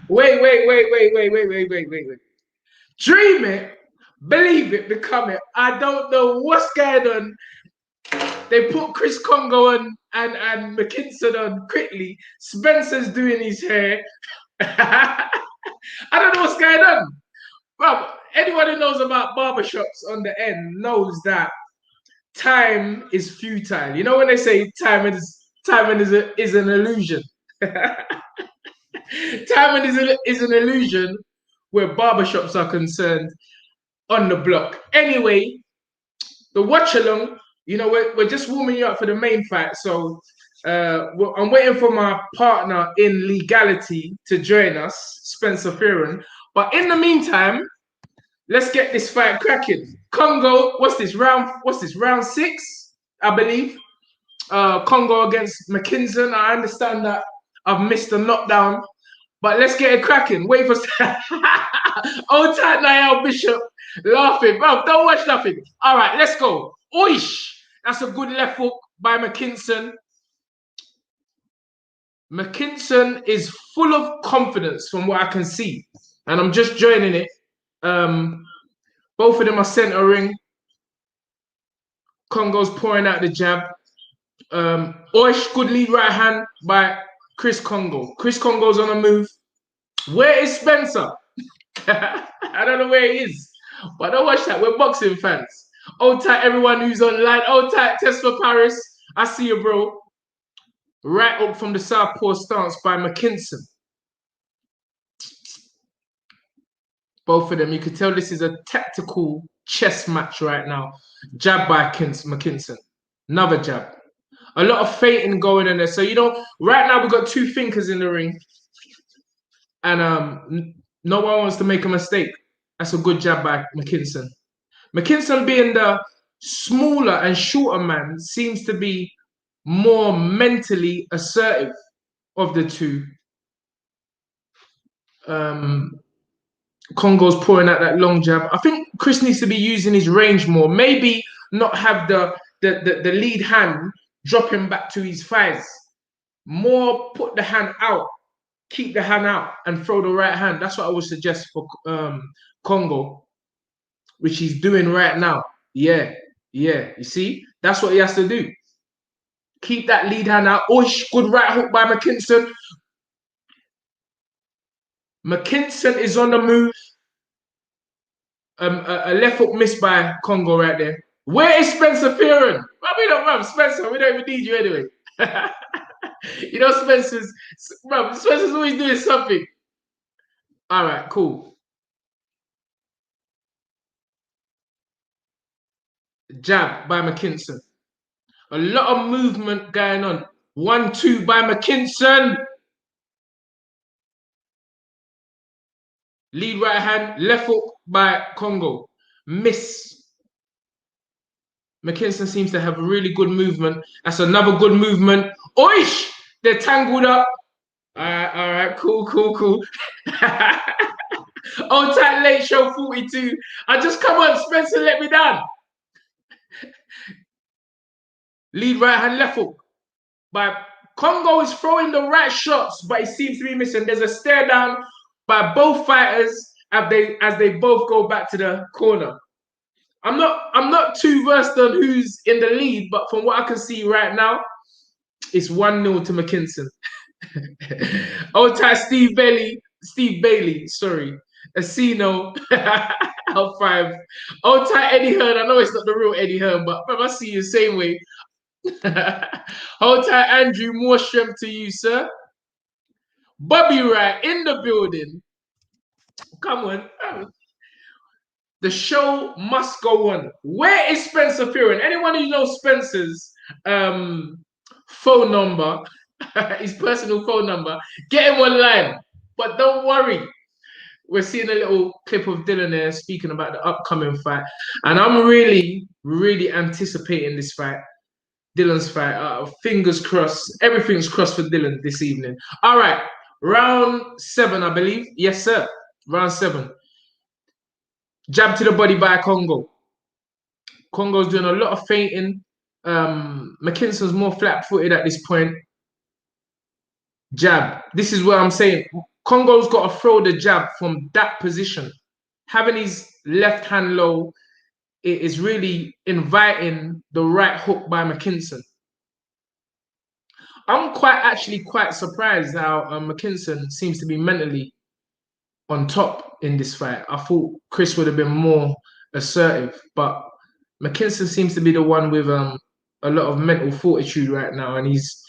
Wait. Dream it, believe it, become it. I don't know what's going on. They put Chris Kongo on and Mckinson on quickly. Spencer's doing his hair. I don't know what's going on. Well, anyone who knows about barbershops on the end knows that time is futile. You know when they say time is an illusion. Time is an illusion where barbershops are concerned on the block. Anyway, the watch along, we're just warming you up for the main fight. So I'm waiting for my partner in legality to join us, Spencer Fearon. But in the meantime, let's get this fight cracking. Kongo, what's this round? Round 6, I believe. Kongo against Mckinson. I understand that I've missed a knockdown, but let's get it cracking. Wait for old tight Niall Bishop laughing. Bro, don't watch nothing. All right, let's go. Oish! That's a good left hook by Mckinson. Mckinson is full of confidence from what I can see. And I'm just joining it. Both of them are centering. Kongo's pouring out the jab. Oish, good lead right hand by Chris Kongo. Chris Kongo's on a move. Where is Spencer? I don't know where he is. But don't watch that. We're boxing fans. Old tight, everyone who's online. Old tight, test for Paris. I see you, bro. Right up from the southpaw stance by Mckinson. Both of them. You could tell this is a tactical chess match right now. Jab by Mckinson. Another jab. A lot of feinting going in there. So, right now we've got two thinkers in the ring. And no one wants to make a mistake. That's a good jab by Mckinson. Mckinson, being the smaller and shorter man, seems to be more mentally assertive of the two. Kongo's pouring out that long jab. I think Chris needs to be using his range more. Maybe not have the lead hand dropping back to his thighs. More put the hand out, keep the hand out, and throw the right hand. That's what I would suggest for Kongo, which he's doing right now. Yeah. You see? That's what he has to do. Keep that lead hand out. Oish, good right hook by Mckinson. Mckinson is on the move. A left hook missed by Kongo right there. Where is Spencer Fearon? Well, we don't have Spencer. We don't even need you anyway. Spencer's always doing something. All right, cool. Jab by Mckinson. A lot of movement going on. 1-2 by Mckinson. Lead right hand, left hook by Kongo. Miss. Mckinson seems to have a really good movement. That's another good movement. Oish! They're tangled up. All right, cool. Old tight late show 42. Come on, Spencer, let me down. Lead right hand, left hook. But Kongo is throwing the right shots, but he seems to be missing. There's a stare down by both fighters as they both go back to the corner. I'm not too versed on who's in the lead, but from what I can see right now, it's 1-0 to Mckinson. Old tight Steve Bailey, sorry. Asino, L5. Old tight Eddie Hearn. I know it's not the real Eddie Hearn, but I see you the same way. Hold tight, Andrew. More strength to you, sir. Bobby Wright in the building. Come on. The show must go on. Where is Spencer Fearon? Anyone who knows Spencer's phone number, his personal phone number, get him online. But don't worry. We're seeing a little clip of Dillian there speaking about the upcoming fight. And I'm really, really anticipating this fight. Dillian's fight. Fingers crossed. Everything's crossed for Dillian this evening. All right. Round 7, I believe. Yes, sir. Round 7. Jab to the body by Kongo. Kongo's doing a lot of feinting. Mckinson's more flat-footed at this point. Jab. This is what I'm saying. Kongo's got to throw the jab from that position. Having his left hand low, it is really inviting the right hook by Mckinson. I'm actually quite surprised how Mckinson seems to be mentally on top in this fight. I thought Chris would have been more assertive, but Mckinson seems to be the one with a lot of mental fortitude right now, and he's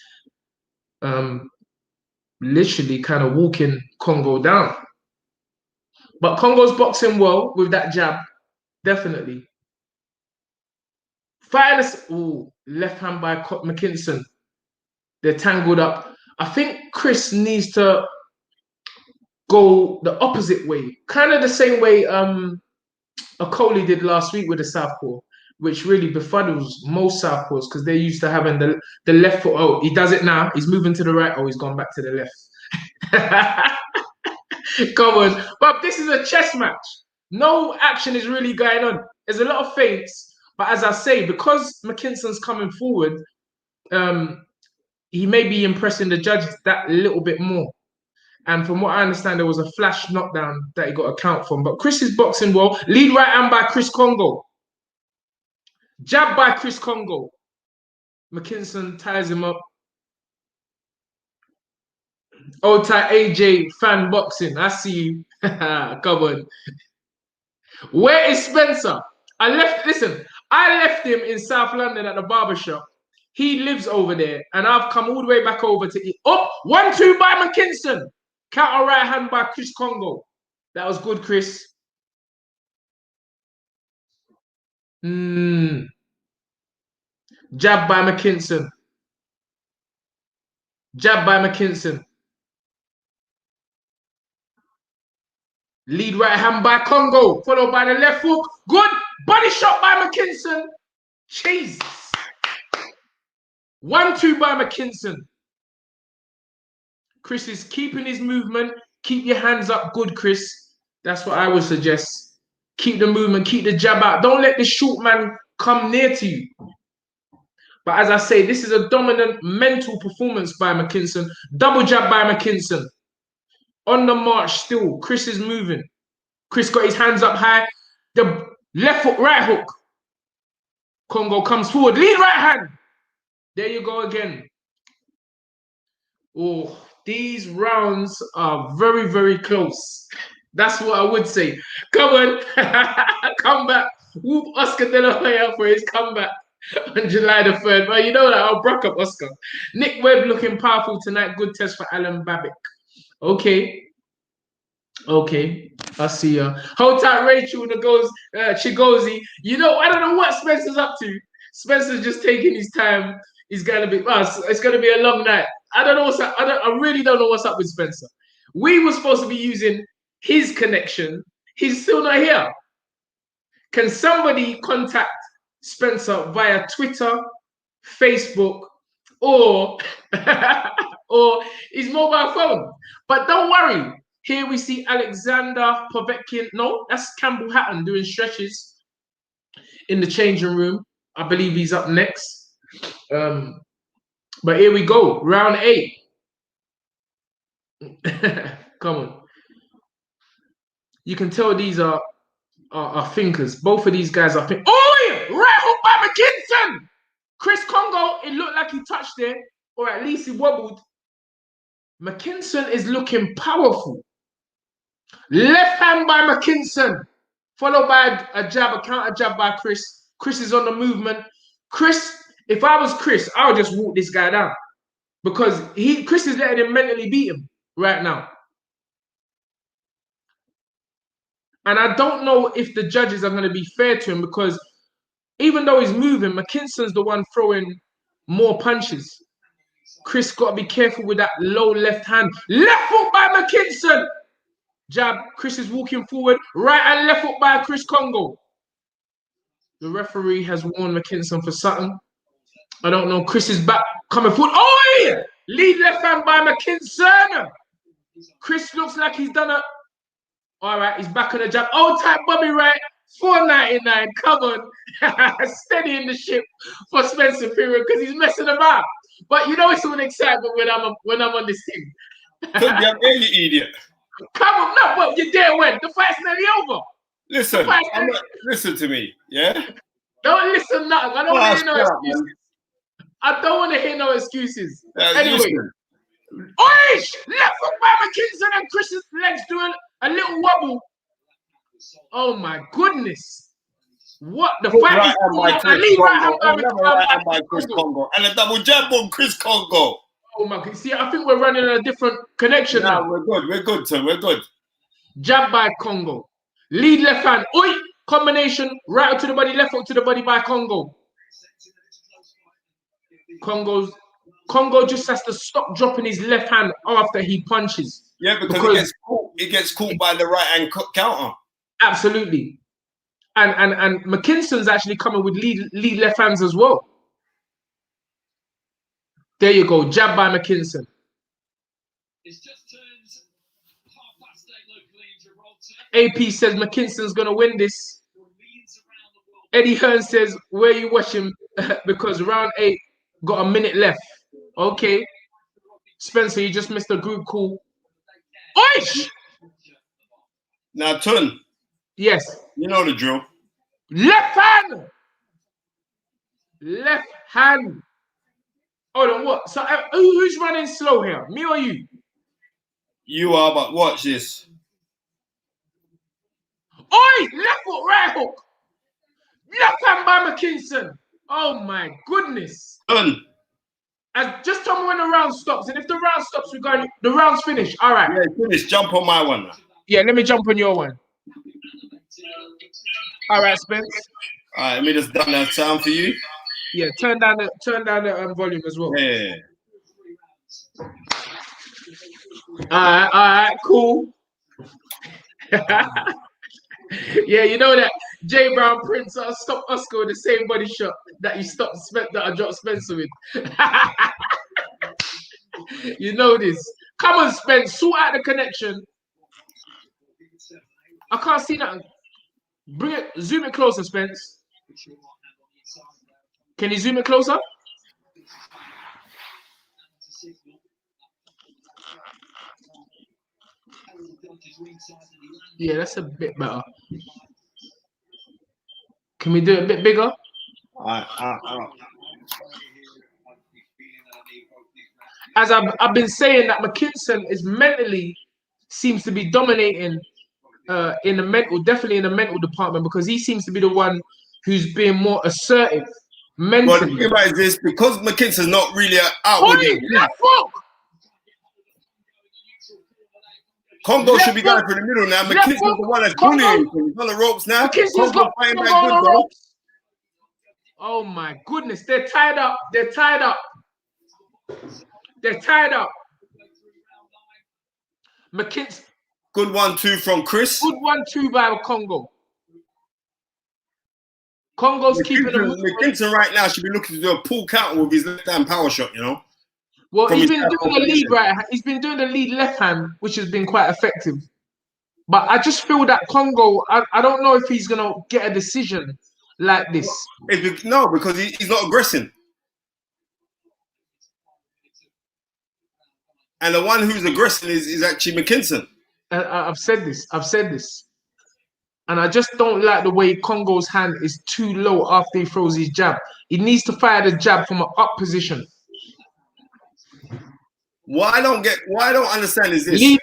literally kind of walking Kongo down. But Kongo's boxing well with that jab, definitely. Left hand by Mckinson. They're tangled up. I think Chris needs to go the opposite way, kind of the same way Akoli did last week with the southpaw, which really befuddles most southpaws because they're used to having the left foot. Oh, he does it now. He's moving to the right. Oh, he's gone back to the left. Come on. But this is a chess match. No action is really going on. There's a lot of feints. But as I say, because Mckinson's coming forward, he may be impressing the judges that little bit more. And from what I understand, there was a flash knockdown that he got a count from. But Chris is boxing well. Lead right hand by Chris Kongo. Jab by Chris Kongo. Mckinson ties him up. Old tight AJ fan boxing. I see you. Come on. Where is Spencer? I left him in South London at the barbershop. He lives over there, and I've come all the way back over to eat. Oh, 1-2 by Mckinson. Counter right hand by Chris Kongo. That was good, Chris. Jab by Mckinson. Jab by Mckinson. Lead right hand by Kongo, followed by the left hook. Good body shot by Mckinson. Jesus. 1-2 by Mckinson. Chris is keeping his movement. Keep your hands up good, Chris. That's what I would suggest. Keep the movement, keep the jab out. Don't let the short man come near to you. But as I say, this is a dominant mental performance by Mckinson. Double jab by Mckinson. On the march still. Chris is moving. Chris got his hands up high. The left hook, right hook. Kongo comes forward. Lead right hand. There you go again. Oh, these rounds are very, very close. That's what I would say. Come on. Come back. Whoop Oscar De La Hoya for his comeback on July the 3rd. But you know that. I'll brock up Oscar. Nick Webb looking powerful tonight. Good test for Alan Babic. Okay. I see you. Hold tight, Rachel. Chigozi. You know, I don't know what Spencer's up to. Spencer's just taking his time. He's gonna be. It's gonna be a long night. I don't know what's up. I really don't know what's up with Spencer. We were supposed to be using his connection. He's still not here. Can somebody contact Spencer via Twitter, Facebook, or or his mobile phone? But don't worry. Here we see Alexander Povetkin. No, that's Campbell Hatton doing stretches in the changing room. I believe he's up next. But here we go. Round 8. Come on. You can tell these are thinkers. Both of these guys are thinkers. Oh, yeah! Right hook by Mckinson! Chris Kongo, it looked like he touched there, or at least he wobbled. Mckinson is looking powerful. Left hand by Mckinson, followed by a counter jab by Chris. Chris is on the movement. Chris, if I was Chris, I would just walk this guy down because Chris is letting him mentally beat him right now. And I don't know if the judges are going to be fair to him because even though he's moving, Mckinson's the one throwing more punches. Chris got to be careful with that low left hand. Left foot by Mckinson. Jab. Chris is walking forward. Right and left foot by Chris Kongo. The referee has warned Mckinson for something. I don't know. Chris is back coming forward. Oh, yeah! Lead left hand by Mckinson. Chris looks like he's done a... All right, he's back on the jab. Oh, type Bobby Wright. $4.99. Come on. Steadying the ship for Spencer Fearon because he's messing about. But you know it's all excitement when I'm on this thing. Tunde, you idiot. Come on, no, but you're there when the fight's nearly over. Listen to me, yeah? Don't listen nothing. I don't want to hear no excuses. I don't want to hear no excuses. Anyway. Oish! Left foot by Mckinson and Chris's legs doing a little wobble. Oh my goodness. What the fight is going on? Right hand by Chris Kongo. And a double jab on Chris Kongo. Oh my god. See, I think we're running a different connection now. We're good, Tim. We're good. Jab by Kongo. Lead left hand. Oi! Combination. Right to the body, left hook to the body by Kongo. Kongo just has to stop dropping his left hand after he punches. Yeah, because it gets caught by the right hand counter. Absolutely. And Mckinson's actually coming with lead left hands as well. There you go. Jab by Mckinson. It's just turned 8:30 locally in Gibraltar. AP says Mckinson's going to win this. Eddie Hearn says, where are you watching? Because round 8 got a minute left. Okay. Spencer, you just missed a group call. Oish! Now, Tun. Yes. You know the drill. Left hand! Left hand. Hold on, what? So who's running slow here? Me or you? You are, but watch this. Oi! Left foot, right hook. Left hand by Mckinson. Oh my goodness. Done. Just tell me when the round stops. And if the round stops, we're going. The round's finished. All right. Yeah, finish. Jump on my one. Yeah, let me jump on your one. All right, Spence. All right, let me just done that sound for you. Yeah, turn down the volume as well. Yeah. All right, cool. Yeah, you know that J Brown Prince stopped Oscar with the same body shot that you stopped that I dropped Spencer with. You know this. Come on, Spence, sort out the connection. I can't see nothing. Bring it, zoom it closer, Spence. Can you zoom it closer? Yeah, that's a bit better. Can we do it a bit bigger? As I've been saying, that Mckinson is mentally seems to be dominating in the mental, definitely in the mental department, because he seems to be the one who's being more assertive mentally. But the thing about this, because Mckinson's not really outwardly. Left hook! Kongo should be going for the middle now. Mckinson's the one that's bullying. He's on the ropes now. Mckinson's got fighting back good, bro. Oh my goodness, they're tied up. They're tied up. They're tied up. Mckinson. Good 1-2 from Chris. Good 1-2 by Kongo. Kongo's keeping him. Mckinson right now should be looking to do a pull counter with his left hand power shot, you know. Well, he's been doing the lead right. He's been doing the lead left hand, which has been quite effective. But I just feel that Kongo, I don't know if he's gonna get a decision like this. No, because he's not aggressing. And the one who's aggressing is actually Mckinson. I've said this. And I just don't like the way Kongo's hand is too low after he throws his jab. He needs to fire the jab from an up position. What I don't understand is this.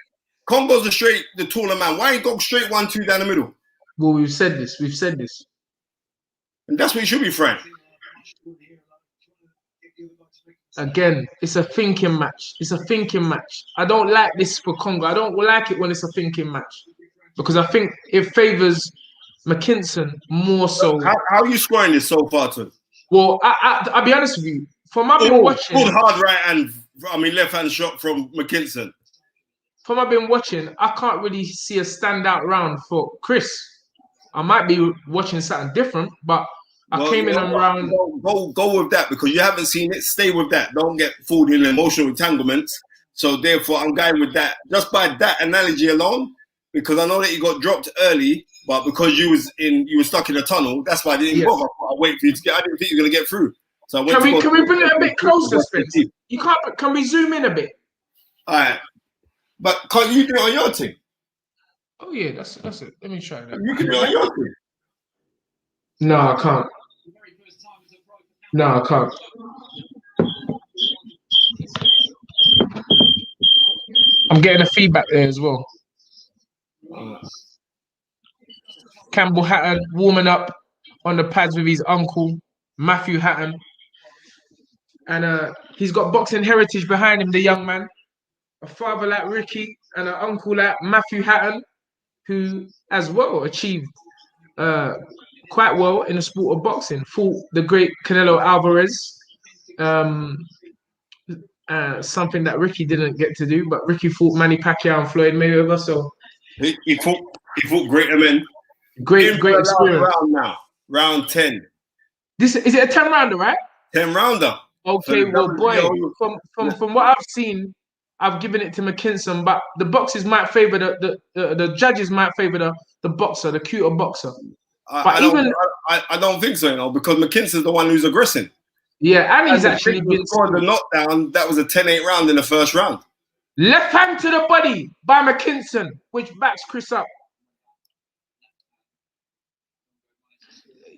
Kongo's the taller man. Why he go straight 1-2 down the middle? Well, we've said this. And that's what he should be, Frank. Again, it's a thinking match. I don't like this for Kongo. I don't like it when it's a thinking match, because I think it favors Mckinson more so. How are you scoring this so far, Tim? Well, I'll be honest with you. From I've been watching, good hard right hand, left hand shot from Mckinson. From I've been watching, I can't really see a standout round for Chris. I might be watching something different, but I came in around. Go with that, because you haven't seen it. Stay with that. Don't get fooled in emotional entanglements. So therefore, I'm going with that. Just by that analogy alone, because I know that you got dropped early, but because you were stuck in a tunnel, that's why I didn't bother. I wait for you to get. I didn't think you were gonna get through. So can we bring it a bit closer, Spence? You can't. Can we zoom in a bit? All right, but can't you do it on your thing? Oh yeah, that's it. Let me try that. You can do it on your thing. No, I can't. No, I can't. I'm getting a feedback there as well. Campbell Hatton warming up on the pads with his uncle, Matthew Hatton. And he's got boxing heritage behind him, the young man. A father like Ricky and an uncle like Matthew Hatton, who as well achieved quite well in the sport of boxing. Fought the great Canelo Alvarez. Something that Ricky didn't get to do, but Ricky fought Manny Pacquiao and Floyd Mayweather, so He fought greater men. great experience. Round now, round 10. This is it a 10 rounder, right? 10 rounder. Okay, well, boy, from what I've seen, I've given it to Mckinson, but the boxers might favor the judges might favor the boxer, the cuter boxer. I don't think so, you know, because McKinson's the one who's aggressing. Yeah, and he's actually been scored the knockdown. That was a 10-8 round in the first round. Left hand to the body by Mckinson, which backs Chris up.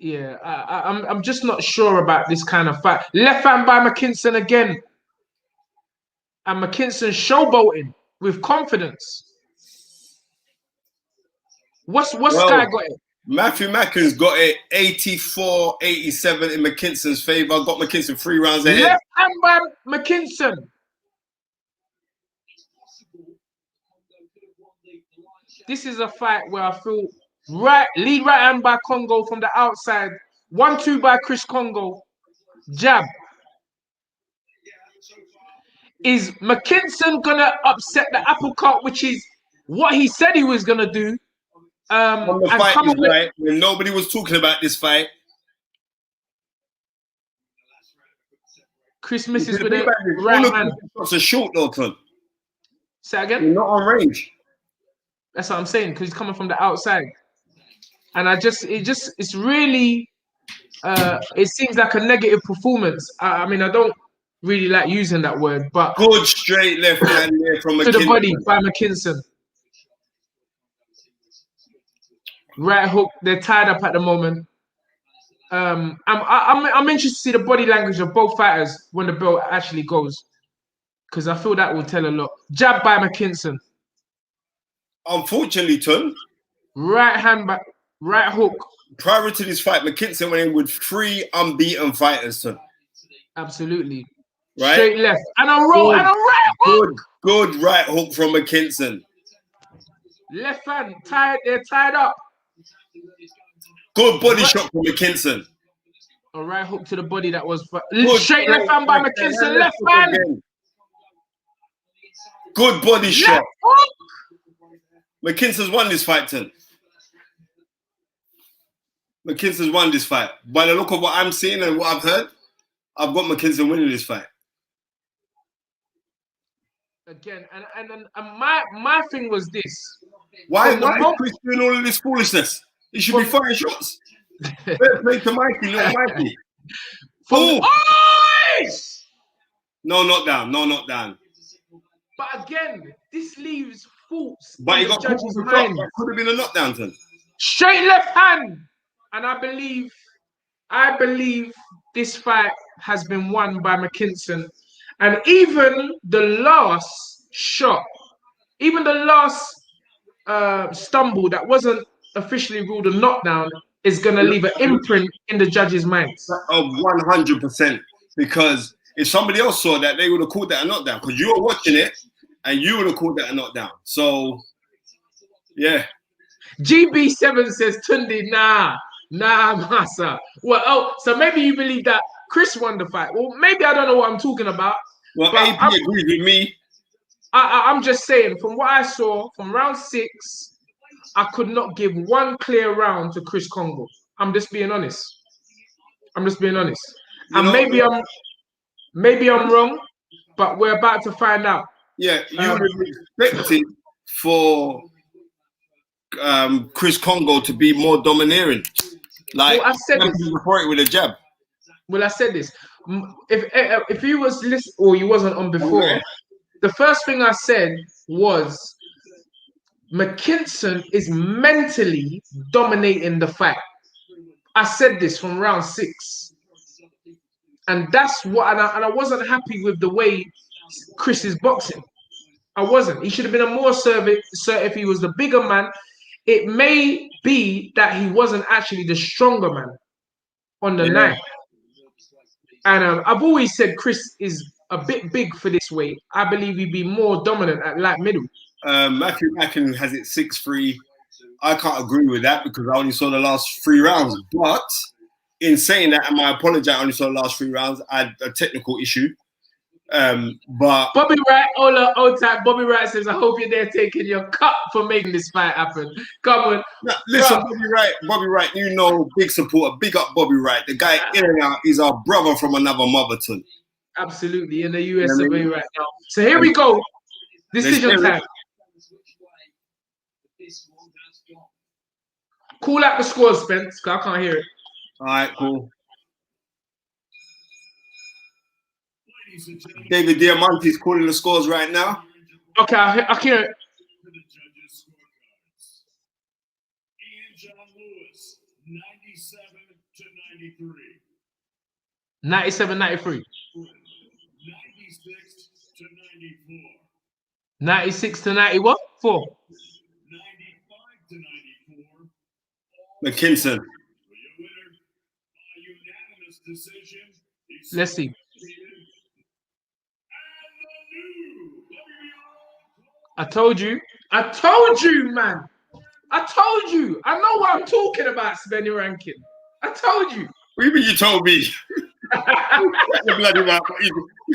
Yeah, I'm just not sure about this kind of fight. Left hand by Mckinson again. And Mckinson showboating with confidence. What's Sky got it? Matthew Mackin's got it 84-87 in Mckinson's favour. Got Mckinson 3 rounds ahead. Left hand by Mckinson. This is a fight where I feel lead right hand by Kongo from the outside. 1-2 by Chris Kongo. Jab. Is Mckinson gonna upset the apple cart, which is what he said he was gonna do? On the fight night, when nobody was talking about this fight, Chris misses with a right hand. It's a short though, Ton. Say again? You're not on range. That's what I'm saying, because he's coming from the outside. And it's really it seems like a negative performance. I mean, I don't really like using that word, but good straight left hand there from to the body by Mckinson. Right hook, they're tied up at the moment. I'm interested to see the body language of both fighters when the bell actually goes, because I feel that will tell a lot. Jab by Mckinson. Unfortunately, Ton. Right hand back, right hook. Prior to this fight, Mckinson went in with 3 unbeaten fighters, Ton. Absolutely. Right? Straight left. And a roll and a right hook. Good right hook from Mckinson. Left hand, they're tied up. Good body shot from Mckinson. A right hook to the body that was straight left hand by Mckinson. Left hand. Again. Good body shot. Mckinson's won this fight, Ton. Mckinson's won this fight. By the look of what I'm seeing and what I've heard, I've got Mckinson winning this fight. Again, and my thing was this. Why is Chris doing all of this foolishness? He should be firing shots. Let's play to Mikey, not Mikey. No, not down. But again, this leaves thoughts. But he got judge's mind. Could have been a knockdown, Ton. Straight left hand. And I believe this fight has been won by Mckinson. And even the last shot, even the last stumble that wasn't officially ruled a knockdown is going to leave an imprint in the judges' minds. Of 100%. Because if somebody else saw that, they would have called that a knockdown. Because you were watching it and you would have called that a knockdown. So, yeah. GB7 says, Tunde, nah, massa. Well, so maybe you believe that Chris won the fight. Well, maybe I don't know what I'm talking about. Well, AP agrees with me. I'm just saying, from what I saw, from round 6, I could not give one clear round to Chris Kongo. I'm just being honest. And maybe I'm wrong, but we're about to find out. Yeah, you would have expected for Chris Kongo to be more domineering. Like, I said this with a jab. Well, I said this. If you was listening or you wasn't on before, the first thing I said was Mckinson is mentally dominating the fight. I said this from round 6. And that's what, and I wasn't happy with the way Chris is boxing. I wasn't. He should have been a more assertive if he was the bigger man. It may be that he wasn't actually the stronger man on the night. And I've always said Chris is a bit big for this weight. I believe he'd be more dominant at light middle. Matthew Mackin has it 6-3. I can't agree with that because I only saw the last 3 rounds. But in saying that, and I apologize, I only saw the last 3 rounds. I had a technical issue. But Bobby Wright, old time. Bobby Wright says, "I hope you're there taking your cut for making this fight happen." Come on, listen, Bobby Wright, you know, big supporter, big up Bobby Wright. The guy in and out is our brother from another motherton. Absolutely, in the US of A right now. So here we go, decision time. Call out the scores, Spence, because I can't hear it. All right, cool. David Diamante's calling the scores right now. Okay, I hear it. 97-93. 96-90 what? 4. Mckinson. Let's see. I told you, man. I told you. I know what I'm talking about, Spenny Rankin. I told you. What do you mean you told me? You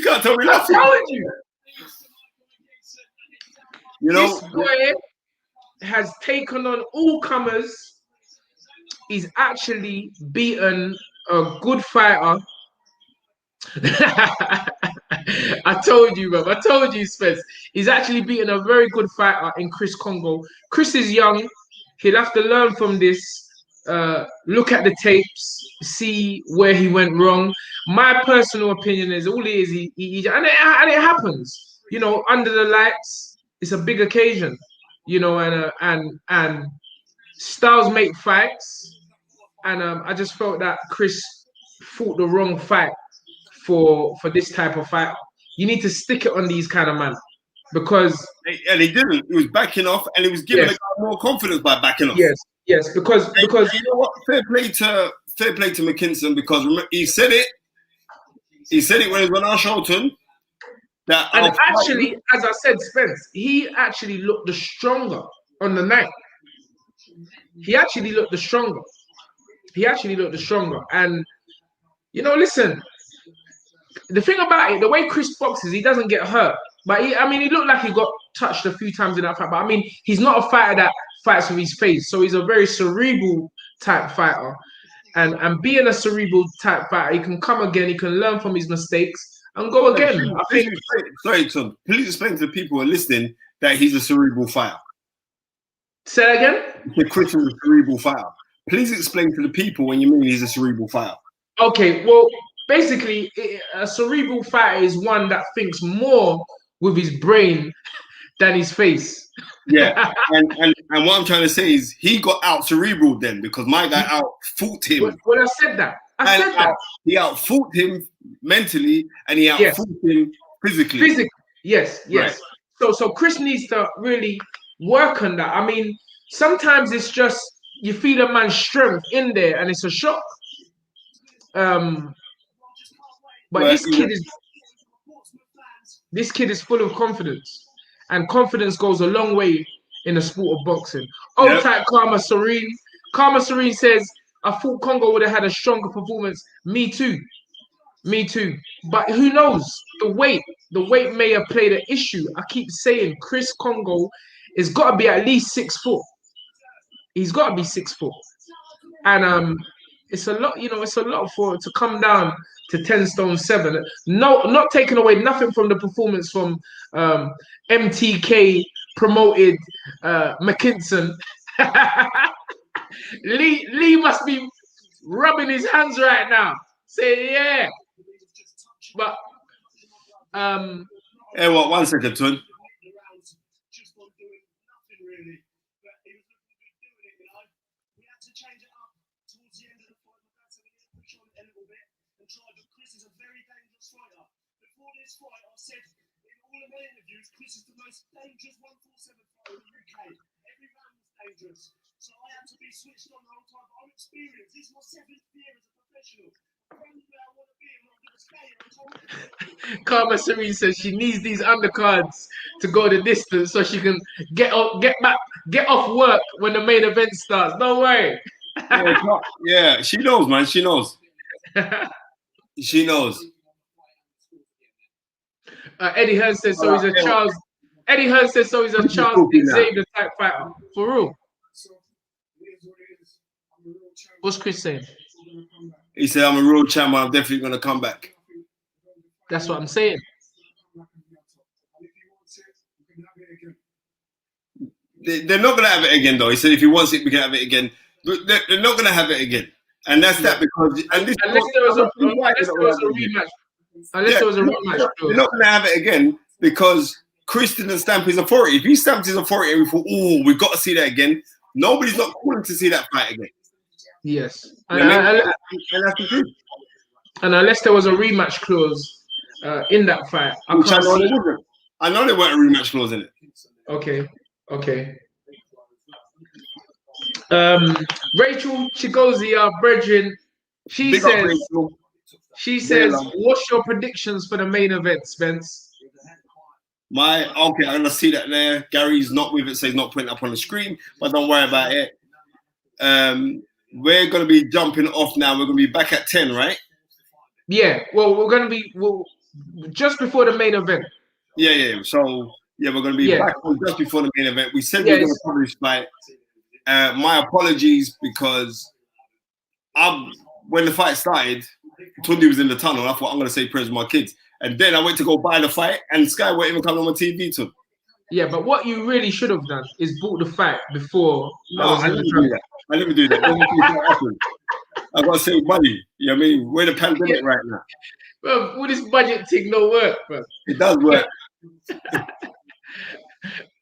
can't tell me nothing. I told you. You know, this boy has taken on all comers. He's actually beaten a good fighter. I told you, bro. I told you, Spence. He's actually beaten a very good fighter in Chris Kongo. Chris is young. He'll have to learn from this. Look at the tapes, see where he went wrong. My personal opinion is all it is, and it happens. You know, under the lights, it's a big occasion. You know, and styles make fights. And I just felt that Chris fought the wrong fight for this type of fight. You need to stick it on these kind of men because and he didn't. He was backing off, and he was giving the guy more confidence by backing off. Yes, because you know what? Fair play to Mckinson because he said it. He said it when he was on our Shelton. And actually, as I said, Spence, he actually looked the stronger on the night. He actually looked the stronger. And you know, listen. The thing about it, the way Chris boxes, he doesn't get hurt. But he looked like he got touched a few times in that fight. But I mean, he's not a fighter that fights with his face. So he's a very cerebral type fighter. And being a cerebral type fighter, he can come again, he can learn from his mistakes and go again. Sorry, Tom. Please explain to the people who are listening that he's a cerebral fighter. Say that again? Chris is a cerebral fighter. Please explain to the people when you mean he's a cerebral fighter. Okay, well, basically, a cerebral fighter is one that thinks more with his brain than his face. Yeah, and what I'm trying to say is he got out cerebral then because my guy out fought him. Well, I said that. He out fought him mentally and he out fought him physically. Physically, yes. Right. So Chris needs to really work on that. I mean, sometimes it's just you feel a man's strength in there and it's a shock. But this kid is full of confidence, and confidence goes a long way in the sport of boxing. Old type Karma Serene. Karma Serene says, "I thought Kongo would have had a stronger performance." Me too. But who knows? The weight may have played an issue. I keep saying Chris Kongo has got to be at least 6 foot. He's got to be 6 foot, and it's a lot. You know, it's a lot for it to come down to 10 stone 7. No, not taking away nothing from the performance from MTK promoted Mckinson. Lee must be rubbing his hands right now. Say yeah. But hey, what? 1 second, Tun. really. But he was looking good doing it, you know. We had to change it up towards the end of the fight. My dad said we need to push on it a little bit and try. But Chris is a very dangerous fighter. Before this fight, I said in all of my interviews, Chris is the most dangerous 147 fighter in the UK. Every round was dangerous. So I had to be switched on the whole time. But I'm experienced. This is my 7th year as a professional. Karma Serene says she needs these undercards to go the distance so she can get off work when the main event starts. No way. Yeah, she knows, man. She knows. She knows. Eddie Hearn says so. He's a Charles. Eddie Hearn says so. He's a Charles Xavier type fighter. For real. What's Chris saying? He said, I'm a real champ. I'm definitely going to come back. That's what I'm saying. They're not going to have it again, though. He said, if he wants it, we can have it again. They're not going to have it again. And that's that because... Unless there was a rematch. Unless there was a rematch. They're not going to have it again because Chris didn't stamp his authority. If he stamped his authority and we thought, oh, we've got to see that again, nobody's not calling to see that fight again. Yes. And that's the truth. And unless there was a rematch clause in that fight, I know there weren't a rematch clause in it. Okay. Rachel Chigozia, brethren, she says, what's your predictions for the main event, Spence? I'm gonna see that there. Gary's not with it, so he's not putting it up on the screen, but don't worry about it. We're gonna be jumping off now. We're gonna be back at 10, right? Yeah. Well, we're gonna be just before the main event. Yeah. So we're gonna be back on just before the main event. We said we're gonna publish fight. My apologies because when the fight started, Tunde was in the tunnel. I thought I'm gonna say prayers with my kids, and then I went to go buy the fight, and Sky won't even come on my TV to. Yeah, but what you really should have done is bought the fight before. No, I never do that. I never do that. I gotta save money. You know what I mean? We're in a pandemic right now. Bro, all this budget thing no work, bro. It does work.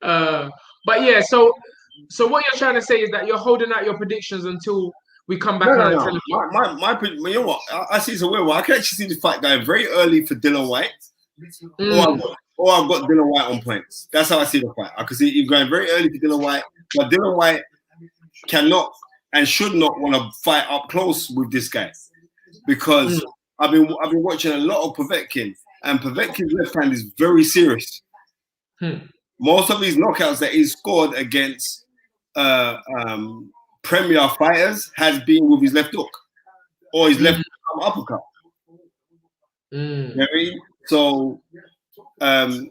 But yeah, so what you're trying to say is that you're holding out your predictions until we come back on the television. You know what? I see some weird. I can actually see this fight going very early for Dillian Whyte. Or I've got Dillian Whyte on points. That's how I see the fight. I can see him going very early for Dillian Whyte, but Dillian Whyte cannot and should not want to fight up close with this guy because I've been watching a lot of Povetkin, and Povetkin's left hand is very serious. Most of his knockouts that he's scored against premier fighters has been with his left hook or his left uppercut. You know what I mean? So, I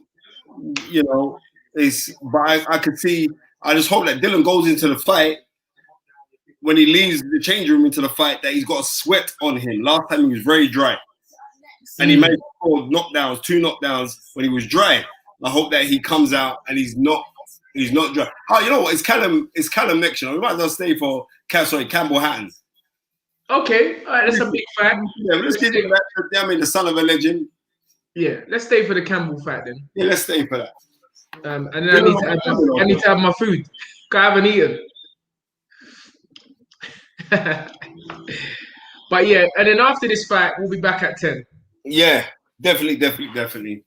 could see. I just hope that Dillian goes into the fight when he leaves the change room into the fight that he's got a sweat on him. Last time he was very dry, and he made 2 knockdowns when he was dry. I hope that he comes out and he's not dry. Oh, you know what? It's Callum next. We might as well stay for Campbell Hatton. Okay, all right, that's a big fight. Yeah, let's give him that. I mean, the son of a legend. Yeah, let's stay for the Campbell fight then. Yeah, let's stay for that. And then I need to have my food. I haven't eaten. But yeah, and then after this fight, we'll be back at 10. Yeah, definitely.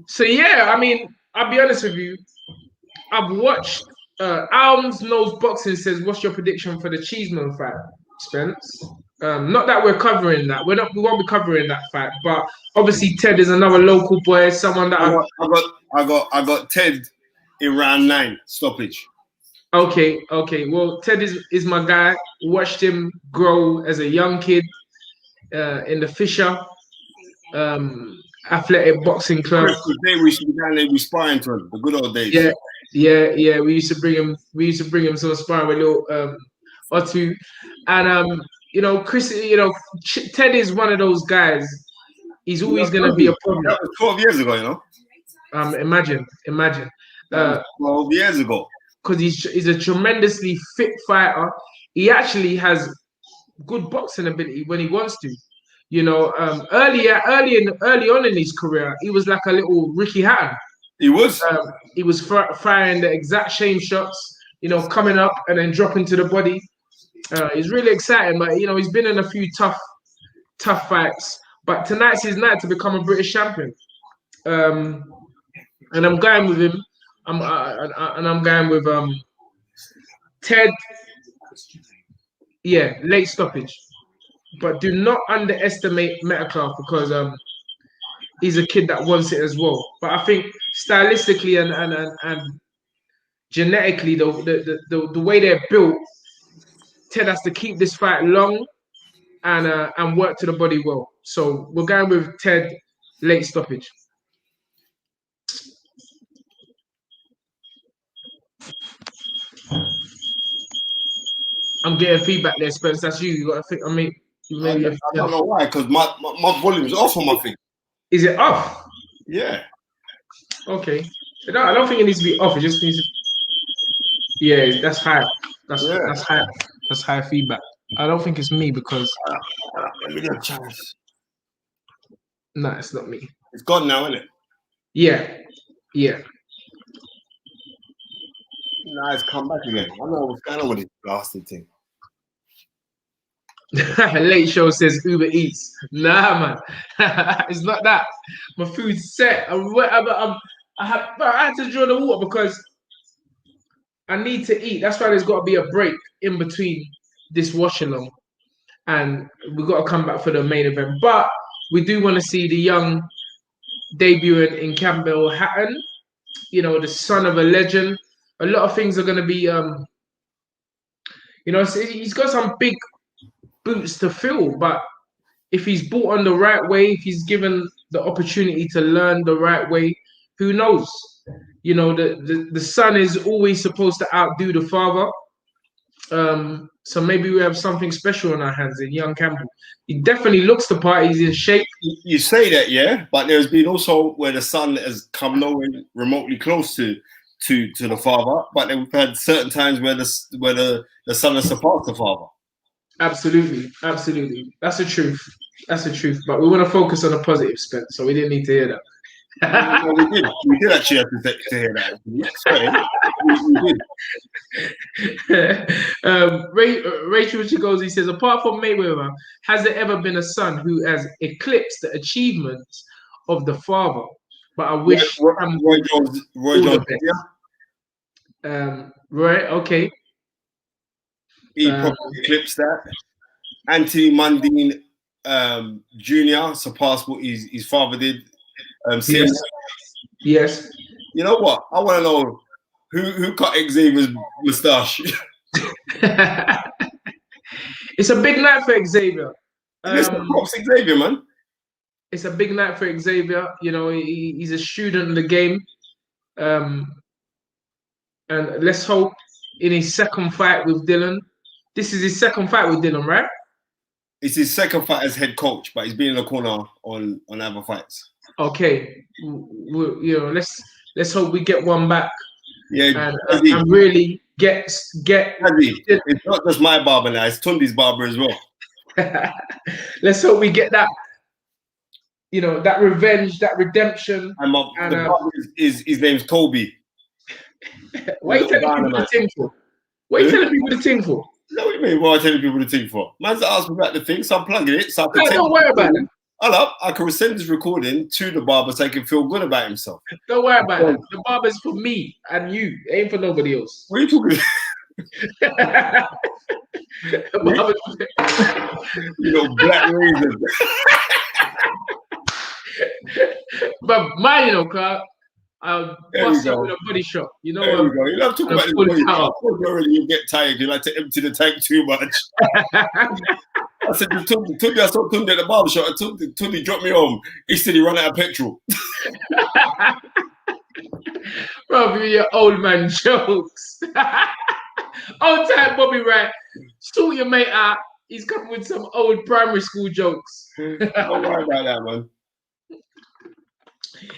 So yeah, I mean, I'll be honest with you. I've watched Alms Knows Boxing says, what's your prediction for the Cheeseman fight, Spence? Not that we're covering that. We won't be covering that fight, but obviously Ted is another local boy, someone that I got Ted in round 9 stoppage. Okay. Well, Ted is my guy. Watched him grow as a young kid in the Fisher Athletic Boxing Club. We used to be down there sparring to him, the good old days. Yeah. We used to bring him some sparring with little or two, and Chris. Ted is one of those guys. He's always gonna be a problem. That was 12 years ago, Imagine. 12 years ago. Because he's a tremendously fit fighter. He actually has good boxing ability when he wants to. Early on in his career, he was like a little Ricky Hatton. He was. He was firing the exact same shots, coming up and then dropping to the body. He's really exciting, but he's been in a few tough fights. But tonight's his night to become a British champion. And I'm going with him. I'm going with Ted. Yeah, late stoppage. But do not underestimate Metcalfe because he's a kid that wants it as well. But I think stylistically and genetically, the way they're built, Ted has to keep this fight long and work to the body well. So we're going with Ted late stoppage. I'm getting feedback there, Spence. That's you. You got to think. I mean, maybe I don't know why, because my volume's off on my thing. Is it off? Yeah. Okay. I don't think it needs to be off. It just needs to. Yeah, that's high. That's high. That's high feedback. I don't think it's me because. Let me get a chance. No, it's not me. It's gone now, isn't it? Yeah. Nah, it's come back again. I don't know what's going on with this blasted thing. Late show says Uber Eats. Nah, man. It's not that. My food's set. I had to draw the water because I need to eat. That's why there's got to be a break in between this watch-along. And we've got to come back for the main event. But we do want to see the young debuting in Campbell Hatton. The son of a legend. A lot of things are going to be, he's got some big boots to fill, but if he's brought on the right way, if he's given the opportunity to learn the right way, who knows? The son is always supposed to outdo the father. So maybe we have something special on our hands in young Campbell. He definitely looks the part. He's in shape. You say that, yeah, but there's been also where the son has come nowhere remotely close to the father, but then we've had certain times where the son has surpassed the father. Absolutely. That's the truth. But we want to focus on the positive spin, so we didn't need to hear that. No, we did actually have to hear that. Sorry, we did. Rachel Chigozi says, apart from Mayweather, has there ever been a son who has eclipsed the achievements of the father? But I wish Roy Jones. Roy, okay. He probably eclipsed that. Anthony Mundine Jr. surpassed what his father did. Yes. You know what? I want to know who cut Xavier's moustache. It's a big night for Xavier. Props Xavier, man. It's a big night for Xavier. He's a student of the game. And let's hope in his second fight with Dillian. This is his second fight with Dillian, right? It's his second fight as head coach, but he's been in the corner on other fights. Okay, let's hope we get one back. Yeah, and really get. It's not just my barber now; it's Tunde's barber as well. Let's hope we get that. That revenge, that redemption. And the barber his name's Toby. Why are you telling people the thing for? What are you telling people the thing for? No, what do you mean? What am I telling people the thing for? Man's asked me about the thing, so I'm plugging it. So don't worry about it. I can send this recording to the barber so he can feel good about himself. Don't worry about it. The barber's for me and you. It ain't for nobody else. What are you talking about? Black razor. But mine, Clark. I'll bust up with a body shot. There we go. You love talking about this body shot. Already you get tired. You like to empty the tank too much. I said, Tunde, I saw Tunde at the barber shop. Tunde dropped me home. He said he ran out of petrol. Bro, your old man jokes. Old time Bobby Wright. Sort your mate out. He's coming with some old primary school jokes. Don't worry about that, man.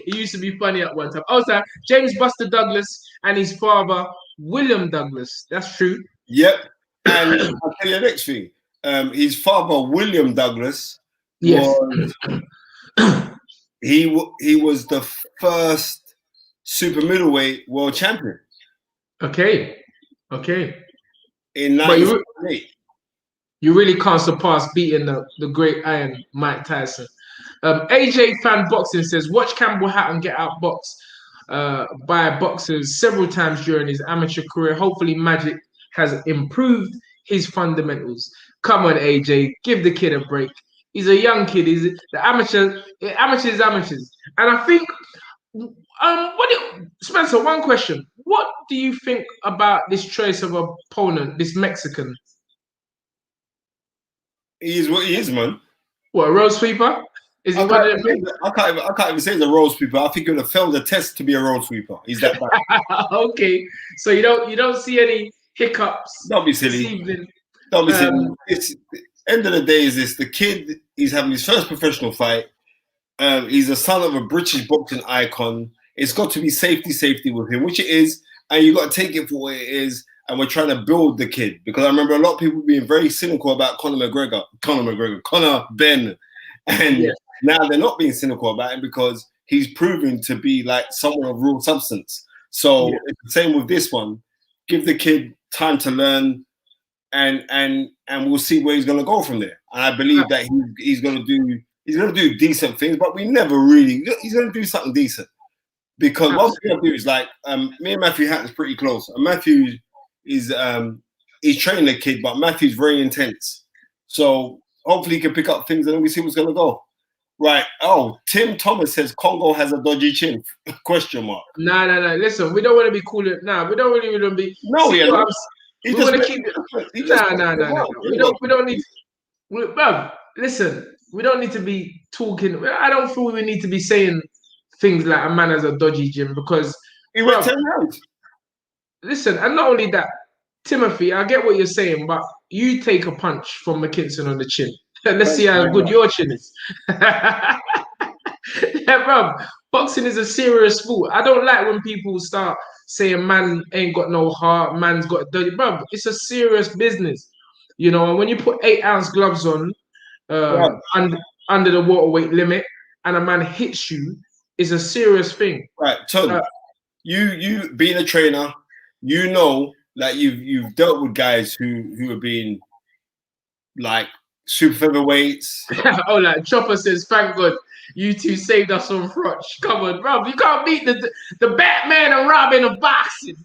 He used to be funny at one time. Also, James Buster Douglas and his father, William Douglas. That's true. Yep. And I'll tell you the next thing. His father, William Douglas, yes. he was the first super middleweight world champion Okay. in But 1978. you really can't surpass beating the great Iron Mike Tyson. AJ Fan Boxing says, watch Campbell Hatton get outboxed by boxers several times during his amateur career. Hopefully, Magic has improved his fundamentals. Come on, AJ, give the kid a break. He's a young kid. He's the amateurs. And I think, Spencer, one question. What do you think about this choice of opponent, this Mexican? He is what he is, man. What, a road sweeper? Is he one of them? I can't even say he's a road sweeper. I think he would have failed the test to be a road sweeper. He's that bad. Okay, so you don't see any hiccups. Don't be silly. Don't be silly. It's end of the day is this: the kid, he's having his first professional fight. He's the son of a British boxing icon. It's got to be safety with him, which it is, and you got to take it for what it is. And we're trying to build the kid, because I remember a lot of people being very cynical about Conor Ben, and now they're not being cynical about him because he's proven to be like someone of real substance. So it's the same with this one. Give the kid time to learn, and we'll see where he's going to go from there. And I believe that he's going to do decent things, but he's going to do something decent, because what we're going to do is like me and Matthew Hatton's pretty close, and Matthew is he's training the kid, but Matthew's very intense. So hopefully he can pick up things and then we see what's gonna go. Right. Oh, Tim Thomas says Kongo has a dodgy chin. Question mark. No. Listen, we don't want to be cool. Nah, we don't really want to be. No, we want to keep it. No. We don't need. Bro, listen, we don't need to be talking. I don't feel we need to be saying things like a man has a dodgy gym, because he went 10 rounds. Listen, and not only that, Timothy, I get what you're saying, but you take a punch from Mckinson on the chin. Let's see how good your chin is. Yeah, bro, boxing is a serious sport. I don't like when people start saying man ain't got no heart, man's got dirty. Bro, it's a serious business. You know, and when you put 8-ounce gloves on under the water weight limit and a man hits you, it's a serious thing. Right, Tony, you being a trainer, you know that you've dealt with guys who have been like super featherweights. Oh, like Chopper says, thank God you two saved us from Froch. Come on, bro. You can't beat the Batman and Robin of boxing.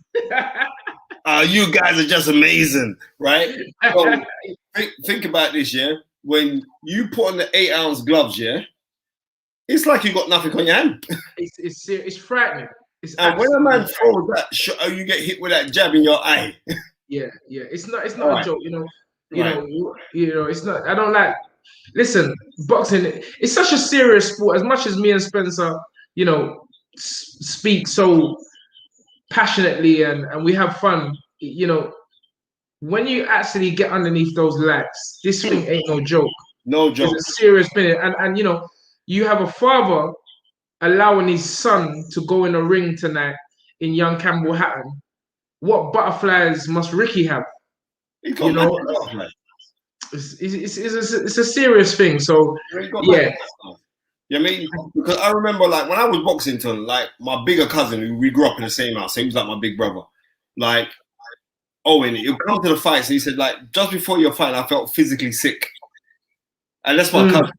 You guys are just amazing, right? So, think about this, yeah? When you put on the 8-ounce gloves, yeah, it's like you got nothing on your hand. It's frightening. And when a man throws that shot, you get hit with that jab in your eye. Yeah. It's not a joke, you know. You know, it's not. I don't like. Listen, boxing. It's such a serious sport. As much as me and Spencer, you know, speak so passionately and we have fun. You know, when you actually get underneath those lights, this thing ain't no joke. No joke. It's a serious thing. And you know, you have a father allowing his son to go in a ring tonight in young Campbell Hatton. What butterflies must Ricky have? You know, it's a serious thing. So yeah. You know what I mean? Because I remember, like, when I was boxing, like, my bigger cousin, who we grew up in the same house, so he was like my big brother. Like, Owen, he'll come to the fights and he said, like, just before your fight, I felt physically sick. And that's my cousin.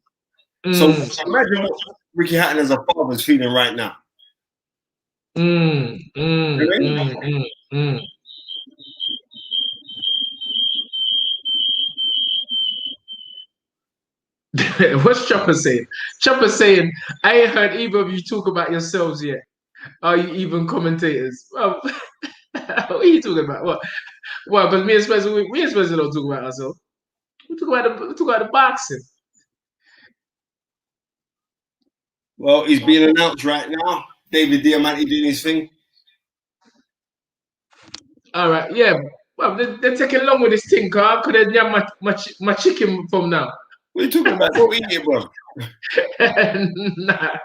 So imagine what Ricky Hatton as a father is feeling right now. What's Chopper saying? Chopper saying, I ain't heard either of you talk about yourselves yet. Are you even commentators? Well, what are you talking about? What? But me and Spencer don't talk about ourselves. We talk about the boxing. Well, he's being announced right now. David Diamante doing his thing. All right, yeah. Well, they're taking long with this thing, because I could have had my chicken from now. What are you talking about? Don't eat it, bro. Nah.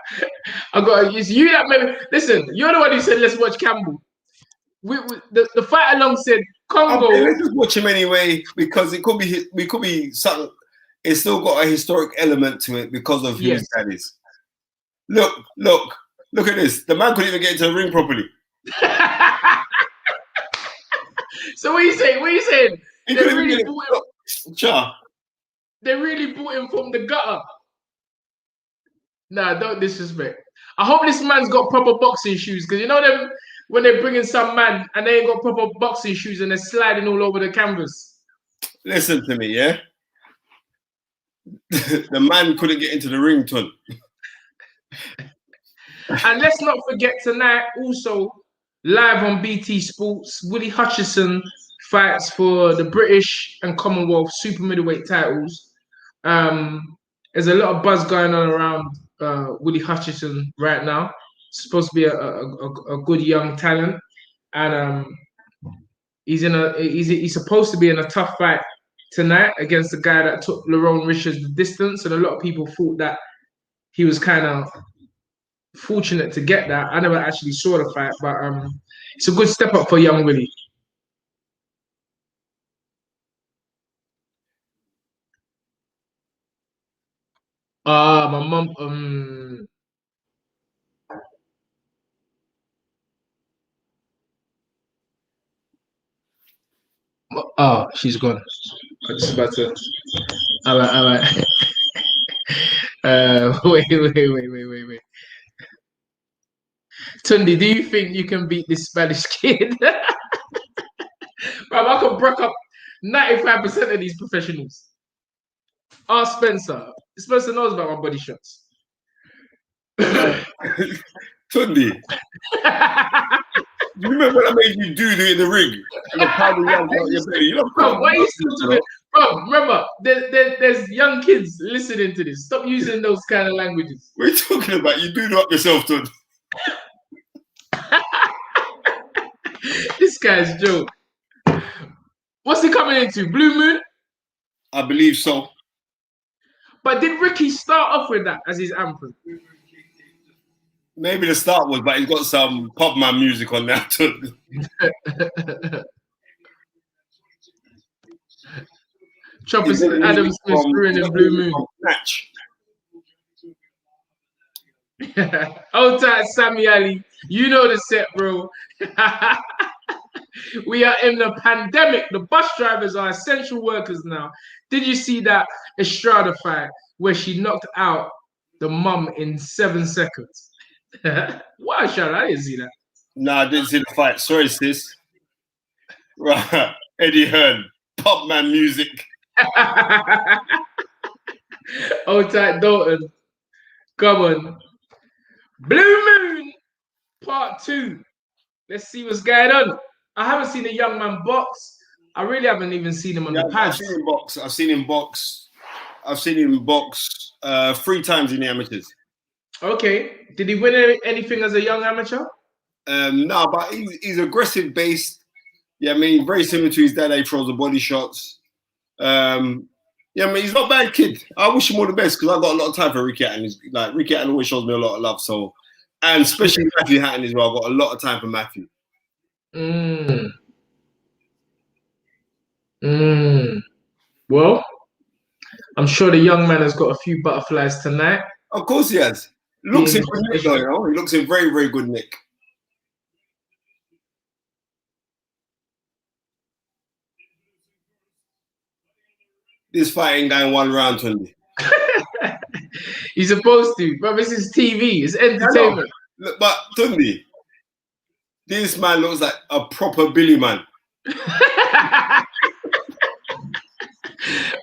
It's you that made. Listen, you're the one who said, let's watch Campbell. The fight along said, Kongo. Okay, let's just watch him anyway, because it could be something. It's still got a historic element to it because of who his dad is. Look, Look at this. The man couldn't even get into the ring properly. So what are you saying? What are you saying? He They couldn't really even bought get him. it. Cha. They really bought him from the gutter. Nah, don't disrespect. I hope this man's got proper boxing shoes, because you know them when they bring in some man and they ain't got proper boxing shoes and they're sliding all over the canvas. Listen to me, yeah? The man couldn't get into the ring, Ton. And let's not forget tonight, also live on BT Sports, Willie Hutchison fights for the British and Commonwealth super middleweight titles. There's a lot of buzz going on around Willie Hutchison right now. Supposed to be a good young talent, and he's supposed to be in a tough fight tonight against the guy that took Lerone Richards the distance, and a lot of people thought that he was kind of fortunate to get that. I never actually saw the fight, but it's a good step up for young Willie. My mum. Oh, she's gone. I'm just about to. All right. Wait. Tunde, do you think you can beat this Spanish kid? Bro, I could break up 95% of these professionals. Ask Spencer. Spencer knows about my body shots. Tunde, do you remember when I made you do in the ring? Bro, why are you still doing it? Bro, remember, there's young kids listening to this. Stop using those kind of languages. What are you talking about? You do up yourself, Tunde. This guy's joke. What's he coming into? Blue Moon? I believe so. But did Ricky start off with that as his anthem? Maybe the start was, but he's got some pop man music on now, Tunde. Chopper Adam Smith screwing in Blue Moon. Match. Hold tight, Sammy Ali. You know the set, bro. We are in the pandemic. The bus drivers are essential workers now. Did you see that Estrada fight where she knocked out the mum in 7 seconds? Wow, Shara, I didn't see that. No, I didn't see the fight. Sorry, sis. Right. Eddie Hearn. Pop man music. Hold tight, Dalton. Come on. Blue Moon Part 2. Let's see what's going on. I haven't seen a young man box. I really haven't even seen him on the pads. I've seen him box 3 times in the amateurs. Okay. Did he win anything as a young amateur? No, but he's aggressive based. Yeah, I mean, very similar to his dad. He throws the body shots. Yeah, I mean, he's not a bad kid. I wish him all the best because I've got a lot of time for Ricky Hatton. Ricky Hatton always shows me a lot of love. So, and especially Matthew Hatton as well. I've got a lot of time for Matthew. Well, I'm sure the young man has got a few butterflies tonight. Of course he has. Looks in good nick, though, you know? He looks in very, very good nick. This fight ain't going 1 round, Tunde. He's supposed to, but this is TV. It's entertainment. Look, but Tunde, this man looks like a proper Billy man.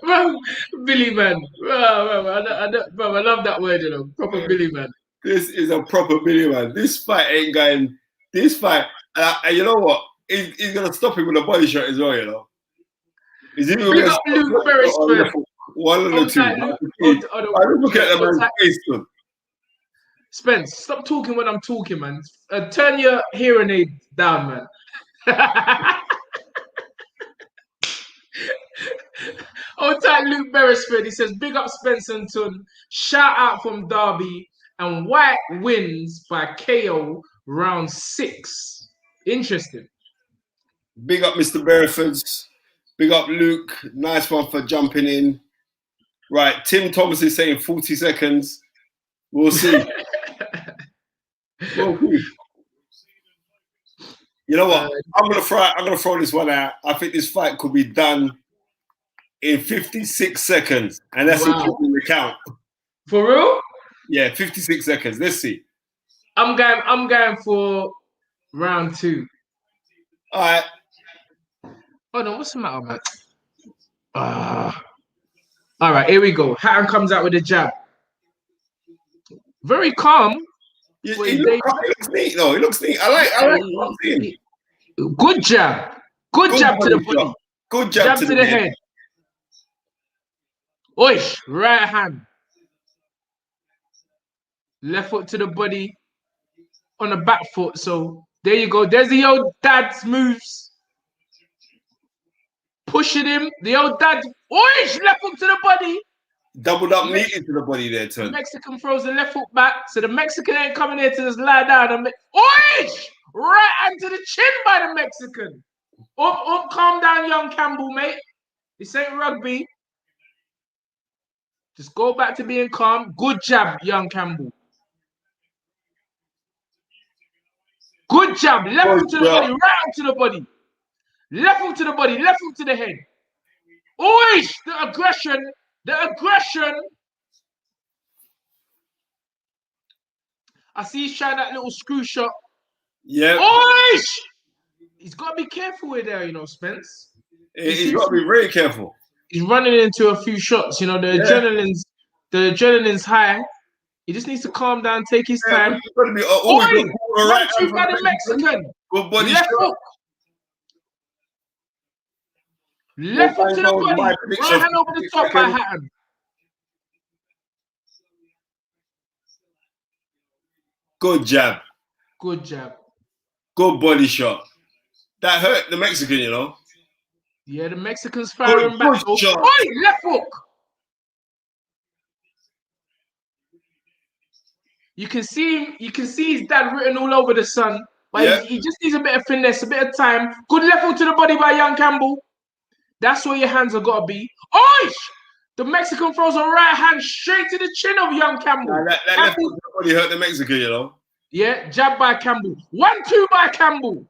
Bro, Billy man. Bro, I love that word, you know. Proper Billy man. This is a proper Billy man. This fight ain't going. This fight, and you know what? He's gonna stop him with a body shot as well, you know. Is he Big up Luke Beresford. One of the two. I look at the man's face, son. Spence, stop talking when I'm talking, man. Turn your hearing aid down, man. Hold tight, Luke Beresford. He says, big up Spence and Tun. Shout out from Derby. And Whyte wins by KO round 6. Interesting. Big up Mr. Beresford's. Big up Luke. Nice one for jumping in. Right, Tim Thomas is saying 40 seconds. We'll see. Well, you know what? I'm gonna throw this one out. I think this fight could be done in 56 seconds, and that's including the count. For real? Yeah, 56 seconds. Let's see. I'm going for round 2. All right. Oh no, what's the matter, man? All right, here we go. Hatton comes out with a jab. Very calm. He looks neat, though. He looks neat. I like what I'm seeing. Good jab. Good jab to the body. Good jab to the head. Oish, right hand. Left foot to the body on the back foot. So there you go. There's the old dad's moves. Pushing him. The old dad. Oish, left foot to the body. Doubled up neatly to the body there, Tunde. The Mexican throws the left foot back. So the Mexican ain't coming here to just lie down. Oish! Right hand to the chin by the Mexican. Up, calm down, young Campbell, mate. This ain't rugby. Just go back to being calm. Good jab, young Campbell. Good jab. Left foot to the body. Right hand to the body. Left foot to the body. Left foot to the head. Oish! The aggression. I see he's trying that little screw shot. Yeah. Oish! He's got to be careful with there, Spence. He's got to be very careful. He's running into a few shots. The adrenaline's high. He just needs to calm down, take his time. Right two by the Mexican. Good body left hook. Left hook to the body. Right hand over the top by Hatton. Good jab. Good jab. Good body shot. That hurt the Mexican, Yeah, the Mexican's firing back. Oi, left hook. You can see his dad written all over the son. But he just needs a bit of finesse, a bit of time. Good left hook to the body by young Campbell. That's where your hands have got to be. Oish! The Mexican throws a right hand straight to the chin of young Campbell. That left hook to the body hurt the Mexican, Yeah, jab by Campbell. 1-2 by Campbell.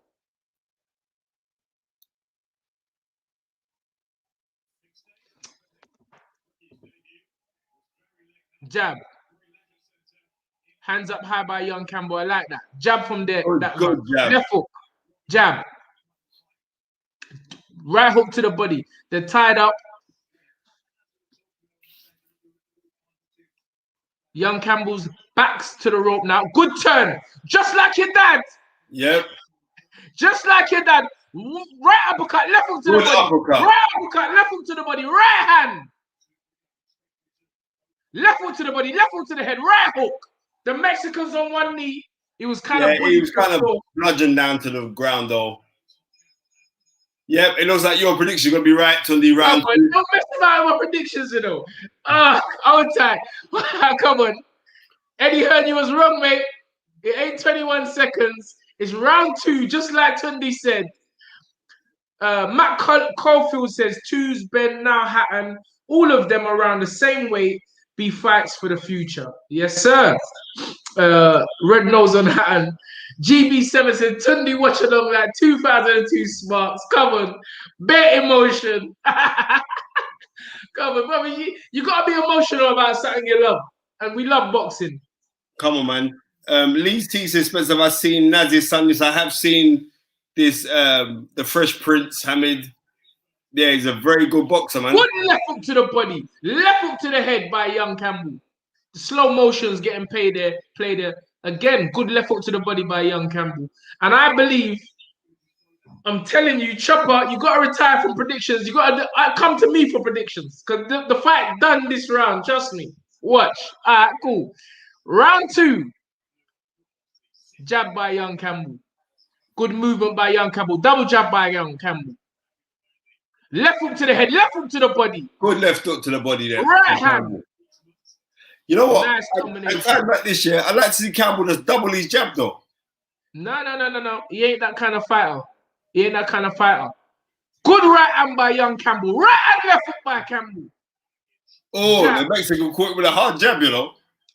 Jab. Hands up high by young Campbell. I like that. Jab from there. Good jab. Left hook. Jab. Right hook to the body. They're tied up. Young Campbell's backs to the rope now. Good turn. Just like your dad. Yep. Just like your dad. Right uppercut. Left hook to the body. Uppercut. Right uppercut. Left hook to the body. Right hand. Left hook to the body. Left hook to the head. Right hook. The Mexican's on one knee. He was kind of bludgeoned down to the ground, though. Yep, it looks like your prediction is going to be right, Tunde. Round 2. Don't mess about my predictions, Hold tight. Come on. Eddie heard you was wrong, mate. It ain't 21 seconds. It's round 2, just like Tunde said. Matt Caulfield says, Twos, Ben, now Hatton, all of them around the same weight, be fights for the future. Yes, sir. Red Nose on Hatton. GB7 said, Tunde Watchalong like 2002 Smarts. Come on. Bare emotion. Come on, brother. You got to be emotional about something you love. And we love boxing. Come on, man. Lee T says, Spencer, have I seen Nazir Sanders? I have seen this, the Fresh Prince, Hamid. Yeah, he's a very good boxer, man. Good left hook to the body. Left hook to the head by young Campbell. The slow motions getting played there. Again, good left hook to the body by young Campbell. And I believe, I'm telling you, Chopper, you got to retire from predictions. You got to come to me for predictions. Because the fight done this round. Trust me. Watch. All right, cool. Round 2. Jab by young Campbell. Good movement by young Campbell. Double jab by young Campbell. Left hook to the head. Left hook to the body. Good left hook to the body there. Right hand. You know what? Nice I time back this year, I'd like to see Campbell just double his jab, though. No. He ain't that kind of fighter. Good right hand by young Campbell. Right hand left hook by Campbell. Oh, the Mexican caught with a hard jab,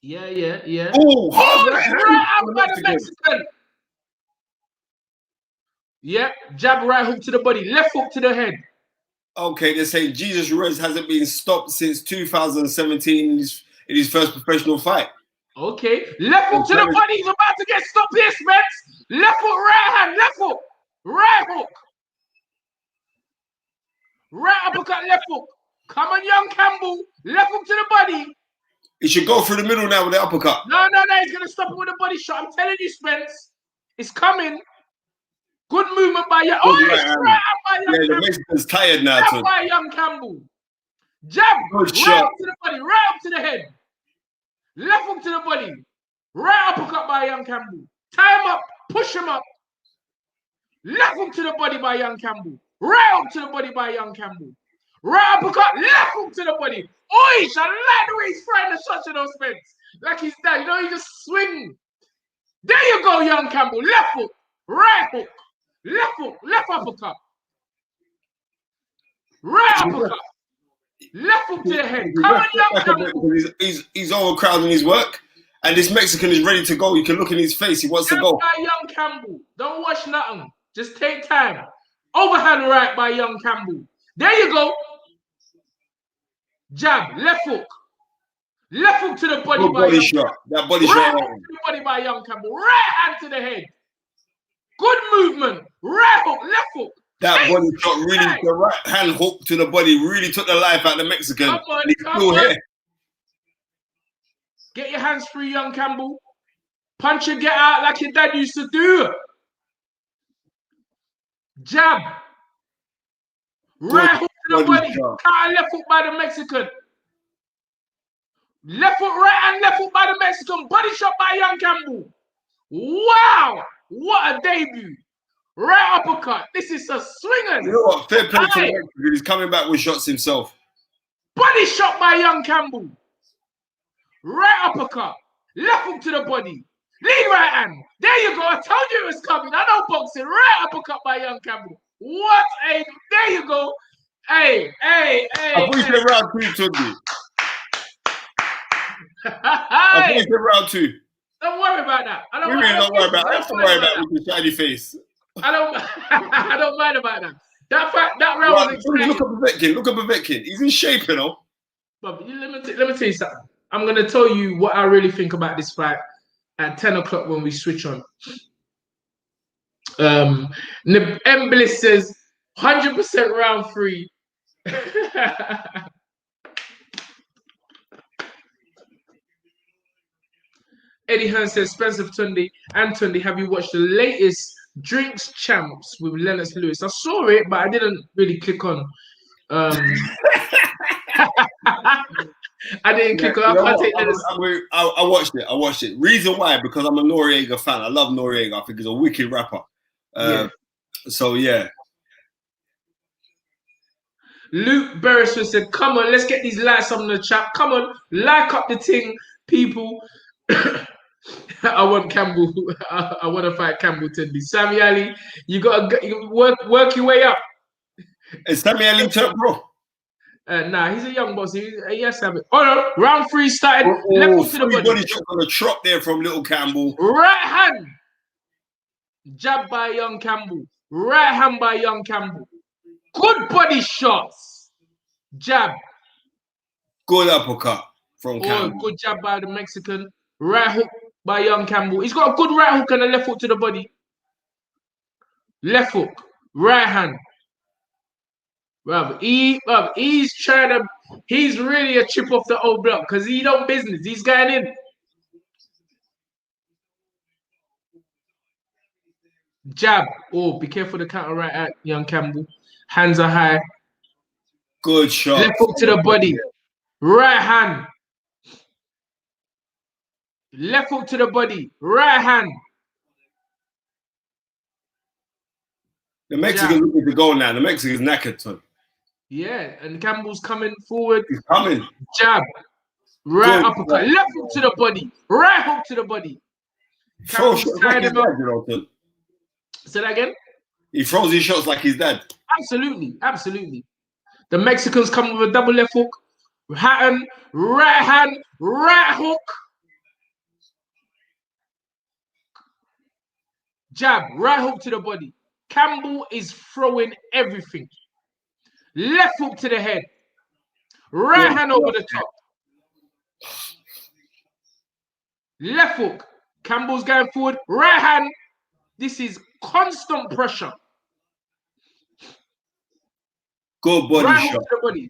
Yeah. Oh, hard Oh, right that's hand right on out the by the Mexican. Mexican. Yep, jab right hook to the body, left hook to the head. Okay, they say Jesus Ruiz hasn't been stopped since 2017 in his first professional fight. Okay, left hook to the body. He's about to get stopped here, Spence. Left hook, right hand, left hook, right hook. Right uppercut, left hook. Come on, young Campbell. Left hook to the body. He should go through the middle now with the uppercut. No. He's going to stop him with a body shot. I'm telling you, Spence. It's coming. Good movement by young. Oh, it's right out by young Yeah, the Campbell. Mexican's tired now. Jab by young Campbell. Jab. Good right shot. up to the body. Right up to the head. Left hook to the body. Right uppercut by young Campbell. Tie him up. Push him up. Left hook to the body by young Campbell. Right up to the body by young Campbell. Right uppercut. Left hook to the body. Oi, I like the way he's throwing the shots in those Spence. Like he's done. You know, he just swing. There you go, young Campbell. Left hook. Right hook. Left hook. Left uppercut. Right uppercut. Left hook to the head. Come on, young Campbell. He's overcrowding his work. And this Mexican is ready to go. You can look in his face. He wants to go. By young Campbell. Don't watch nothing. Just take time. Overhand right by young Campbell. There you go. Jab. Left hook. Left hook to the body Good by body young shot. Campbell. That body Right shot. hook to the body by young Campbell. Right hand to the head. Good movement. Right hook. Left hook. That body shot really, the right hand hook to the body really took the life out of the Mexican. Come on, He's still here. Get your hands free, young Campbell. Punch and get out like your dad used to do. Jab. Right hook to the body. Counter left hook by the Mexican. Left foot right and left foot by the Mexican. Body shot by young Campbell. Wow. What a debut. Right uppercut. This is a swinger. You know what? Fair play to the Mexican. He's coming back with shots himself. Body shot by young Campbell. Right uppercut. Left hook to the body. Lead right hand. There you go. I told you it was coming. I know boxing. Right uppercut by young Campbell. What a... There you go. Hey. I thought you said round 2, Tunde. I thought you said round 2. Don't worry about that. I don't worry about that. I have to worry about it with your shiny face. I don't mind about that. That round was exciting. Look at Povetkin. He's in shape, you know. But let me tell you something. I'm going to tell you what I really think about this fight at 10 o'clock when we switch on. M. Bliss says 100% round 3. Eddie Hearn says, Spencer Tunde and Tunde, have you watched the latest Drinks Champs with Lennox Lewis? I saw it, but I didn't really click on. I didn't click on. I watched it. Reason why? Because I'm a Noriega fan. I love Noriega. I think he's a wicked rapper. So, yeah. Luke Beresford said, come on, let's get these likes on the chat. Come on, like up the thing, people. I want Campbell. I want to fight Campbell Tunde. Sammy Ali, you got to work your way up. Is Sammy Ali top, bro? Nah, he's a young boss. He has to have it. Oh no, round 3 started. Left foot to the body. Shot on a trot there from little Campbell. Right hand. Jab by young Campbell. Right hand by young Campbell. Good body shots. Jab. Good uppercut from Campbell. Good jab by the Mexican. Right hook by young Campbell. He's got a good right hook and a left hook to the body. Left hook. Right hand. He's trying to... He's really a chip off the old block because he don't business. He's going in. Jab. Oh, be careful the counter right at young Campbell. Hands are high. Good shot. Left hook to the body. Right hand. Left hook to the body. Right hand. The Mexican's looking to go now. The Mexican's knackered, son. Yeah, and Campbell's coming forward. He's coming. Jab. Right uppercut. Left hook to the body. Right hook to the body. Campbell's tied him up. Say that again? He throws his shots like his dad. Absolutely. The Mexicans come with a double left hook. Right hand, right hook. Jab, right hook to the body. Campbell is throwing everything. Left hook to the head. Right hand over the top. Left hook. Campbell's going forward. Right hand. This is constant pressure. Good body Right shot. hook to the body.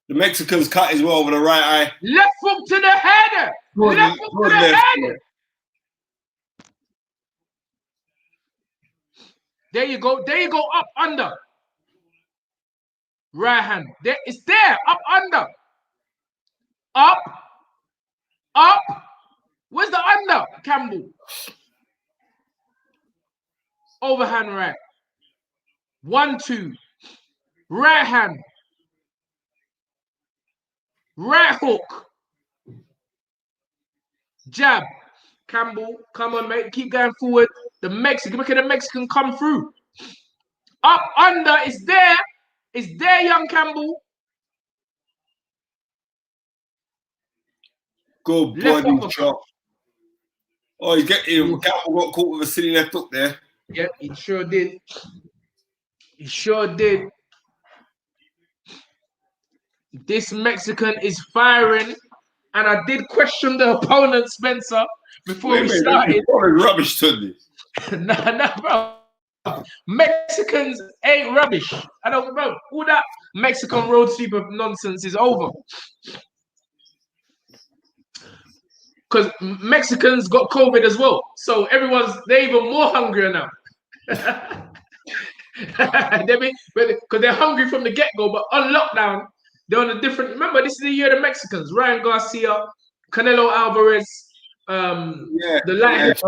The Mexicans cut as well over the right eye. Left hook to the head. Good, Left hook good to the left head. foot. There you go. There you go. Up, under. Right hand. There, it's there. Up, under. Up. Up. Where's the under, Campbell? Overhand right. 1, 2. Right hand. Right hook. Jab. Campbell, come on, mate. Keep going forward. The Mexican, look at the Mexican come through. Up, under, it's there. It's there, young Campbell. Good Left body uppercut. shot. Oh, Campbell got caught with a silly left hook there. Yeah, he sure did. He sure did. This Mexican is firing. And I did question the opponent, Spencer, before we started. Rubbish, Tunde. Nah, bro. Mexicans ain't rubbish. I don't know. All that Mexican road sweeper nonsense is over. Because Mexicans got COVID as well. So they're even more hungrier now. Because they're hungry from the get-go, but on lockdown, they're on a different. Remember, this is the year of the Mexicans. Ryan Garcia, Canelo Alvarez, the light.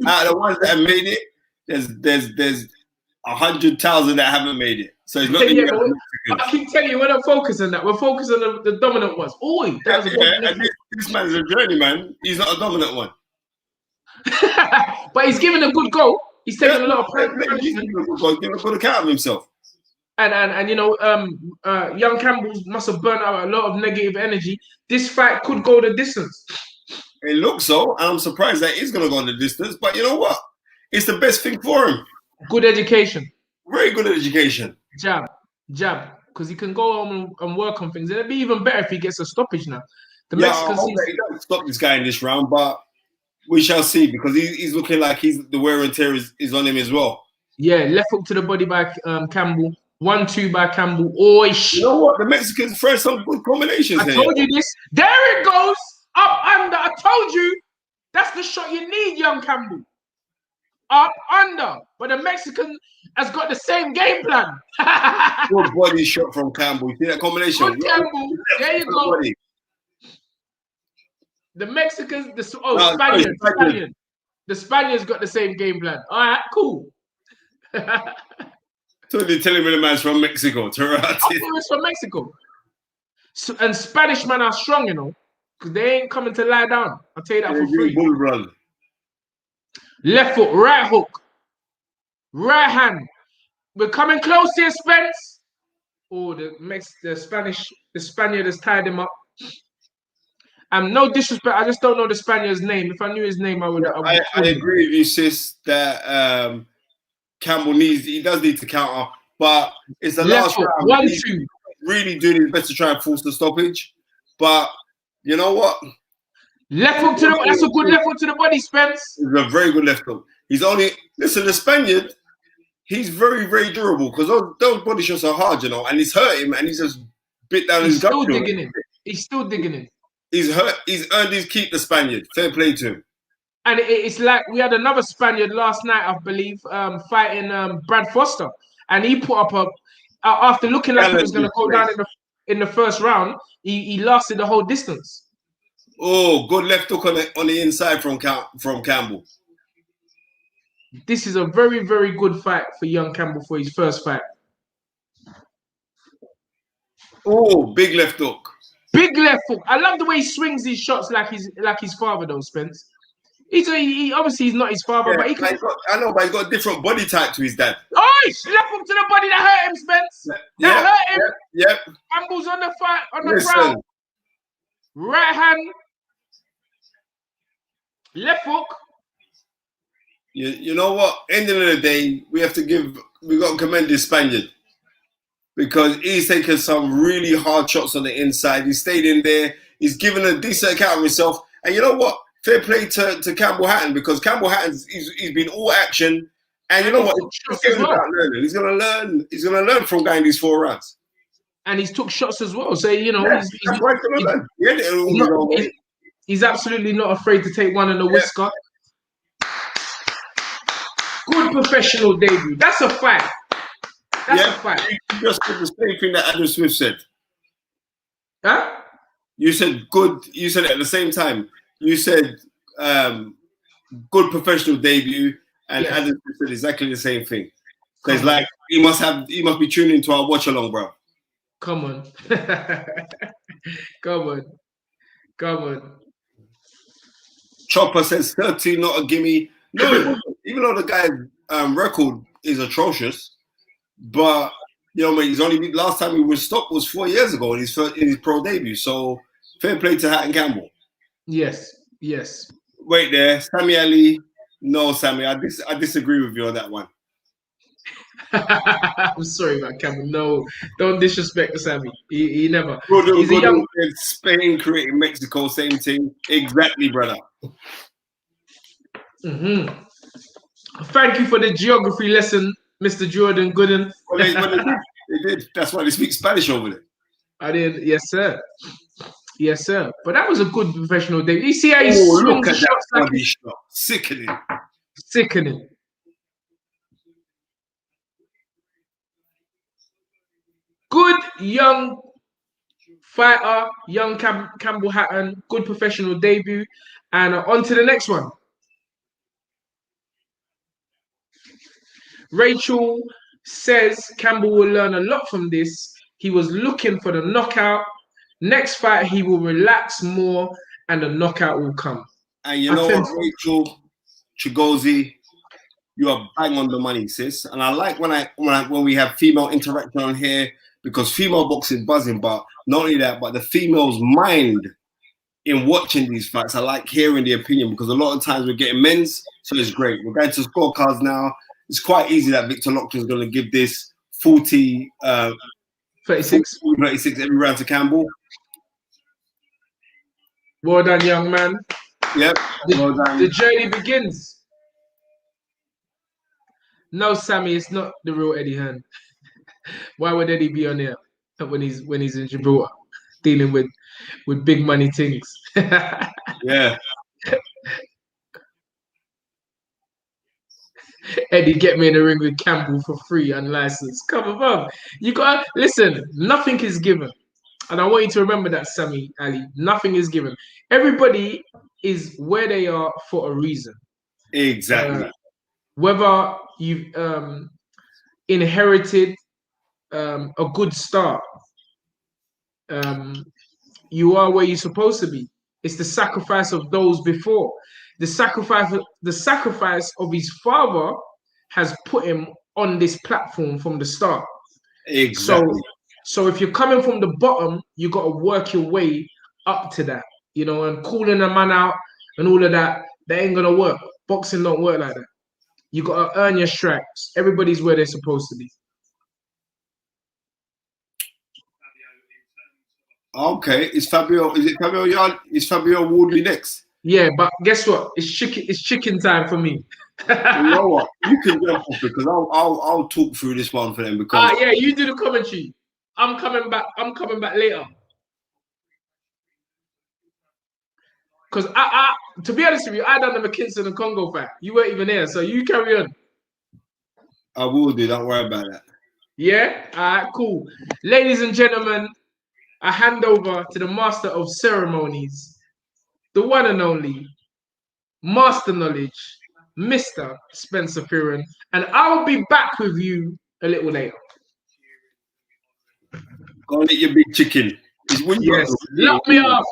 Out of the ones that have made it, there's 100,000 that haven't made it. So it's not the year of the Mexicans. I keep telling you, we're not focusing on that. We're focusing on the dominant ones. Oh, that was this man's a journeyman. He's not a dominant one. But he's giving a good go. He's taking a lot of punishment. He's giving a good account of himself. And you know, young Campbell must have burnt out a lot of negative energy. This fight could go the distance. It looks so. I'm surprised that he's going to go the distance. But you know what? It's the best thing for him. Good education. Very good education. Jab. Because he can go home and work on things. It'd be even better if he gets a stoppage now. I hope that he doesn't stop this guy in this round, but we shall see, because he's looking like the wear and tear is on him as well. Yeah, left hook to the body by Campbell. 1, 2 by Campbell. Oh, you know what? The Mexicans throw some good combinations. I told you this. There it goes. Up, under. I told you. That's the shot you need, young Campbell. Up, under. But the Mexican has got the same game plan. Good body shot from Campbell. You see that combination? Good Campbell. There you go. Body. The Mexicans, Spaniard. The Spaniards got the same game plan. All right, cool. Totally telling me the man's from Mexico. I thought it's from Mexico. So, and Spanish men are strong, you know, because they ain't coming to lie down. I'll tell you that for free. Bull run. Left foot, right hook, right hand. We're coming close here, Spence. Oh, the Spaniard has tied him up. No disrespect, I just don't know the Spaniard's name. If I knew his name, I would. I agree with you, sis, that Campbell does need to counter, but it's the last round. 1, 2. Really doing his best to try and force the stoppage, but you know what? Left hook to the. That's a good left hook to the body, Spence. It's a very good left hook. The Spaniard. He's very, very durable, because those body shots are hard, you know, and he's hurt him, and he's just bit down his gut. He's still digging in. He's hurt. He's earned his keep, the Spaniard. Fair play to him. And it's like we had another Spaniard last night, I believe, fighting Brad Foster, and he put up after looking like he was going to go down in the first round. He lasted the whole distance. Oh, good left hook on the inside from Campbell. This is a very, very good fight for young Campbell for his first fight. Oh, big left hook. Big left hook. I love the way he swings his shots like his father, though, Spence. He obviously he's not his father, but he can. I know, but he's got a different body type to his dad. Oh, he left hook to the body that hurt him, Spence. That hurt him. Yep. Campbell's on the fight on the ground. Right hand. Left hook. You know what? End of the day, we got to commend this Spaniard because he's taken some really hard shots on the inside. He stayed in there. He's given a decent account of himself. And you know what? Fair play to Campbell Hatton because Campbell Hatton he's been all action. And you know what? He's about learning. He's gonna learn. He's gonna learn from going these 4 rounds. And he's took shots as well. So you know, he's absolutely not afraid to take one in the whisker. Good professional debut. That's a fact. That's a fact. You just said the same thing that Adam Smith said. Huh? You said good. You said it at the same time. You said good professional debut, and Adam Smith said exactly the same thing. Because like he must be tuning into our watch along, bro. Come on. Come on. Chopper says 13, not a gimme. No, even though the guy's record is atrocious, but you know, he's only last time he was stopped was 4 years ago in his pro debut. So fair play to Hatton Campbell. Yes. Wait there, Sammy Ali. No, Sammy, I disagree with you on that one. I'm sorry about Campbell. No, don't disrespect Sammy. He never. He's a young Spain creating Mexico, same thing. Exactly, brother. Thank you for the geography lesson, Mr. Jordan Gooden. Well, they did. That's why they speak Spanish over there. I did. Yes, sir. But that was a good professional day. You see how he swung the shots like shot. Sickening. Good young fighter, young Campbell Hatton, good professional debut. And on to the next one. Rachel says Campbell will learn a lot from this. He was looking for the knockout. Next fight, he will relax more and the knockout will come. And you know what, Rachel Chigozi, you are bang on the money, sis. And I like when we have female interaction on here, because female boxing is buzzing, but not only that, but the female's mind in watching these fights. I like hearing the opinion because a lot of times we're getting men's, so it's great. We're going to scorecards now. It's quite easy that Victor Lockton's going to give this 36 every round to Campbell. Well done, young man. Yep. Well done. The journey begins. No, Sammy, it's not the real Eddie Hearn. Why would Eddie be on here when he's in Gibraltar dealing with big money things? Yeah. Eddie, get me in the ring with Campbell for free, unlicensed. Come on, you got listen. Nothing is given, and I want you to remember that, Sammy Ali. Nothing is given. Everybody is where they are for a reason. Exactly. Whether you've inherited a good start, you are where you're supposed to be. It's the sacrifice of those before. The sacrifice of his father has put him on this platform from the start. Exactly. So if you're coming from the bottom, you got to work your way up to that, you know, and calling a man out and all of that, that ain't gonna work. Boxing don't work like that. You got to earn your stripes. Everybody's where they're supposed to be. Okay, is it Fabio Yard? Is Fabio Wardley next? Yeah, but guess what? It's chicken time for me. You know what? You can jump off because I'll talk through this one for them because yeah, you do the commentary. I'm coming back later. Because I to be honest with you, I done the Mckinson and Kongo fight. You weren't even there, so you carry on. I will do. Don't worry about that. Yeah. All right. Cool. Ladies and gentlemen, I hand over to the master of ceremonies, the one and only master knowledge, Mr. Spencer Fearon, and I'll be back with you a little later. Go and eat your big chicken. Yes, lock me up,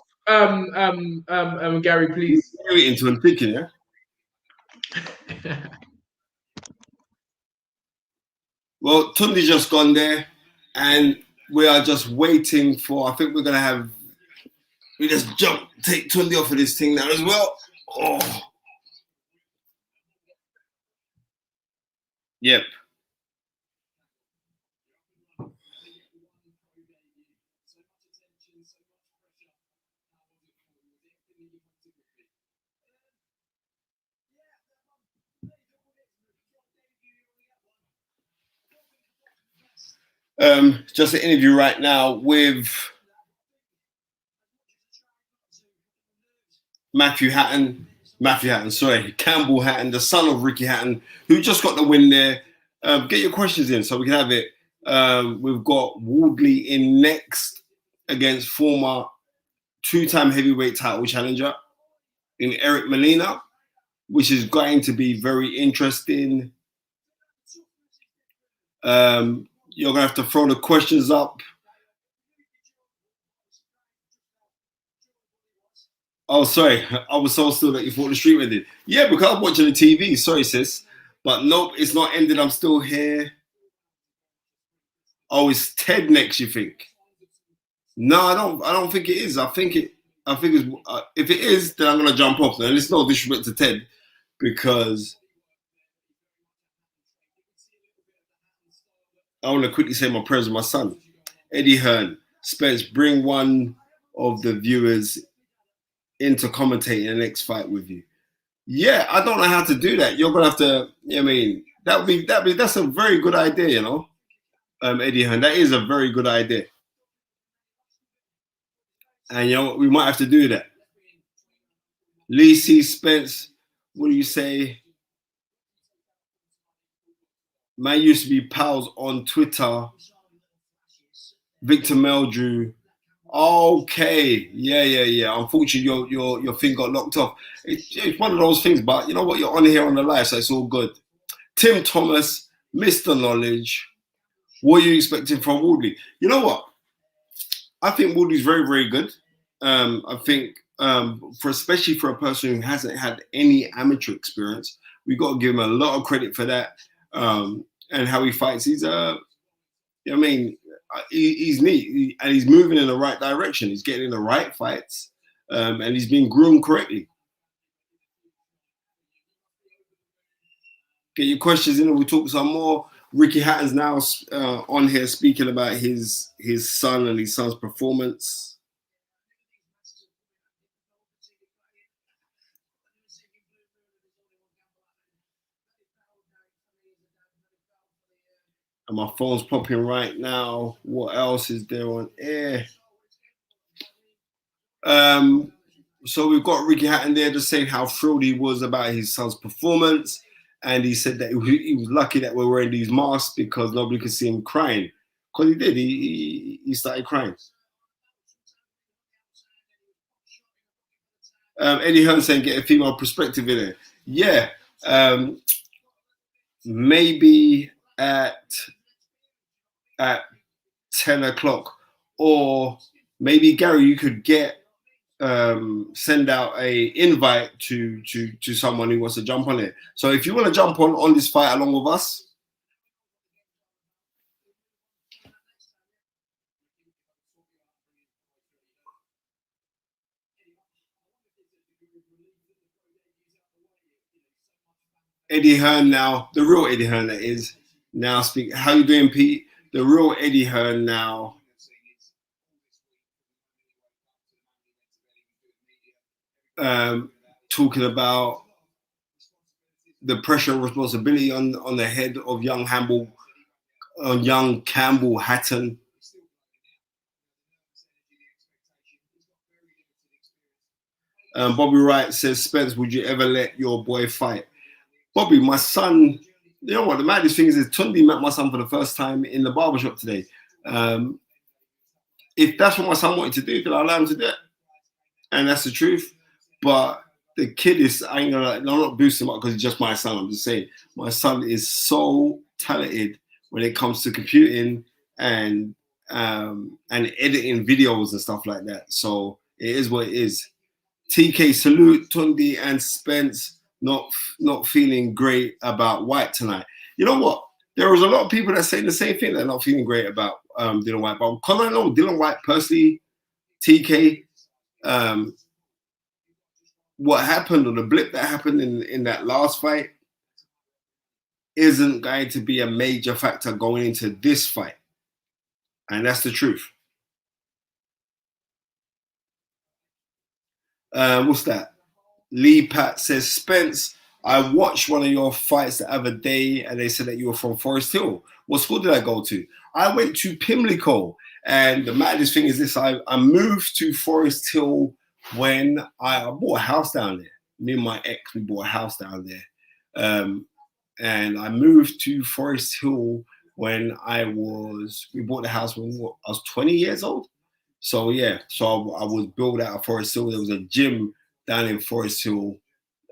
Gary, please. You're eating some chicken, yeah? Well, Tunde just gone there, and we are just waiting for. I think we're gonna have. We just take Tunde off of this thing now as well. Oh. Yep. Just an interview right now with Campbell Hatton, the son of Ricky Hatton, who just got the win there. Get your questions in so we can have it. We've got Wardley in next against former two-time heavyweight title challenger in Eric Molina, which is going to be very interesting. You're going to have to throw the questions up. Oh, sorry. I was so still that you thought the stream ended. Yeah, because I'm watching the TV. Sorry, sis. But nope, it's not ended. I'm still here. Oh, it's Ted next, you think? No, I don't think it is. I think it's if it is, then I'm gonna jump off. Now, there's no disrespect to Ted because I want to quickly say my prayers with my son, Eddie Hearn. Spence, bring one of the viewers into commentating the next fight with you. Yeah, I don't know how to do that. You're gonna have to. I mean, that's a very good idea, you know, Eddie Hearn. That is a very good idea, and you know we might have to do that. Lee C. Spence, what do you say? Man used to be pals on Twitter. Victor Meldrew. Okay, yeah. Unfortunately, your thing got locked off. It's one of those things, but you know what? You're on here on the live, so it's all good. Tim Thomas, Mr. Knowledge. What are you expecting from Wardley? You know what? I think Wardley's very, very good. I think especially for a person who hasn't had any amateur experience, we've got to give him a lot of credit for that. And how he fights. He's he's neat and he's moving in the right direction. He's getting in the right fights, and he's being groomed correctly. Get your questions in and we'll talk some more. Ricky Hatton's now on here speaking about his son and his son's performance. And my phone's popping right now. What else is there on air? So we've got Ricky Hatton there just saying how thrilled he was about his son's performance. And he said that he was lucky that we're wearing these masks because nobody could see him crying. Because he did. He started crying. Eddie Hearn saying get a female perspective in it. Yeah. Maybe at 10 o'clock. Or maybe, Gary, you could send out a invite to someone who wants to jump on it. So if you want to jump on this fight along with us, Eddie Hearn now, the real Eddie Hearn that is now speak. How you doing, Pete? The real Eddie Hearn now. Talking about the pressure and responsibility on the head of young Campbell Hatton. Bobby Wright says, Spence, would you ever let your boy fight? Bobby, my son, you know what, the maddest thing is Tunde met my son for the first time in the barbershop today. If that's what my son wanted to do, then I'll allow him to do it. And that's the truth. But the kid is, I'm not boosting him up because he's just my son. I'm just saying, my son is so talented when it comes to computing and editing videos and stuff like that. So it is what it is. TK, salute Tunde and Spence. Not feeling great about Whyte tonight. You know what? There was a lot of people that saying the same thing. They're not feeling great about Dillian Whyte. But because I know Dillian Whyte personally, TK, what happened or the blip that happened in that last fight, isn't going to be a major factor going into this fight. And that's the truth. What's that? Lee Pat says, Spence, I watched one of your fights the other day and they said that you were from Forest Hill. What school did I go to? I went to Pimlico. And the maddest thing is this, I moved to Forest Hill when I bought a house down there. Me and my ex, we bought a house down there. And I moved to Forest Hill when we bought the house when I was 20 years old. So yeah, so I was built out of Forest Hill. There was a gym down in Forest Hill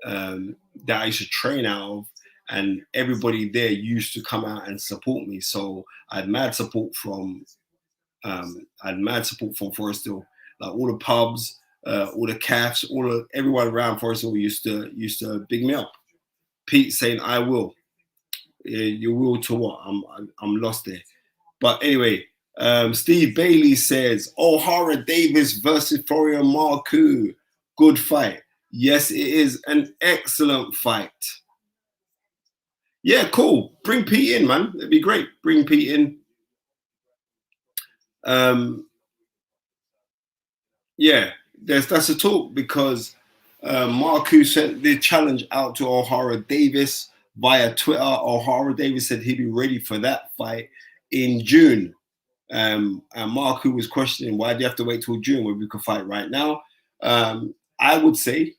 that I used to train out of, and everybody there used to come out and support me. So I had mad support from Forest Hill, like all the pubs, all the cafes, everyone around Forest Hill used to big me up. Pete saying, "I will." You will to what? I'm lost there. But anyway, Steve Bailey says O'Hara Davis versus Florian Marcoux. Good fight. Yes, it is an excellent fight. Yeah, cool. Bring Pete in, man. It'd be great. Bring Pete in. Yeah, that's a talk because Marcoux sent the challenge out to O'Hara Davis via Twitter. O'Hara Davis said he'd be ready for that fight in June. And Marcoux was questioning, why do you have to wait till June when we could fight right now? I would say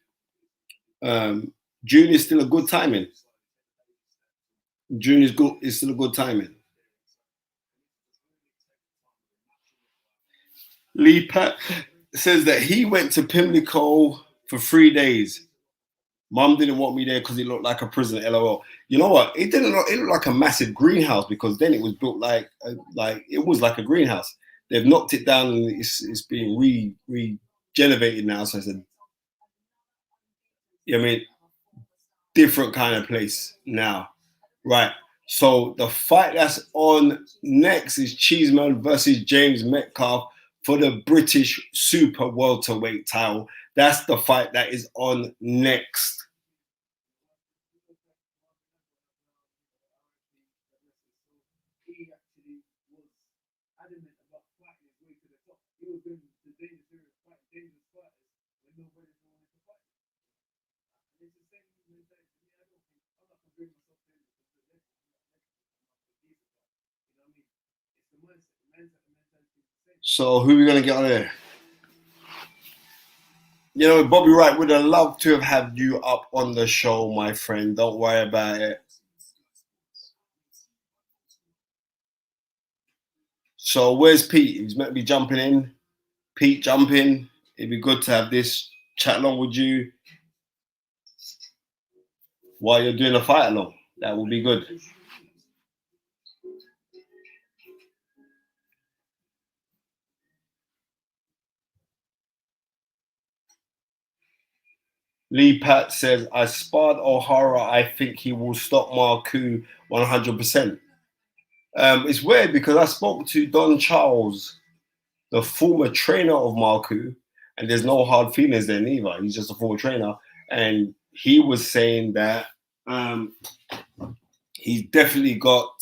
June is still a good timing. June is good. It's still a good timing. Lee Pat says that he went to Pimlico for 3 days. Mum didn't want me there because it looked like a prison. LOL. You know what? It didn't look. It looked like a massive greenhouse because then it was built like it was like a greenhouse. They've knocked it down and it's being regenerated now. So it's different kind of place now, right? So the fight that's on next is Cheeseman versus James Metcalfe for the British Super Welterweight title. That's the fight that is on next. So who are we going to get on there? You know, Bobby Wright would have loved to have had you up on the show, my friend. Don't worry about it. So where's Pete? He's meant to be jumping in. Pete, jump in. It'd be good to have this chat along with you while you're doing a fight along. That would be good. Lee Pat says, I sparred O'Hara. I think he will stop Marcoux 100%. It's weird because I spoke to Don Charles, the former trainer of Marcoux, and there's no hard feelings there neither. He's just a former trainer. And he was saying that he's definitely got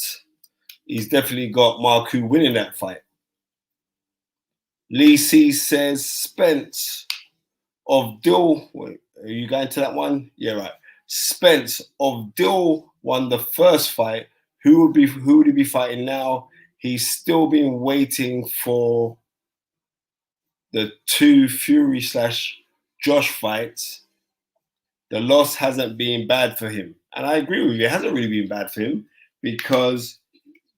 Marcoux winning that fight. Lee C says, Spence of Dill. Wait, are you going to that one? Yeah, right. Spence of Dill won the first fight. Who would he be fighting now? He's still been waiting for the two Fury / Josh fights. The loss hasn't been bad for him. And I agree with you, it hasn't really been bad for him because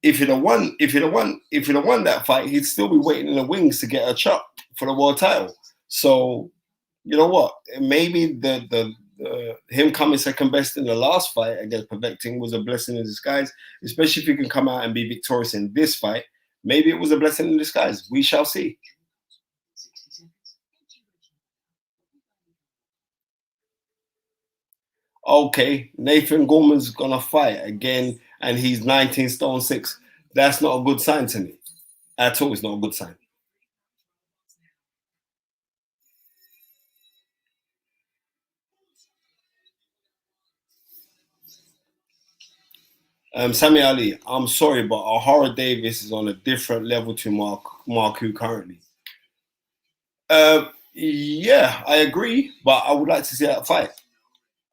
if he'd have won that fight, he'd still be waiting in the wings to get a shot for the world title. So you know what? Maybe the him coming second best in the last fight against Povetkin was a blessing in disguise, especially if he can come out and be victorious in this fight. Maybe it was a blessing in disguise. We shall see. Okay, Nathan Gorman's gonna fight again, and he's 19 stone 6. That's not a good sign to me. At all, it's not a good sign. Sammy Ali, I'm sorry, but O'Hara Davis is on a different level to Marku currently. Yeah, I agree, but I would like to see that fight.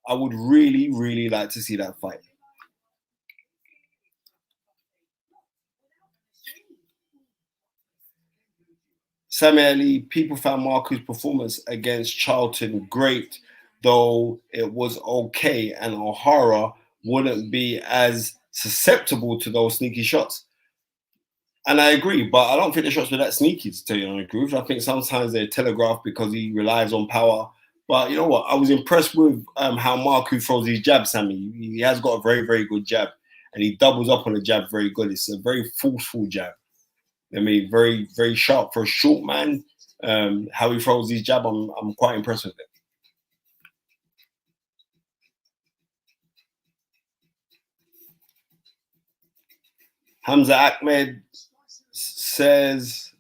I would really, really like to see that fight. Sammy Ali, people found Marku's performance against Charlton great, though it was okay, and O'Hara wouldn't be as susceptible to those sneaky shots. And I agree, but I don't think the shots were that sneaky, to tell you the truth. I think sometimes they're telegraphed because he relies on power. But you know what? I was impressed with how Marku throws his jab, Sammy. He has got a very, very good jab. And he doubles up on the jab very good. It's a very forceful jab. I mean, very, very sharp for a short man. How he throws his jab, I'm quite impressed with it. Hamza Ahmed says,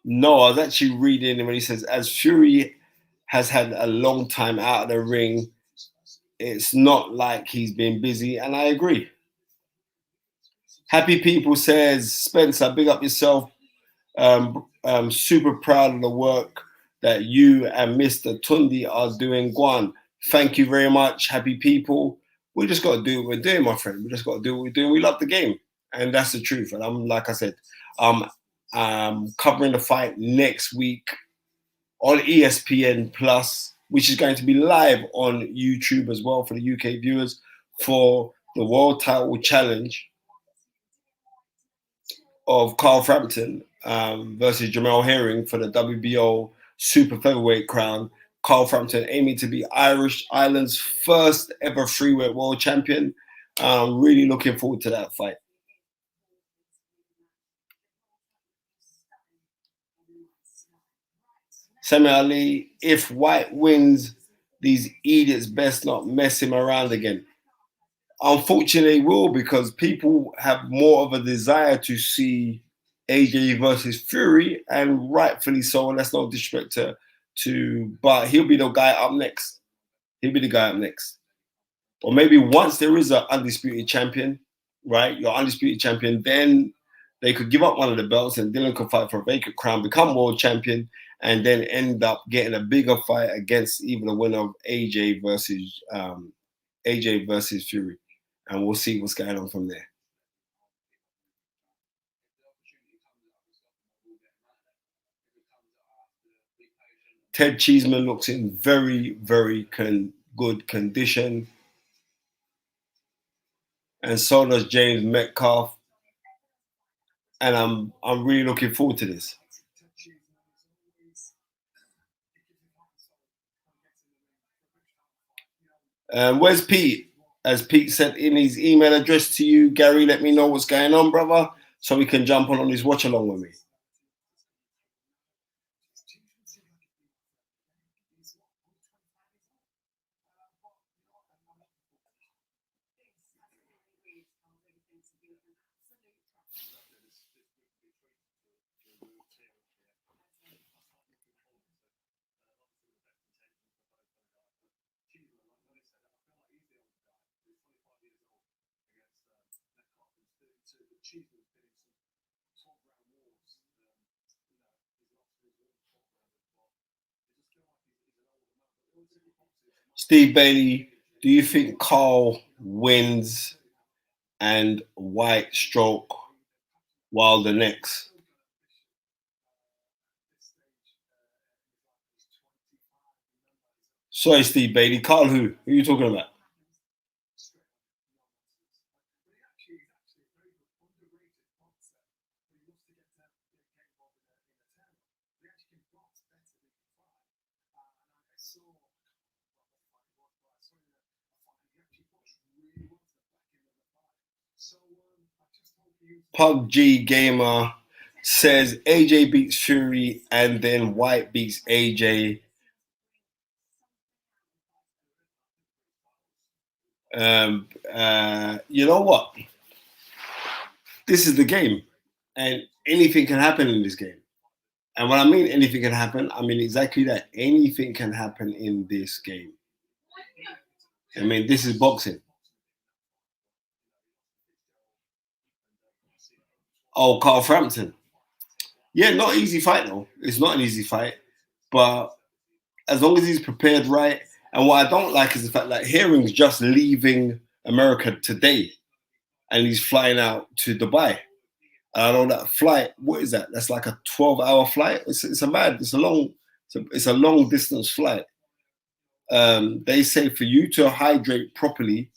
no, I was actually reading him when he says, as Fury has had a long time out of the ring, it's not like he's been busy, and I agree. Happy People says, Spencer, big up yourself. Super proud of the work that you and Mr. Tunde are doing. Guan, thank you very much. Happy People. We just got to do what we're doing, my friend. We just got to do what we're doing. We love the game, and that's the truth. And I'm, like I said, covering the fight next week on ESPN Plus, which is going to be live on YouTube as well for the UK viewers for the World Title Challenge of Carl Frampton versus Jamel Herring for the WBO Super Featherweight crown. Carl Frampton aiming to be Ireland's first ever freeweight world champion. Really looking forward to that fight. Sammy Ali, if Whyte wins, these idiots best not mess him around again. Unfortunately, will, because people have more of a desire to see Ajayi versus Fury, and rightfully so. That's no disrespect but he'll be the guy up next. He'll be the guy up next. Or maybe once there is an undisputed champion, right? Your undisputed champion, then they could give up one of the belts and Dillian could fight for a vacant crown, become world champion, and then end up getting a bigger fight against even the winner of AJ versus Fury. And we'll see what's going on from there. Ted Cheeseman looks in very, very good condition. And so does James Metcalfe. And I'm really looking forward to this. Where's Pete? As Pete said in his email address to you, Gary, let me know what's going on, brother, so we can jump on his watch along with me. Steve Bailey, do you think Carl wins and Whyte stroke Wilder next? Sorry, Steve Bailey. Carl who? Who are you talking about? PUBG Gamer says AJ beats Fury and then Whyte beats AJ. You know what? This is the game, and anything can happen in this game. And when I mean anything can happen, I mean exactly that. Anything can happen in this game. I mean, this is boxing. Oh, Carl Frampton. Yeah, not easy fight though. It's not an easy fight, but as long as he's prepared right. And what I don't like is the fact that Hearing's just leaving America today, and he's flying out to Dubai. And I know that flight. What is that? That's like a 12-hour flight. It's a long distance flight. They say for you to hydrate properly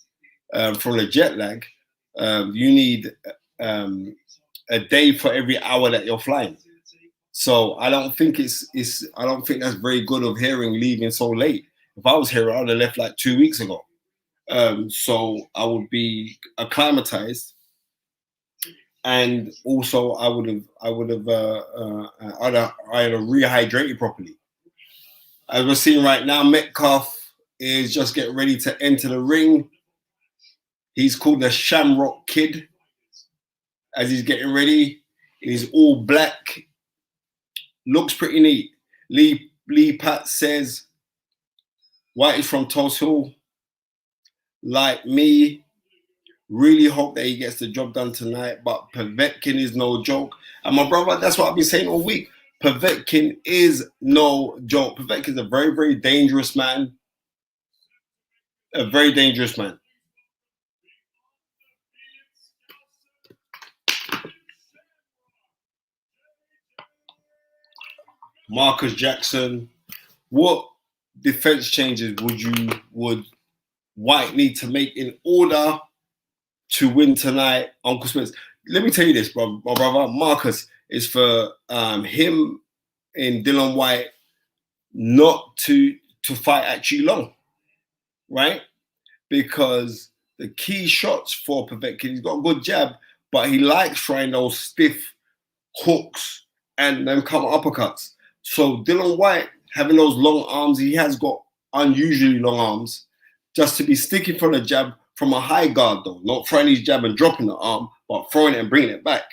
from the jet lag, you need a day for every hour that you're flying. So I don't think I don't think that's very good of Hearing leaving so late. If I was here, I would have left like 2 weeks ago. So I would be acclimatized, and also I would have rehydrated properly. As we're seeing right now, Metcalfe is just getting ready to enter the ring. He's called the Shamrock Kid. As he's getting ready, he's all black. Looks pretty neat. Lee Pat says, Whyte is from Tulsa Hill. Like me, really hope that he gets the job done tonight, but Povetkin is no joke. And my brother, that's what I've been saying all week. Povetkin is no joke. Povetkin is a very, very dangerous man. A very dangerous man. Marcus Jackson, what defense changes would Whyte need to make in order to win tonight, Uncle Smith? Let me tell you this, bro, my brother. Marcus is for him and Dillian Whyte not to fight at Geelong, right? Because the key shots for Povetkin, he's got a good jab, but he likes trying those stiff hooks and then come uppercuts. So Dillian Whyte, having those long arms, he has got unusually long arms, just to be sticking from the jab from a high guard though, not throwing his jab and dropping the arm, but throwing it and bringing it back,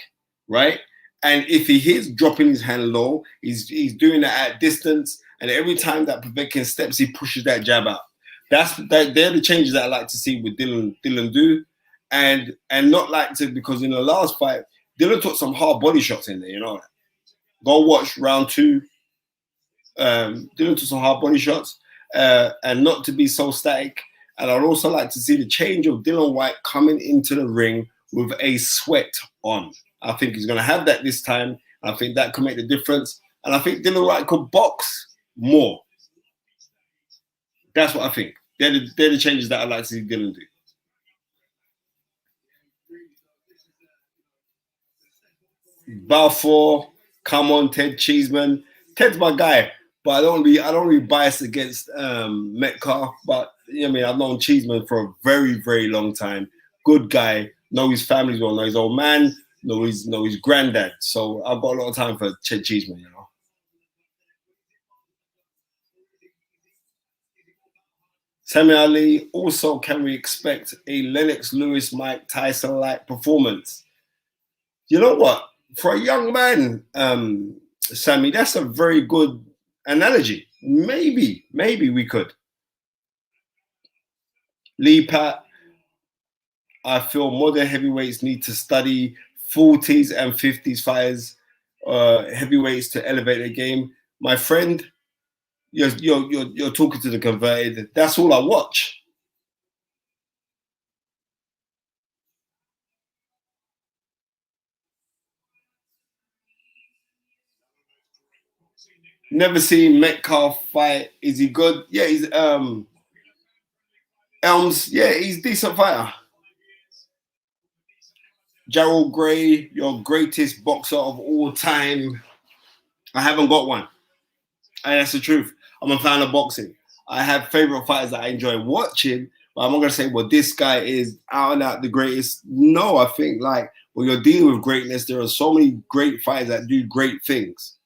right? And if he hits dropping his hand low, he's doing that at distance, and every time that Povetkin steps, he pushes that jab out. They're the changes that I like to see with Dillian do, and not like to, because in the last fight, Dillian took some hard body shots in there, you know. Go watch round 2. Dillian took some hard body shots, and not to be so static. And I'd also like to see the change of Dillian Whyte coming into the ring with a sweat on. I think he's going to have that this time. I think that could make the difference. And I think Dillian Whyte could box more. That's what I think. They're the changes that I'd like to see Dillian do. Balfour, come on, Ted Cheeseman. Ted's my guy, but I don't really bias against Metcalfe. But I mean, I've known Cheeseman for a very, very long time. Good guy. Know his family well. Know his old man. Know his granddad. So I've got a lot of time for Ted Cheeseman, you know. Sammy Ali, also, can we expect a Lennox Lewis, Mike Tyson-like performance? You know what? For a young man, Sammy, that's a very good analogy. Maybe we could. Lee Pat, I feel modern heavyweights need to study 40s and 50s fighters, heavyweights to elevate their game. My friend, you're talking to the converted. That's all I watch. Never seen Metcalfe fight. Is he good? Yeah, he's Elms. Yeah, he's a decent fighter. Gerald Gray, your greatest boxer of all time. I haven't got one. And that's the truth. I'm a fan of boxing. I have favorite fighters that I enjoy watching, but I'm not gonna say, well, this guy is out and out the greatest. No, I think like when you're dealing with greatness, there are so many great fighters that do great things.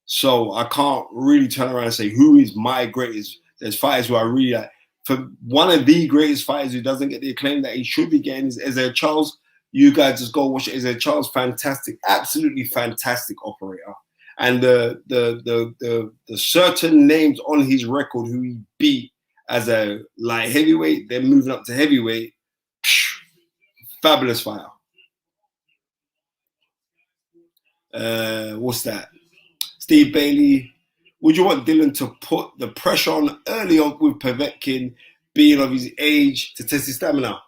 So I can't really turn around and say who is my greatest. There's fighters who I really like. For one of the greatest fighters who doesn't get the acclaim that he should be getting is Isaiah Charles. You guys just go watch Isaiah Charles. Fantastic, absolutely fantastic operator. And the certain names on his record who he beat as a light heavyweight, then moving up to heavyweight. Fabulous fighter. What's that? Steve Bailey. Would you want Dillian to put the pressure on early on with Povetkin being of his age to test his stamina?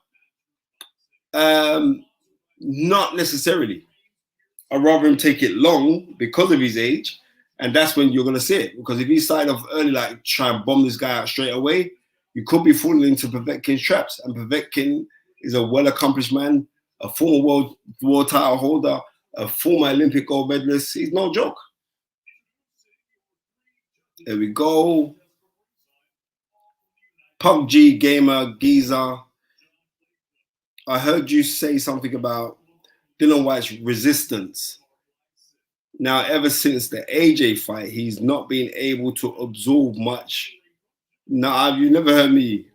Not necessarily. I'd rather him take it long because of his age, and that's when you're going to see it. Because if he started off early, like try and bomb this guy out straight away, you could be falling into Povetkin's traps. And Povetkin is a well-accomplished man, a former world title holder, a former Olympic gold medalist. He's no joke. There we go. PUBG Gamer Geezer. I heard you say something about Dillian Whyte's resistance. Now, ever since the Ajayi fight, he's not been able to absorb much. No, you never heard me.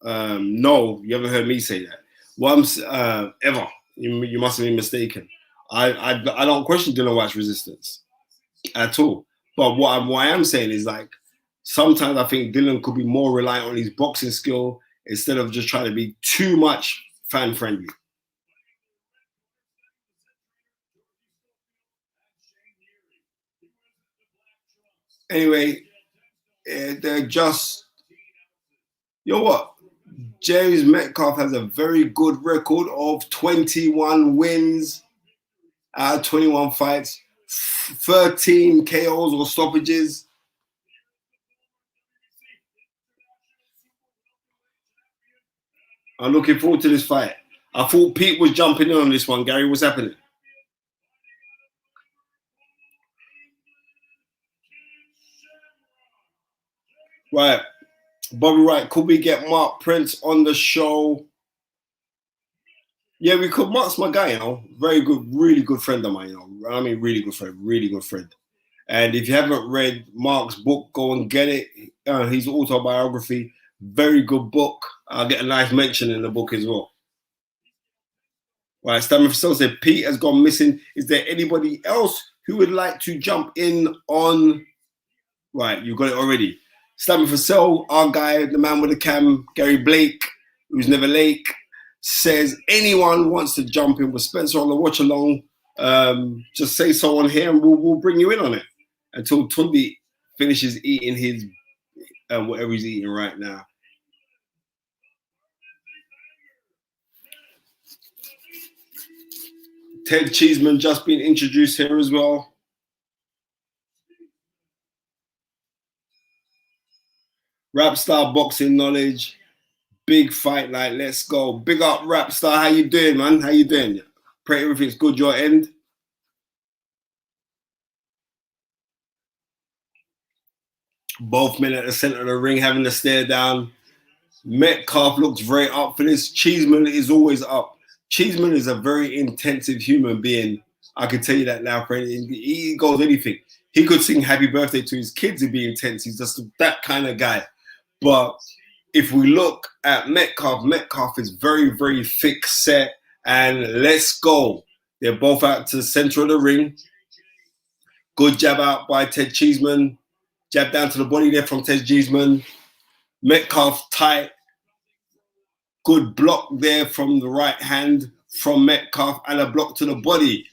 No, you haven't heard me say that. Once, ever. You must have been mistaken. I don't question Dillian Whyte's resistance at all. But what I am saying is, like, sometimes I think Dillian could be more reliant on his boxing skill instead of just trying to be too much fan friendly. Anyway, they're just, you know what? James Metcalfe has a very good record of 21 wins out of 21 fights, 13 KOs or stoppages. I'm looking forward to this fight. I thought Pete was jumping in on this one. Gary, what's happening? Right. Bobby Wright, could we get Mark Prince on the show? Yeah, we could. Mark's my guy, you know. Very good, really good friend of mine, you know. I mean, really good friend. And if you haven't read Mark's book, go and get it. His autobiography, very good book. I'll get a nice mention in the book as well. Right, Stammer Phil said, Pete has gone missing. Is there anybody else who would like to jump in on? Right, you got it already. Stammer Phil, our guy, the man with the cam, Gary Blake, who's never late, says anyone wants to jump in with Spencer on the watch along, just say so on here and we'll bring you in on it until Tunde finishes eating his whatever he's eating right now. Ted Cheeseman just been introduced here as well. Rapstar boxing knowledge. Big fight night. Let's go. Big up Rapstar. How you doing, man? How you doing? Pray everything's good your end. Both men at the center of the ring having to stare down. Metcalfe looks very up for this. Cheeseman is always up. Cheeseman is a very intensive human being. I can tell you that now, friend. He goes anything. He could sing happy birthday to his kids and be intense. He's just that kind of guy. But if we look at Metcalfe, Metcalfe is very, very thick set. And let's go. They're both out to the center of the ring. Good jab out by Ted Cheeseman. Jab down to the body there from Ted Cheeseman. Metcalfe tight. Good block there from the right hand from Metcalfe and a block to the body.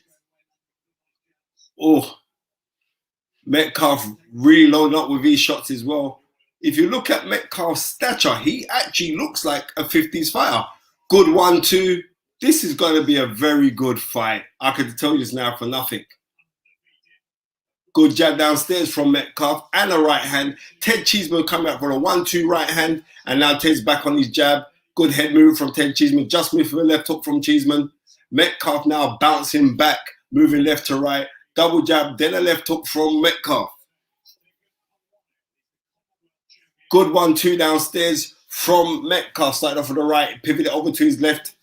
Oh, Metcalfe really loading up with these shots as well. If you look at Metcalfe's stature, he actually looks like a 50s fighter. Good 1-2. This is going to be a very good fight. I can tell you this now for nothing. Good jab downstairs from Metcalfe and a right hand. Ted Cheeseman coming out for a 1-2 right hand. And now Ted's back on his jab. Good head move from Ted Cheeseman. Just move for the left hook from Cheeseman. Metcalfe now bouncing back, moving left to right. Double jab, then a left hook from Metcalfe. Good 1-2 downstairs from Metcalfe. Started off on the right, pivoted over to his left.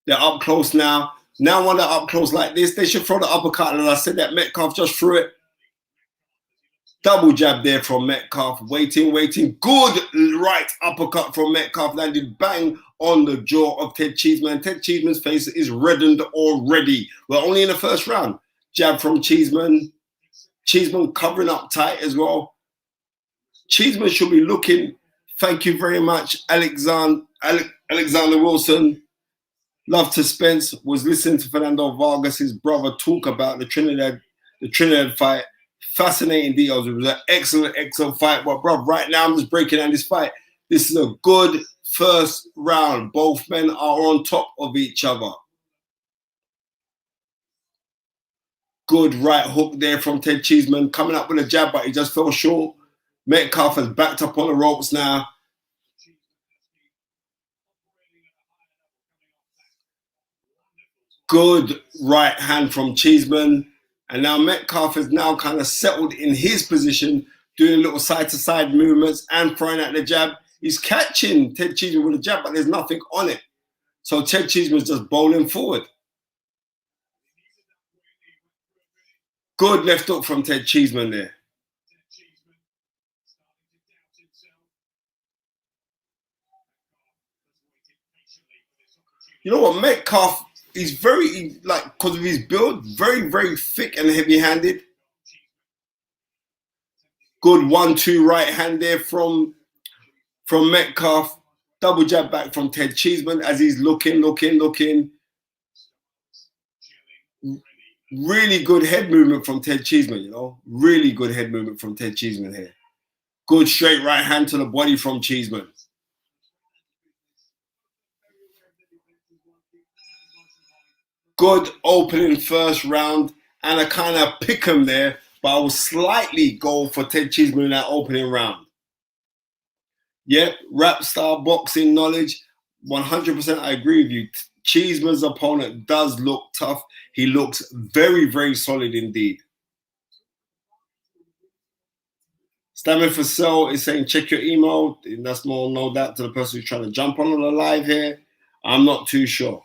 They're up close now. Now when they're up close like this, they should throw the uppercut. And I said that Metcalfe just threw it. Double jab there from Metcalfe. Waiting. Good right uppercut from Metcalfe. Landed bang on the jaw of Ted Cheeseman. Ted Cheeseman's face is reddened already. We're only in the first round. Jab from Cheeseman. Cheeseman covering up tight as well. Cheeseman should be looking. Thank you very much, Alexander Wilson. Love to Spence. Was listening to Fernando Vargas's brother talk about the Trinidad fight. Fascinating details. It was an excellent fight. But bro, right now I'm just breaking down this fight. This is a good first round. Both men are on top of each other. Good right hook there from Ted Cheeseman. Coming up with a jab, but he just fell short. Metcalfe has backed up on the ropes now. Good right hand from Cheeseman. And now Metcalfe has now kind of settled in his position, doing little side-to-side movements and throwing out the jab. He's catching Ted Cheeseman with a jab, but there's nothing on it. So Ted Cheeseman's just bowling forward. Good left hook from Ted Cheeseman there. You know what, Metcalfe, he's very, like, because of his build, very, very thick and heavy-handed. Good 1-2 right hand there from Metcalfe. Double jab back from Ted Cheeseman as he's looking. Really good head movement from Ted Cheeseman, you know. Really good head movement from Ted Cheeseman here. Good straight right hand to the body from Cheeseman. Good opening first round and a kind of pick 'em there, but I will slightly go for Ted Cheeseman in that opening round. Yep, rap star boxing knowledge. 100% I agree with you. Cheeseman's opponent does look tough. He looks very, very solid indeed. Stammer for Sell is saying, check your email. That's no doubt to the person who's trying to jump on the live here. I'm not too sure.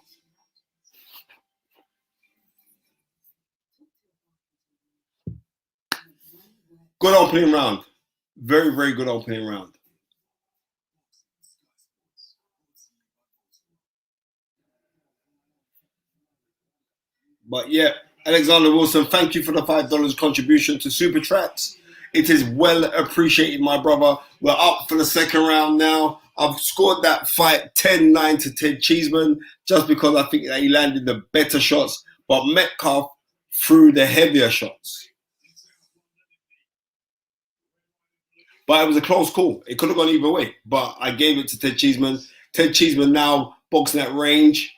Good opening round. Very, very good opening round. But yeah, Alexander Wilson, thank you for the $5 contribution to Super Tracks. It is well appreciated, my brother. We're up for the second round now. I've scored that fight 10-9 to Ted Cheeseman just because I think that he landed the better shots, but Metcalfe threw the heavier shots. But it was a close call. It could have gone either way, but I gave it to Ted Cheeseman. Ted Cheeseman now boxing at range.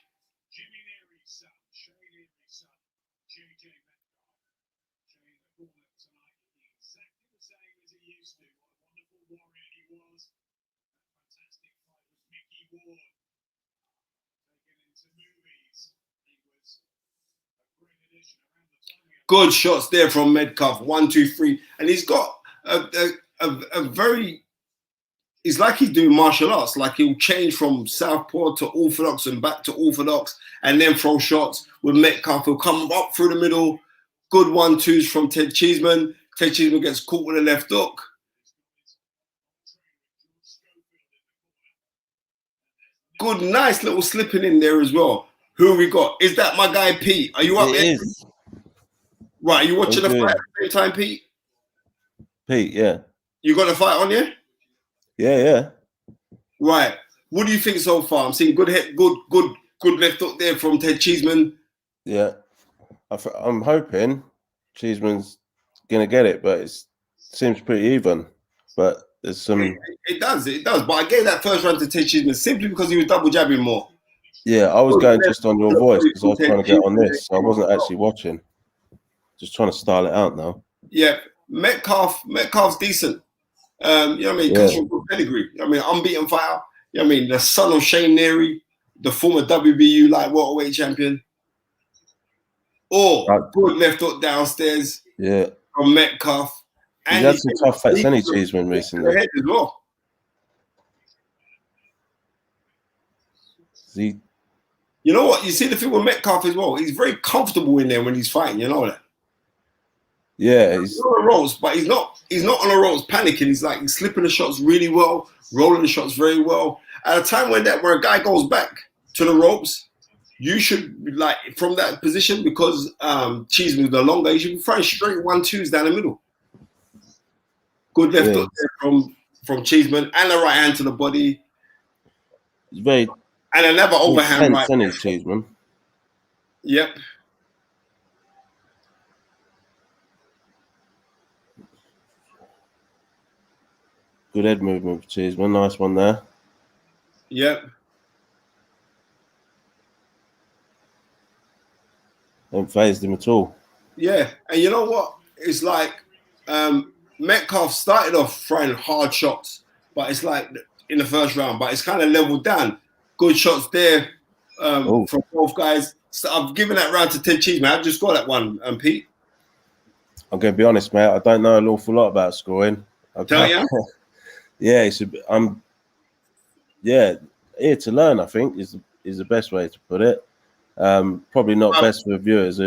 Good shots there from Metcalfe. 1, 2, 3. And he's got a very... It's like he's doing martial arts. Like he'll change from southpaw to orthodox and back to orthodox and then throw shots with Metcalfe. He'll come up through the middle. Good 1-2s from Ted Cheeseman. Ted Cheeseman gets caught with a left hook. Good, nice little slipping in there as well. Who have we got? Is that my guy, Pete? Are you up there? It is. Right, are you watching the fight at the same time, Pete? Pete, yeah. You got the fight on, yeah? Yeah. Right. What do you think so far? I'm seeing good left hook there from Ted Cheeseman. Yeah. I'm hoping Cheeseman's going to get it, but it seems pretty even. But there's some... It does. But I gave that first round to Ted Cheeseman simply because he was double jabbing more. Yeah, I was going just on your voice because I was trying to get on this. So I wasn't actually watching. Just trying to style it out now. Yeah, Metcalfe's decent. You know what I mean? Comes from good pedigree. I mean, unbeaten fighter. You know what I mean? The son of Shane Neary, the former WBU light welterweight champion. Good left hook downstairs. Yeah. From Metcalfe. He's had some tough fights, any Cheeseman recently. As well. You know what? You see the thing with Metcalfe as well. He's very comfortable in there when he's fighting. You know that. Yeah, he's on the ropes, but he's not on the ropes panicking. He's slipping the shots really well, rolling the shots very well. At a time where a guy goes back to the ropes, you should from that position because Cheeseman's the longer. You should be throwing straight 1-2s down the middle. Good left hook there from Cheeseman and a right hand to the body. He's very And another overhand tense, right. isn't he, Cheeseman? Yep. Good head movement for Cheeseman. Nice one there. Yep. Don't phased him at all. Yeah. And you know what? It's like Metcalfe started off throwing hard shots, but it's like in the first round, but it's kind of leveled down. Good shots there from both guys. So I've given that round to Ted Cheeseman. I've just got that one, Pete. I'm going to be honest, mate. I don't know an awful lot about scoring. Tell you? Yeah, I'm here to learn, I think, is the best way to put it. Probably not best for viewers.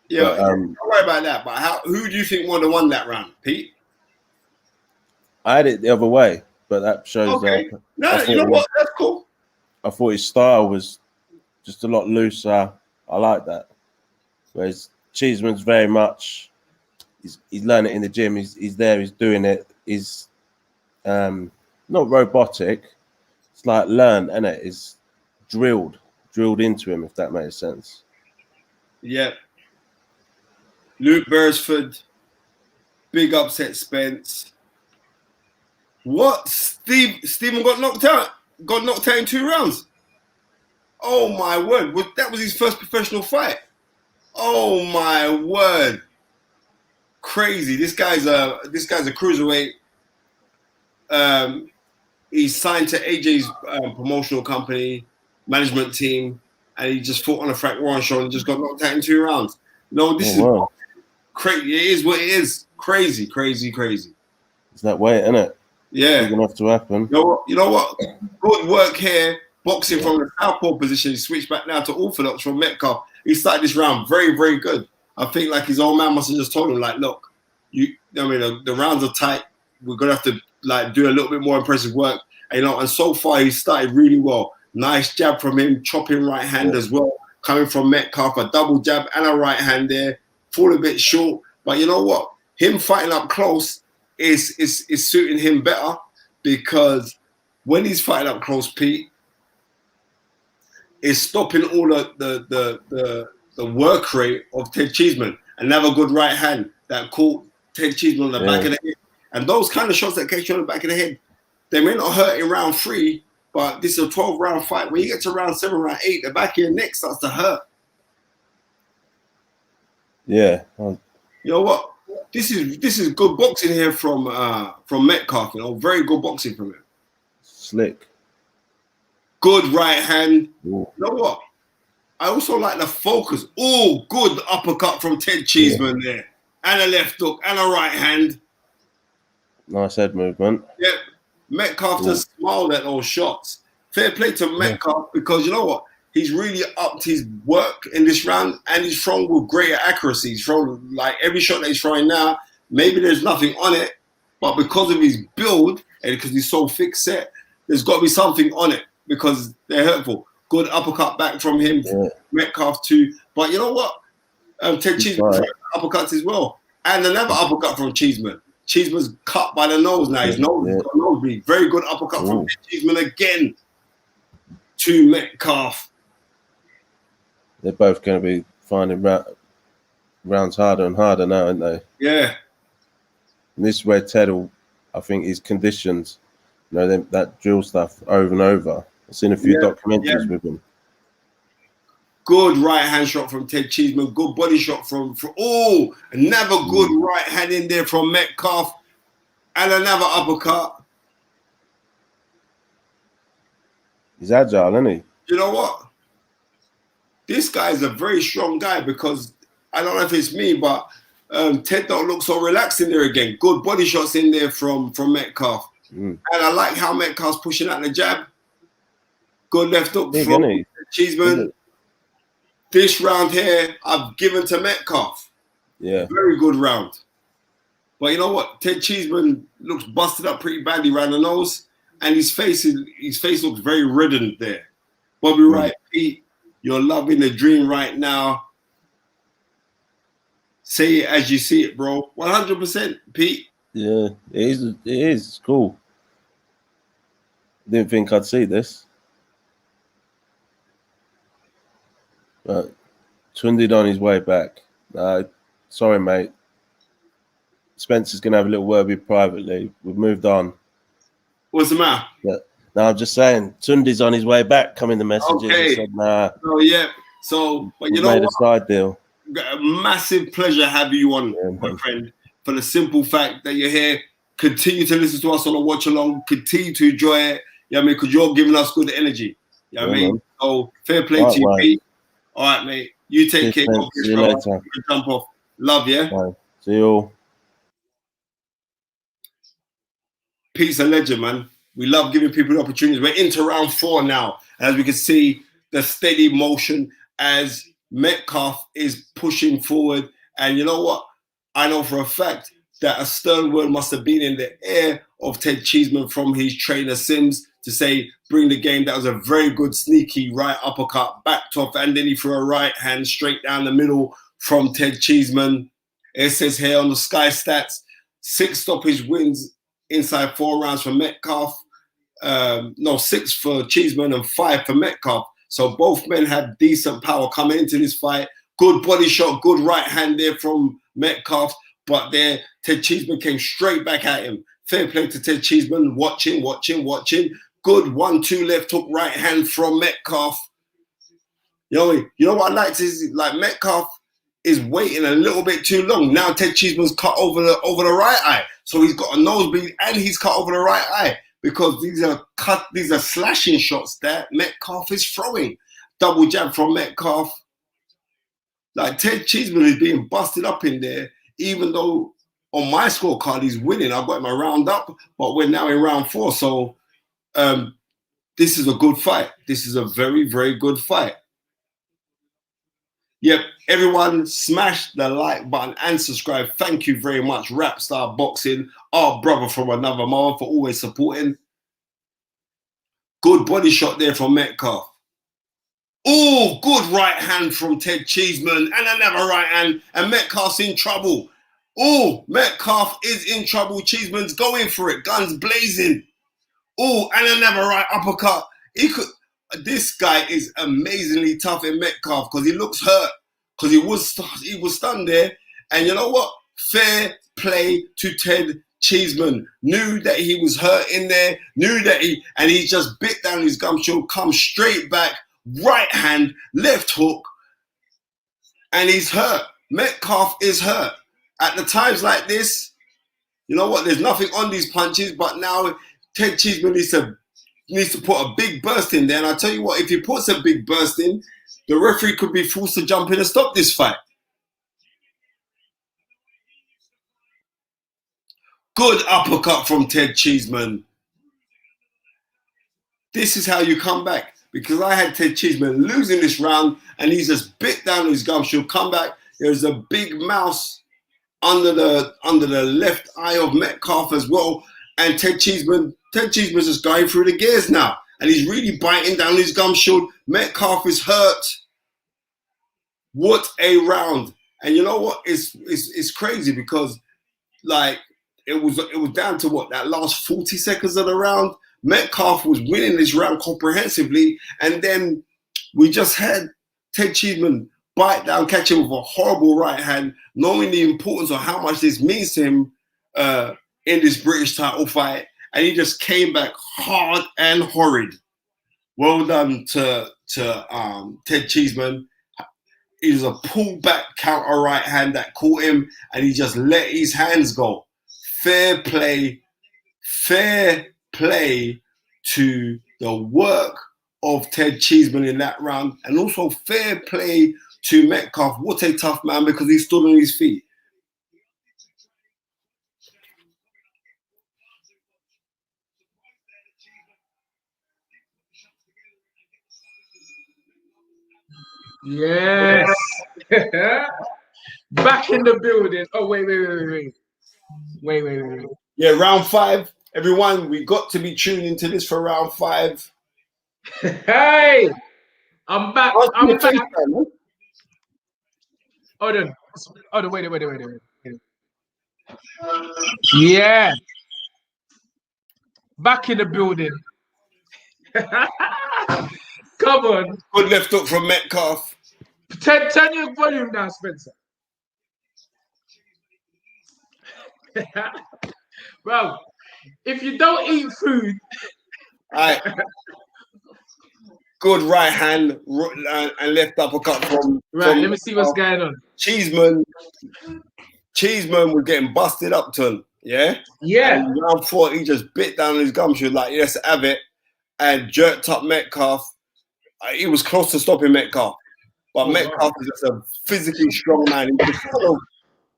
Yeah, don't worry about that. But who do you think would have won that round, Pete? I had it the other way, but that shows okay. No, you know what? That's cool. I thought his style was just a lot looser. I like that. Whereas Cheeseman's very much, he's learning it in the gym. He's there. He's doing it. He's not robotic. It's like learned, isn't it? It's drilled into him, if that makes sense. Yeah. Luke Beresford, big upset Spence. What? Stephen got knocked out in 2 rounds. Oh my word! That was his first professional fight. Oh my word! Crazy. This guy's a cruiserweight. He's signed to AJ's promotional company, management team, and he just fought on a Frank Warren show and just got knocked out in 2 rounds. No, this is crazy. It is what it is. Crazy. It's that way, isn't it? Yeah. It's enough to happen. You know what? Good work here. Boxing from the southpaw position. He switched back now to orthodox from Metcalfe. He started this round very, very good. I think like his old man must have just told him, like, look, the rounds are tight. We're gonna have to like do a little bit more impressive work. And, and so far he started really well. Nice jab from him, chopping right hand as well. Coming from Metcalfe, a double jab and a right hand there. Fall a bit short, but you know what? Him fighting up close is suiting him better because when he's fighting up close, Pete, is stopping all the work rate of Ted Cheeseman. Another good right hand that caught Ted Cheeseman on the back of the head. And those kind of shots that catch you on the back of the head, they may not hurt in round 3, but this is a 12-round fight. When you get to round 7, round 8, the back of your neck starts to hurt. Yeah. You know what? This is good boxing here from Metcalfe. Very good boxing from him. Slick. Good right hand. Ooh. You know what? I also like the focus. Oh, good uppercut from Ted Cheeseman there. And a left hook and a right hand. Nice head movement. Yeah. Metcalfe just smiled at those shots. Fair play to Metcalfe because you know what? He's really upped his work in this round and he's thrown with greater accuracy. He's thrown like every shot that he's throwing now. Maybe there's nothing on it, but because of his build and because he's so thick set, there's got to be something on it because they're hurtful. Good uppercut back from him, Metcalfe too. But you know what? Ted Cheeseman uppercuts as well. And another uppercut from Cheeseman. Cheeseman's cut by the nose now. His nose has got a nosebleed. Very good uppercut from Cheeseman again to Metcalfe. They're both going to be finding rounds harder and harder now, aren't they? Yeah. And this is where Ted will, I think, is conditioned, that drill stuff over and over. I've seen a few documentaries with him. Good right hand shot from Ted Cheeseman. Good body shot from another good right hand in there from Metcalfe. And another uppercut. He's agile, isn't he? You know what? This guy is a very strong guy because I don't know if it's me, but Ted don't look so relaxed in there again. Good body shots in there from Metcalfe. And I like how Metcalfe's pushing out the jab. Good left hook from Cheeseman. This round here, I've given to Metcalfe. Yeah. Very good round. But you know what? Ted Cheeseman looks busted up pretty badly around the nose. And his face looks very reddened there. Bobby Wright, Pete, you're loving the dream right now. Say it as you see it, bro. 100%, Pete. Yeah, it is. It is. It's cool. Didn't think I'd see this. But Tunde on his way back. Sorry, mate. Spencer's gonna have a little word with you privately. We've moved on. What's the matter? No, I'm just saying, Tunde's on his way back. Coming the messages. Okay. He said, "Nah, Oh yeah. So, but we you know made what? a side deal." A massive pleasure having you on, my friend. For the simple fact that you're here, continue to listen to us on the watch along. Continue to enjoy it. Yeah, I mean, because you're giving us good energy. Yeah, I mean, so fair play to you, Pete. All right, mate. You take care. See you later. Jump off. Love, yeah. Bye. See you all. Pete's a legend, man. We love giving people the opportunities. We're into round 4 now. As we can see, the steady motion as Metcalfe is pushing forward. And you know what? I know for a fact that a stern word must have been in the air of Ted Cheeseman from his trainer Sims to say, bring the game. That was a very good sneaky right uppercut, backed off, and then he threw a right hand straight down the middle from Ted Cheeseman. It says here on the Sky Stats, 6 stoppage wins inside 4 rounds for Metcalfe. 6 for Cheeseman and 5 for Metcalfe. So both men had decent power coming into this fight. Good body shot, good right hand there from Metcalfe. But there, Ted Cheeseman came straight back at him. Fair play to Ted Cheeseman, watching. Good 1-2 left hook right hand from Metcalfe. You know what I like to see? Like Metcalfe is waiting a little bit too long. Now Ted Cheeseman's cut over the right eye. So he's got a nosebleed and he's cut over the right eye. Because these are slashing shots that Metcalfe is throwing. Double jab from Metcalfe. Like Ted Cheeseman is being busted up in there, even though on my scorecard he's winning. I've got him a round up, but we're now in round 4. So this is a good fight. This is a very, very good fight. Yep, everyone smash the like button and subscribe. Thank you very much, Rapstar Boxing, our brother from another mother, for always supporting. Good body shot there from Metcalfe. Oh, good right hand from Ted Cheeseman and another right hand, and Metcalfe's in trouble. Oh, Metcalfe is in trouble. Cheeseman's going for it, guns blazing. Oh, and another right uppercut. This guy is amazingly tough in Metcalfe because he looks hurt because he was stunned there. And you know what? Fair play to Ted Cheeseman. Knew that he was hurt in there. And he just bit down his gumshoe, come straight back, right hand, left hook, and he's hurt. Metcalfe is hurt. At the times like this, you know what? There's nothing on these punches, but now Ted Cheeseman needs to put a big burst in there. And I tell you what, if he puts a big burst in, the referee could be forced to jump in and stop this fight. Good uppercut from Ted Cheeseman. This is how you come back. Because I had Ted Cheeseman losing this round and he's just bit down his gumshoe. Come back. There's a big mouse under the left eye of Metcalfe as well. And Ted Cheeseman's just going through the gears now. And he's really biting down his gumshoe. Metcalfe is hurt. What a round. And you know what? It's crazy because like it was down to what, that last 40 seconds of the round. Metcalfe was winning this round comprehensively. And then we just had Ted Cheeseman bite down, catch him with a horrible right hand, knowing the importance of how much this means to him in this British title fight. And he just came back hard and horrid. Well done to Ted Cheeseman. It was a pullback counter right hand that caught him, and he just let his hands go. Fair play to the work of Ted Cheeseman in that round, and also fair play to Metcalfe. What a tough man, because he stood on his feet. Yes. Back in the building. Oh, wait. Yeah, round 5. Everyone, we got to be tuned into this for round 5. Hey, I'm back. I'm back. Hold on. Wait. Yeah. Back in the building. Come on. Good left hook from Metcalfe. Turn your volume down, Spencer. Bro, if you don't eat food, Alright. Good right hand and left uppercut from. Right, let me see what's going on. Cheeseman was getting busted up to him, yeah? Yeah. And round 4, he just bit down his gum. She was like, yes, have it. And jerked up Metcalfe. He was close to stopping Metcalfe. But Metcalfe is just a physically strong man.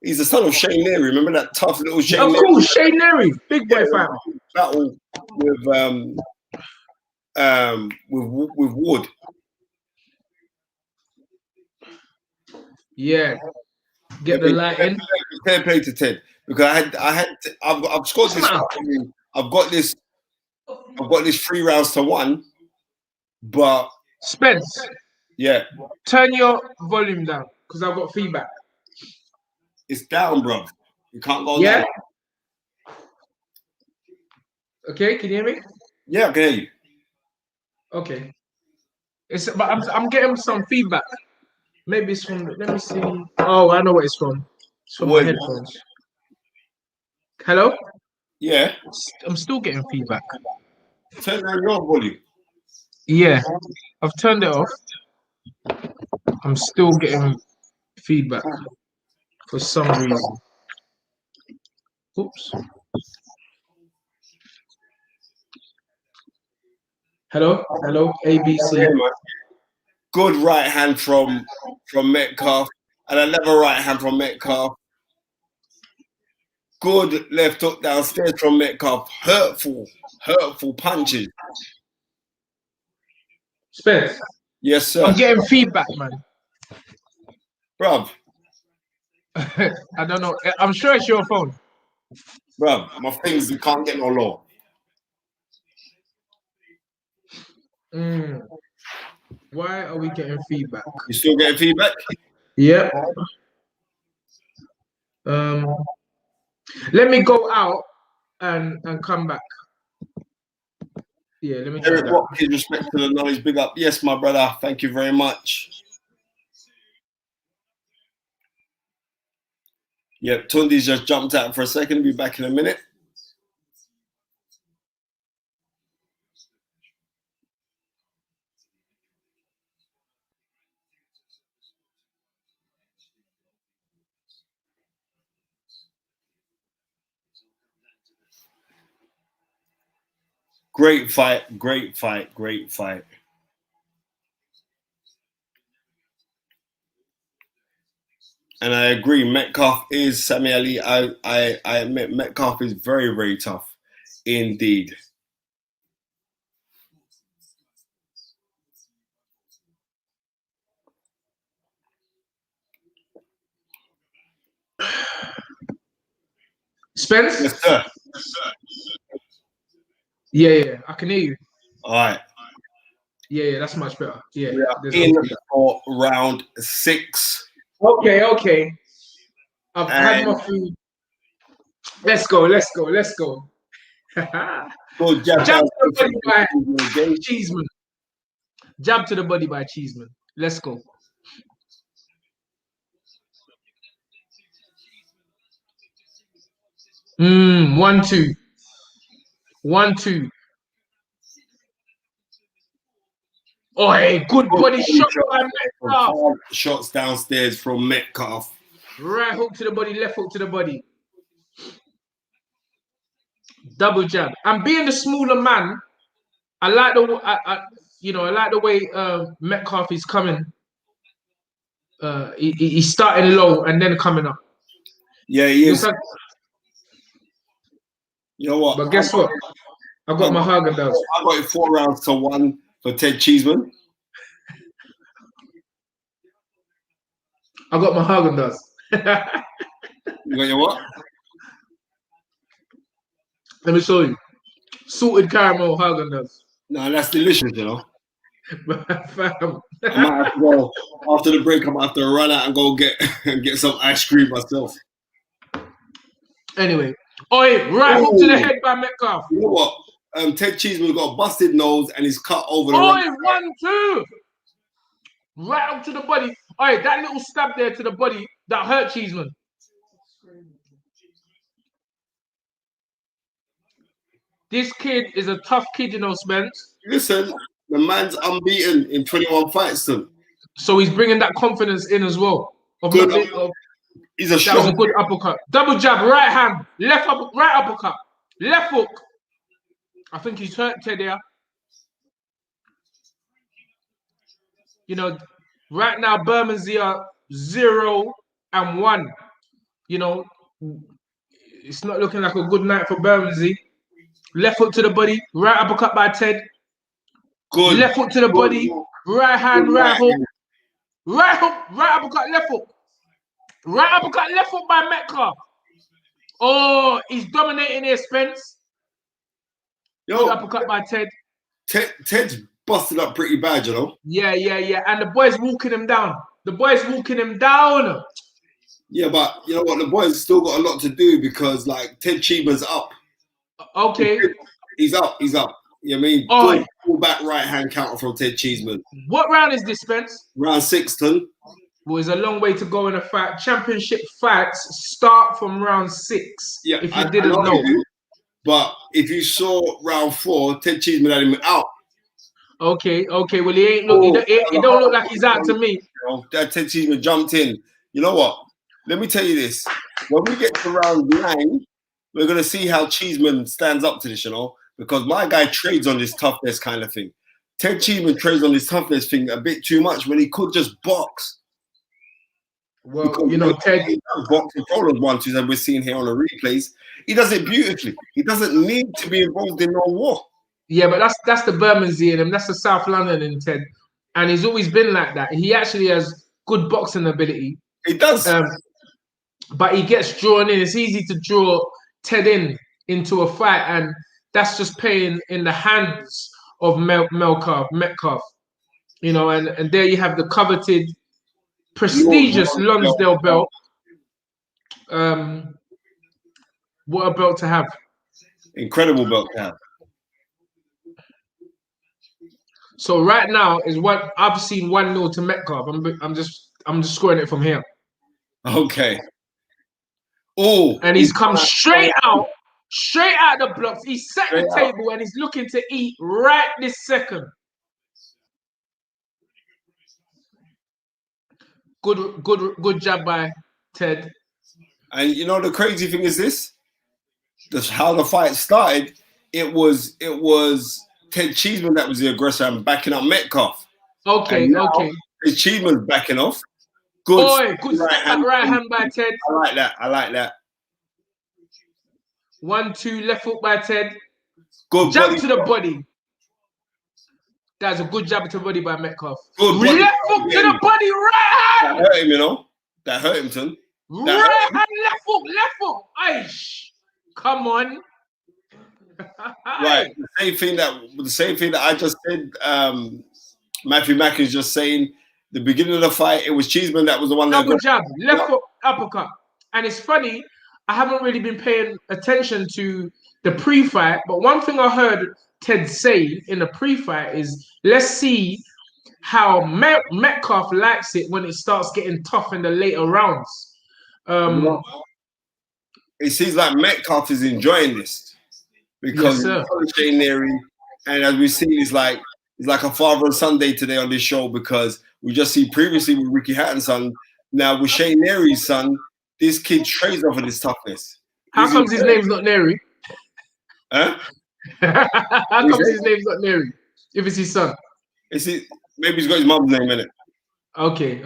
He's the son of Shane Leary. Remember that tough little Shane Leary? Of course, Shane Leary. Big boy fighter. Battle with Wood. Yeah. Get the light in. Fair play to Ted. Because I've scored this. I've got this 3 rounds to 1. But Spence. Yeah. Turn your volume down because I've got feedback. It's down, bro. You can't go Yeah? down. Okay, can you hear me? Yeah, I can hear you. Okay. But I'm getting some feedback. Maybe it's from. Let me see. Oh, I know what it's from. It's from my headphones. Hello? Yeah. I'm still getting feedback. Turn down your volume. Yeah, I've turned it off. I'm still getting feedback for some reason. Oops. Hello, ABC. Good right hand from Metcalfe, and another right hand from Metcalfe. Good left hook downstairs from Metcalfe. Hurtful punches. Spence. Yes, sir. I'm getting feedback, man. Bruv. I don't know. I'm sure it's your phone. Bruv, my things, you can't get no lower. Why are we getting feedback? You still getting feedback? Yeah. Let me go out and come back. Yeah, let me try Eric that. Watkins, respect to the knowledge, big up. Yes, my brother. Thank you very much. Yep, Tunde's just jumped out for a second. Be back in a minute. Great fight. And I agree, Metcalfe is Sammy Ali. I admit Metcalfe is very, very tough indeed. Spence? Yes, sir. Yeah, I can hear you. All right. Yeah, that's much better. Yeah. We are in for round 6. Okay. I've had my food. Let's go. Go jab to down the body by Cheeseman. Jab to the body by Cheeseman. Let's go. One, two. Oh, hey, good body shot by Metcalfe. Shots downstairs from Metcalfe. Right hook to the body, left hook to the body. Double jab. And being the smaller man, I like the way Metcalfe is coming. He's starting low and then coming up. Yeah, he is. You know what? But guess what? I got my Haagen-Dazs. I got it 4 rounds to 1 for Ted Cheeseman. I got my Haagen-Dazs. You got your what? Let me show you. Salted caramel Haagen-Dazs. No, that's delicious, you know. Fam. I might have to go after the break. I might have to run out and go get some ice cream myself. Anyway. Oi, right hook to the head by Metcalfe. You know what? Ted Cheeseman got a busted nose and he's cut over the Oi, 1-2. Right up to the body. Oi, that little stab there to the body that hurt Cheeseman. This kid is a tough kid, you know, Spence. Listen, the man's unbeaten in 21 fights, son. So he's bringing that confidence in as well. Good. He's a that was a shot. good uppercut. Double jab, right hand, left up, right uppercut, left hook. I think he's hurt Ted here. You know, right now Bermondsey are 0-1. You know, it's not looking like a good night for Bermondsey. Left hook to the body, right uppercut by Ted. Good. Left hook to the body, right hand, right hook. Right hook, right uppercut, left hook. Right uppercut, left hook by Metcalfe. Oh, he's dominating here, Spence. Yo, good uppercut by Ted. Ted's busted up pretty bad, you know? Yeah. And the boys walking him down. Yeah, but you know what? The boys still got a lot to do because, like, Ted Cheeseman's up. Okay. He's up. You know what I mean? Good full back right hand counter from Ted Cheeseman. What round is this, Spence? Round 6, ton. Well, there's a long way to go in a fight. Championship fights start from round 6. Yeah, if you didn't know. But if you saw round 4, Ted Cheeseman had him out. Okay. Well, he ain't look. He don't look like he's out to me. You know, that Ted Cheeseman jumped in. You know what? Let me tell you this. When we get to round 9, we're gonna see how Cheeseman stands up to this. You know, because my guy trades on this toughness kind of thing. Ted Cheeseman trades on this toughness thing a bit too much when he could just box. Well, because, you know, Ted boxing problems once, and we're seeing here on the replays. He does it beautifully. He doesn't need to be involved in no war. Yeah, but that's the Bermondsey in him. That's the South London in Ted, and he's always been like that. He actually has good boxing ability. He does, but he gets drawn in. It's easy to draw Ted into a fight, and that's just playing in the hands of Metcalfe. You know, and there you have the coveted, prestigious Lonsdale belt. What a belt to have! Incredible belt to have. So right now is what I've seen 1-0 to Metcalfe. I'm just scoring it from here. Okay. Oh, and he's come straight out the blocks. He set the table and he's looking to eat right this second. Good job by Ted. And you know the crazy thing is this? That's how the fight started. It was Ted Cheeseman that was the aggressor and backing up Metcalfe. Okay. Ted Cheeseman's backing off. Good right hand by Ted. I like that. 1-2 left hook by Ted. Good jab to the body. That's a good jab to the body by Metcalfe. Good left hook to the body, right hand. That hurt him, you know. That hurt him, son. Right hand, left hook. Aish. Come on. Right. The same thing that I just said. Matthew Mack is just saying. The beginning of the fight, it was Cheeseman that was the one that double jab, left hook, uppercut. And it's funny, I haven't really been paying attention to the pre-fight, but one thing I heard Ted say in the pre-fight is, let's see how Metcalfe likes it when it starts getting tough in the later rounds. It seems like Metcalfe is enjoying this because Shane Neary, and as we see, it's like a father and son day today on this show because we just see previously with Ricky Hatton's son, now with Shane Neary's son, this kid trades off of this toughness. How comes his name's not Neary? Huh? How comes his name's not Neary? If it's his son. Maybe he's got his mum's name in it. Okay.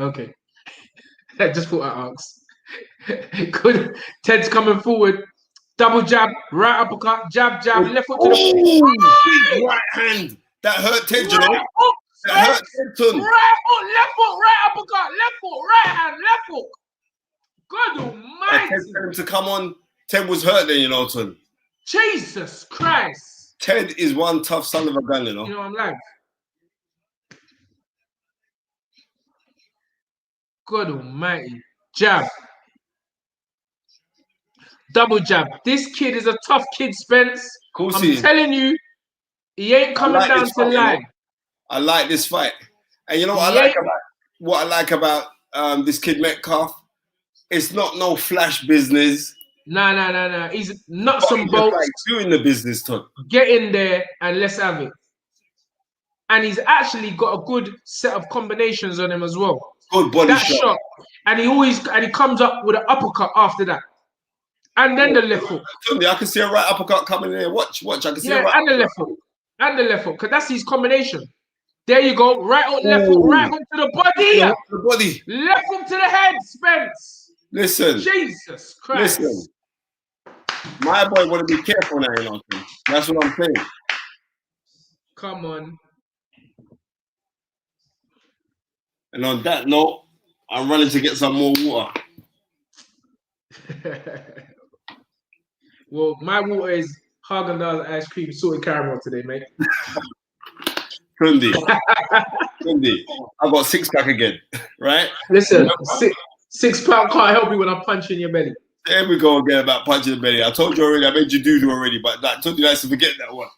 I just thought I asked. Good. Ted's coming forward. Double jab, right uppercut, jab, left foot to the right hand. That hurt Ted, you know? That hurt Ted. Right hook, left foot, right uppercut, left foot, right hand, left hook. God almighty. Ted told him to come on. Ted was hurt then, you know, son. Jesus Christ. Ted is one tough son of a gun, you know? You know, I'm like, God almighty. Jab. Double jab. This kid is a tough kid, Spence. Course I'm he is. telling you, he ain't coming like down this to fight, you know. lie. I like this fight. And you know He ain't. what I like about this kid Metcalfe? It's not no flash business. Nah. He's nuts But and he's just bolts. like doing the business, Todd. Get in there and let's have it. And he's actually got a good set of combinations on him as well. Good body That shot. shot, and he comes up with an uppercut after that, and then the left hook. Tunde, I can see a right uppercut coming in there. Watch. I can see a right and the left hook, because that's his combination. There you go, right hook, left hook, right hook to the body, the body, left hook to the head, Spence. Listen, Jesus Christ. Listen, my boy want to be careful now, you know. That's what I'm saying. Come on. And on that note, I'm running to get some more water. Well, my water is Haagen-Dazs ice cream salted caramel today, mate. Tunde, I got 6-pack again, right? Listen, 6 pound can't help you when I'm punching your belly. There we go again about punching the belly. I told you already, I made you do already, but I told you guys to forget that one.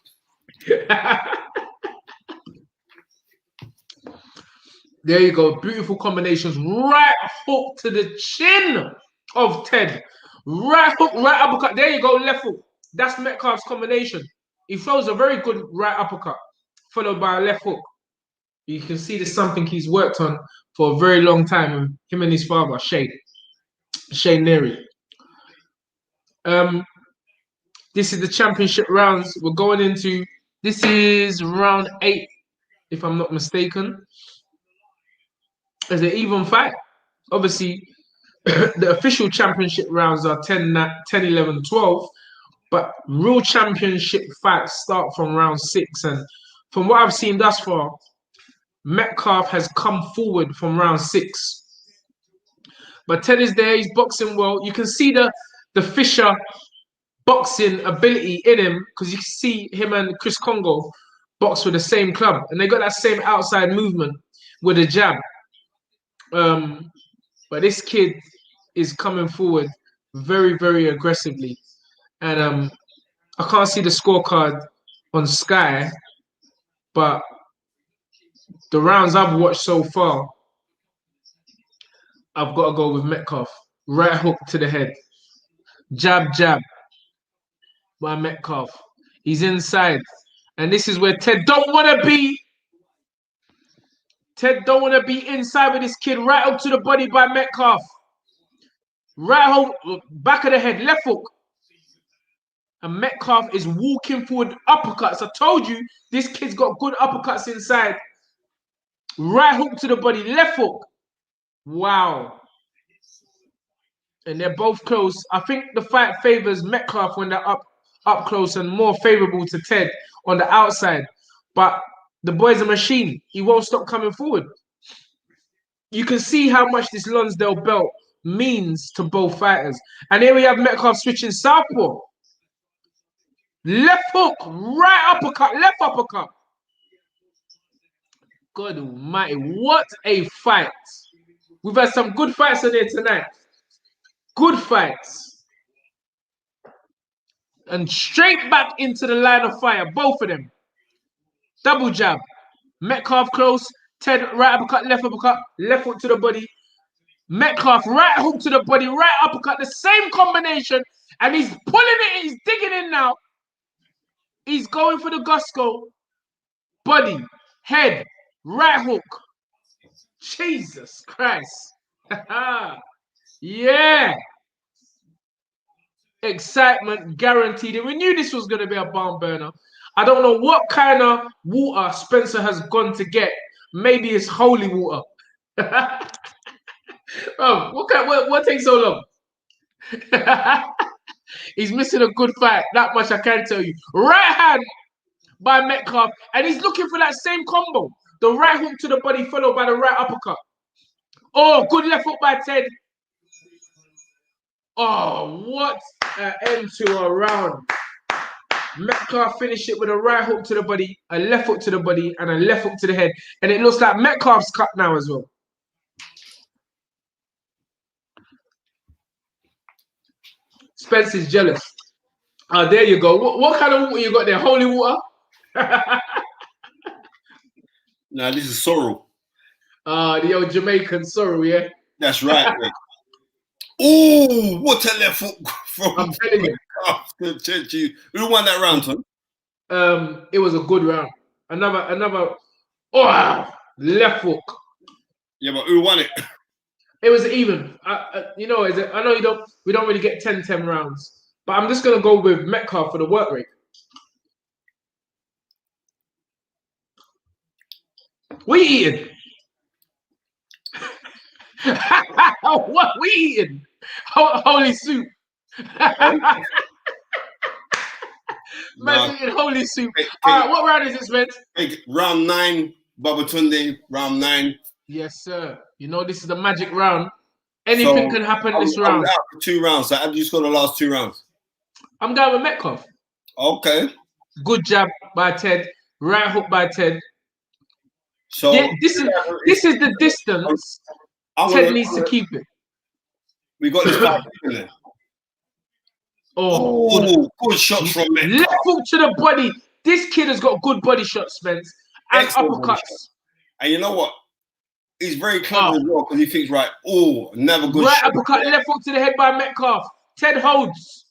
There you go. Beautiful combinations. Right hook to the chin of Ted. Right hook, right uppercut. There you go. Left hook. That's Metcalfe's combination. He throws a very good right uppercut, followed by a left hook. You can see there's something he's worked on for a very long time. Him and his father, Shane Neary. This is the championship rounds. We're going into. This is round 8, if I'm not mistaken. It's an even fight. Obviously, the official championship rounds are 10, 11, 12, but real championship fights start from round 6. And from what I've seen thus far, Metcalfe has come forward from round 6. But Ted is there, he's boxing well. You can see the Fisher boxing ability in him because you can see him and Chris Kongo box with the same club. And they got that same outside movement with a jab. But this kid is coming forward very, very aggressively. And I can't see the scorecard on Sky, but the rounds I've watched so far, I've got to go with Metcalfe. Right hook to the head. Jab by Metcalfe. He's inside. And this is where Ted don't want to be. Ted don't want to be inside with this kid. Right hook to the body by Metcalfe. Right hook, back of the head, left hook. And Metcalfe is walking forward uppercuts. I told you, this kid's got good uppercuts inside. Right hook to the body, left hook. Wow. And they're both close. I think the fight favors Metcalfe when they're up close and more favorable to Ted on the outside. But the boy's a machine. He won't stop coming forward. You can see how much this Lonsdale belt means to both fighters. And here we have Metcalfe switching southpaw. Left hook, right uppercut, left uppercut. God almighty, what a fight. We've had some good fights on here tonight. Good fights. And straight back into the line of fire, both of them. Double jab. Metcalfe close. Ted, right uppercut, left hook to the body. Metcalfe, right hook to the body, right uppercut, the same combination. And he's pulling it, he's digging in now. He's going for the gusto. Body, head, right hook. Jesus Christ. Yeah. Excitement guaranteed. And we knew this was going to be a barn burner. I don't know what kind of water Spencer has gone to get. Maybe it's holy water. Oh, what takes so long? He's missing a good fight. That much I can tell you. Right hand by Metcalfe. And he's looking for that same combo. The right hook to the body followed by the right uppercut. Oh, good left hook by Ted. Oh, what an end to a round. Metcalfe finished it with a right hook to the body, a left hook to the body, and a left hook to the head. And it looks like Metcalfe's cut now as well. Spence is jealous. Oh, there you go. What kind of water you got there? Holy water? Nah, this is sorrel. The old Jamaican sorrow, yeah? That's right, mate. Ooh, what a left foot from I'm telling you. Who won that round, Tom? It was a good round. Another left hook. Yeah, but who won it? It was even. I know we don't really get 10 rounds, but I'm just gonna go with Metcalfe for the work rate. We eating? What we eating? Holy soup. Man, eating holy soup. All right, what round is this, man? Round 9, Baba Tunde, round 9. Yes, sir. You know this is the magic round. Anything can happen this round. I'm out for 2 rounds. So how do you score the last 2 rounds? I'm going with Metcalfe. Okay. Good jab by Ted. Right hook by Ted. So yeah, this is the distance Ted needs to keep it. We got this 5 in there. Oh, good shots from Metcalfe. Left hook to the body. This kid has got good body shots, Spence. And Excellent uppercuts. And you know what? He's very clever as well because he thinks, right, never good right shot. Uppercut, left hook to the head by Metcalfe. Ted holds.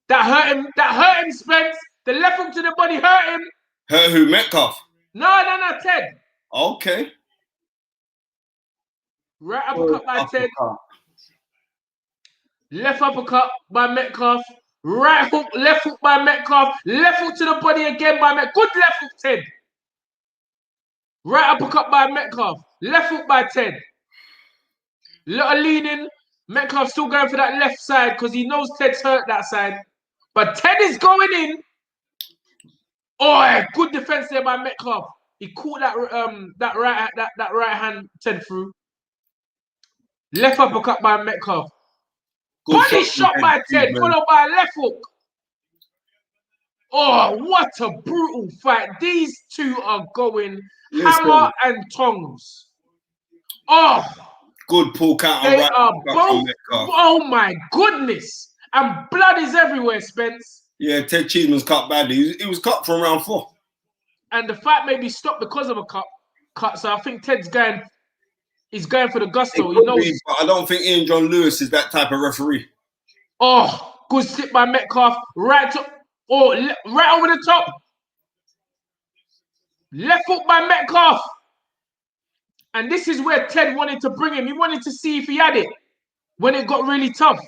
That hurt him, Spence. The left hook to the body hurt him. Hurt who? Metcalfe? No, Ted. Okay. Right uppercut by Ted. Left uppercut by Metcalfe. Right hook, left hook by Metcalfe. Left hook to the body again by Metcalfe. Good left hook, Ted. Right uppercut by Metcalfe. Left hook by Ted. Little leaning. Metcalfe still going for that left side because he knows Ted's hurt that side. But Ted is going in. Oh, good defense there by Metcalfe. He caught that right hand Ted through. Left uppercut by Metcalfe. Body shot by Ted, followed by a left hook. Oh, what a brutal fight. These two are going hammer and tongs. Oh. Good pull counter. They are both. Oh, my goodness. And blood is everywhere, Spence. Yeah, Ted Cheeseman's cut badly. He was cut from round 4. And the fight may be stopped because of a cut. So I think Ted's going... He's going for the gusto. He knows. But I don't think Ian John Lewis is that type of referee. Oh, good slip by Metcalfe. Right over the top. Left foot by Metcalfe. And this is where Ted wanted to bring him. He wanted to see if he had it when it got really tough.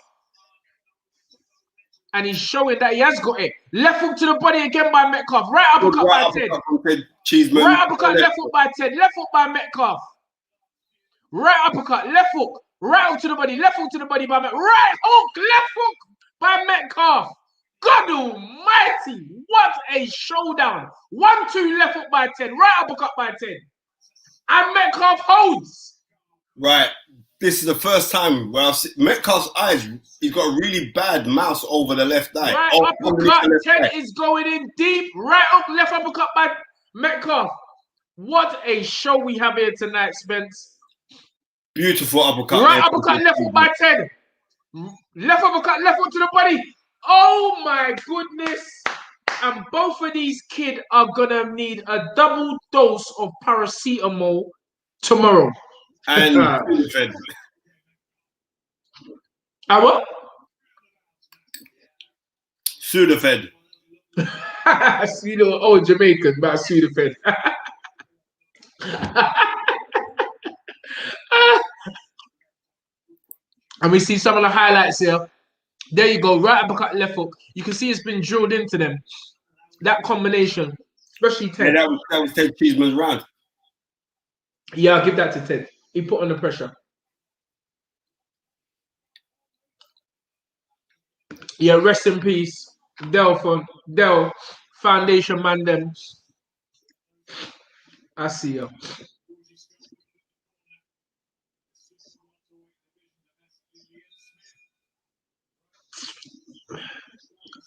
And he's showing that he has got it. Left hook to the body again by Metcalfe. Right uppercut by Ted. Right uppercut, left hook by Ted. Left hook by Metcalfe. Right uppercut, left hook, right hook to the body, left hook to the body by Metcalfe. Right hook, left hook by Metcalfe. God almighty, what a showdown. 1-2 left hook by Ted, right uppercut by Ted. And Metcalfe holds. Right. This is the first time where I've seen Metcalfe's eyes. He's got a really bad mouse over the left eye. Right uppercut, Ted is going in deep. Right hook, left uppercut by Metcalfe. What a show we have here tonight, Spence. Beautiful uppercut. Right uppercut, left hook by Ted. Left uppercut, left hook to the body. Oh my goodness. And both of these kids are going to need a double dose of paracetamol tomorrow. And Sudafed. What? Sudafed. Jamaican, but Sudafed. And we see some of the highlights here. There you go, right uppercut, left hook. You can see it's been drilled into them. That combination, especially Ted. Yeah, that was Ted Cheeseman's round. Yeah, I'll give that to Ted. He put on the pressure. Yeah, rest in peace, Del Foundation man. Them. I see you.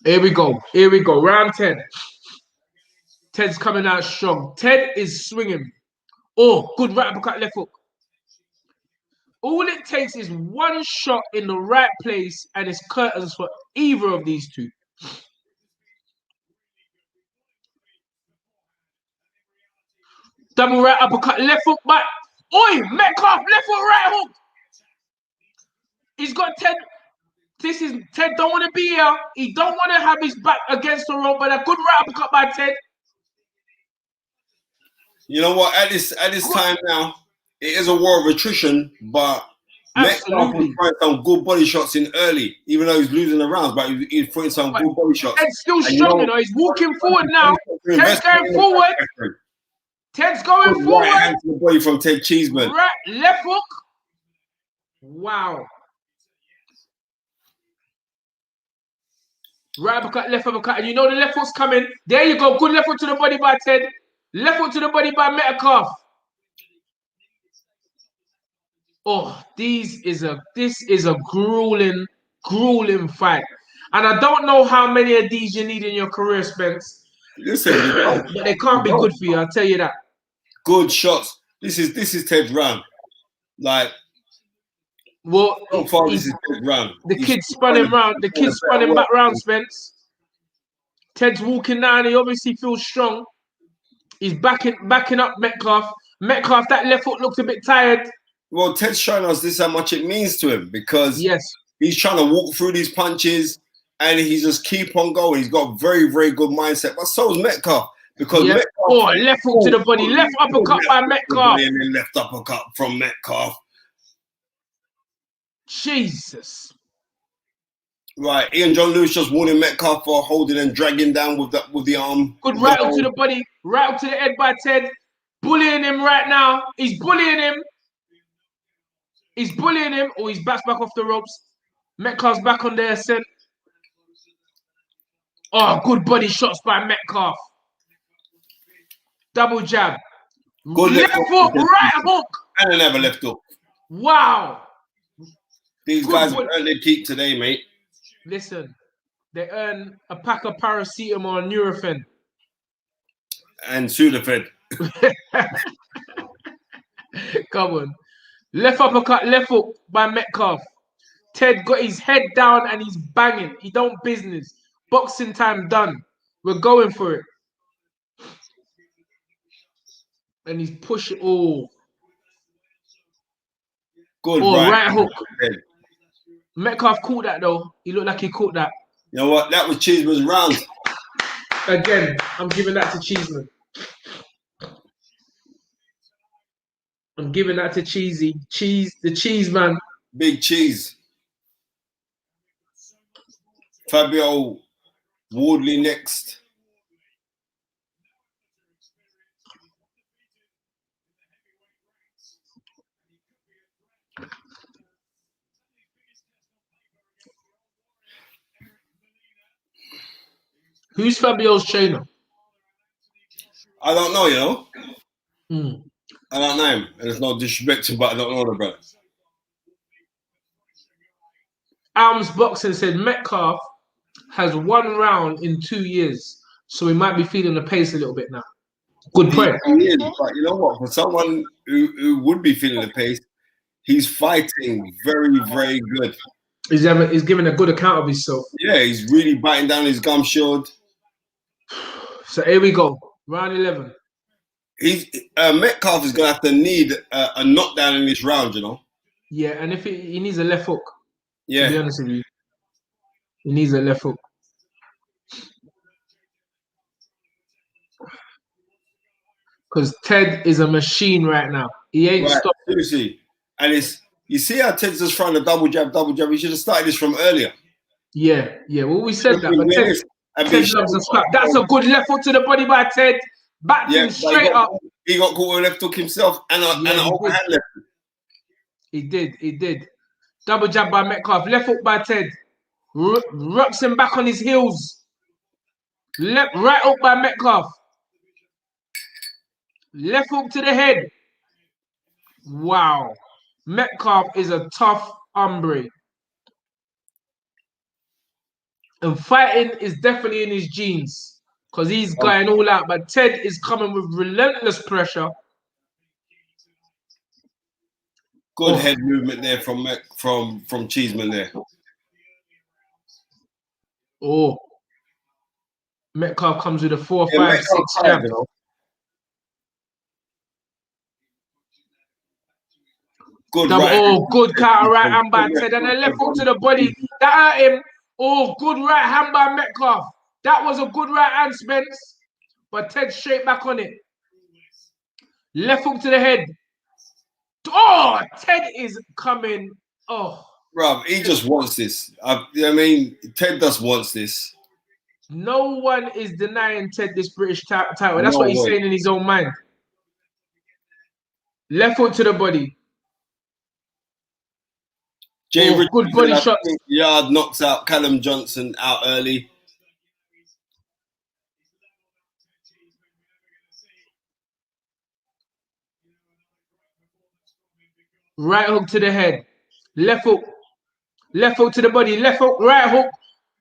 Here we go. Round 10. Ted's coming out strong. Ted is swinging. Oh, good right uppercut, left hook. All it takes is one shot in the right place, and it's curtains for either of these two. Double right uppercut, left hook back. Oi, Metcalfe, left hook, right hook. He's got Ted. Ted don't want to be here. He don't want to have his back against the rope, but a good right uppercut by Ted. You know what? At this time now, it is a war of attrition, but Metcalfe was trying some good body shots in early, even though he's losing the rounds, but he's putting some good body shots. Ted's still strong, you know. He's walking forward now. Ted's going forward. Ted's going forward. Right hand to the body from Ted Cheeseman. Right, left hook. Wow. Right uppercut, left uppercut, and you know the left hook's coming. There you go. Good left hook to the body by Ted. Left hook to the body by Metcalfe. Oh, this is a grueling fight. And I don't know how many of these you need in your career, Spence. Listen, but they can't be good for you, I'll tell you that. Good shots. This is Ted's round. Like, well, so far this is Ted's round. The kid spun him round. The kid spun him back round, Spence. Ted's walking down. He obviously feels strong. He's backing up Metcalfe. Metcalfe, that left foot looked a bit tired. Well, Ted's showing us this how much it means to him, because yes, he's trying to walk through these punches and he just keep on going. He's got very, very good mindset. But so is Metcalfe. Because yep. Metcalfe, left hook to the body, left uppercut by Metcalfe. And then left uppercut from Metcalfe. Jesus. Right, Ian John Lewis just warning Metcalfe for holding and dragging down with the arm. Good rattle to the body, rattle to the head by Ted. Bullying him right now. He's bullying him. He's bullying him. Oh, he's back off the ropes. Metcalfe's back on the ascent. Oh, good body shots by Metcalfe. Double jab. Good left hook, right hook. And another left hook. Wow. These guys have earned their keep today, mate. Listen, they earn a pack of paracetamol and Nurofen. And Sudafed. Come on. Left uppercut, left hook by Metcalfe. Ted got his head down and he's banging. He don't business. Boxing time done. We're going for it. And he's pushing. Oh. Good. Oh, right hook. Metcalfe caught that though. He looked like he caught that. You know what? That was Cheeseman's round. Again, I'm giving that to Cheeseman. I'm giving that to Cheesy. The cheese man. Big cheese. Fabio Wardley next. Who's Fabio's trainer? I don't know, you know. Mm. I don't know him. And it's no disrespect, but I don't know the brother. Arms Boxing said Metcalfe has one round in 2 years, so he might be feeling the pace a little bit now. Good point. He is, but you know what? For someone who would be feeling the pace, he's fighting very, very good. He's giving a good account of himself. Yeah, he's really biting down his gum shield. So here we go, round 11. Metcalfe is gonna have to need a knockdown in this round, you know. Yeah, and if he needs a left hook. Yeah, to be honest with you, he needs a left hook. Because Ted is a machine right now. He ain't stopped. Seriously, and you see how Ted's just trying to double jab. He should have started this from earlier. Yeah. Well, we said that, but Ted loves a scrap. That's a good left hook to the body by Ted. Back him straight up. He got caught with a left hook himself and an overhand left. He did. Double jab by Metcalfe. Left hook by Ted. Rocks him back on his heels. Right hook by Metcalfe. Left hook to the head. Wow. Metcalfe is a tough hombre. And fighting is definitely in his genes. Because he's going all out. But Ted is coming with relentless pressure. Good head movement there from Cheeseman there. Oh, Metcalfe comes with a 4, Yeah, 5, Metcalfe 6 tired, jab. you know. Good Double, right. good counter right hand by Ted, and then left hook to the body. That hurt him. Oh, good right hand by Metcalfe. That was a good right hand, Spence. But Ted straight back on it. Left hook to the head. Oh, Ted is coming. Oh. Bruv, he just wants this. I mean, Ted just wants this. No one is denying Ted this British title. That's No what he's one. saying in his own mind. Left foot to the body. Jay Richardson, good body I shots. think Yard knocks out Callum Johnson out early. Right hook to the head. Left hook. Left hook to the body. Left hook. Right hook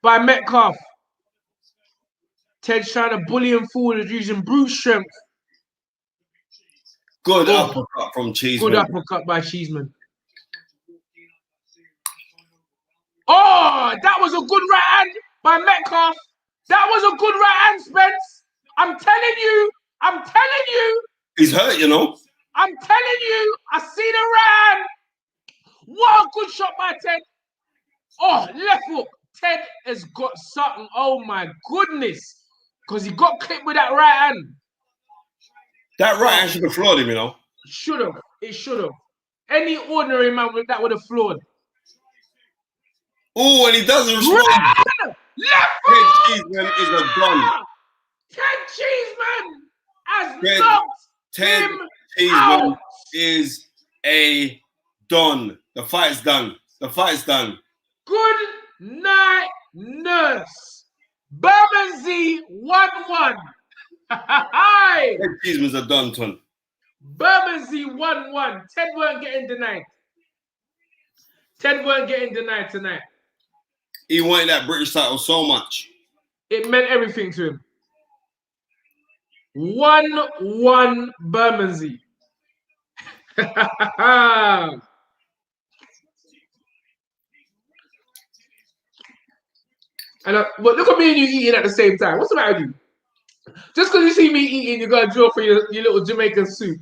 by Metcalfe. Ted's trying to bully him forward using brute strength. Good uppercut from Cheeseman. Good uppercut by Cheeseman. Oh, that was a good right hand by Metcalfe. That was a good right hand, Spence. I'm telling you. He's hurt, you know. I'm telling you. I see the right hand. What a good shot by Ted. Oh, left hook. Ted has got something. Oh, my goodness. Because he got clipped with that right hand. That right hand should have floored him, you know. Should have. It should have. Any ordinary man with that would have floored. Oh, and he doesn't respond. Left Ted Cheeseman is a gun. Ted Cheeseman has knocked him Cheeseman out. is a don. The fight's done. The fight's done. Good night, nurse. Bermondsey 1-1. Ted Cheeseman's a don, ton. Bermondsey 1-1. Ted weren't getting denied. Ted weren't getting denied tonight. He wanted that British title so much. It meant everything to him. 1-1 Bermondsey. And but look at me and you eating at the same time. What's the matter with you? Just because you see me eating, you're going to draw for your little Jamaican soup.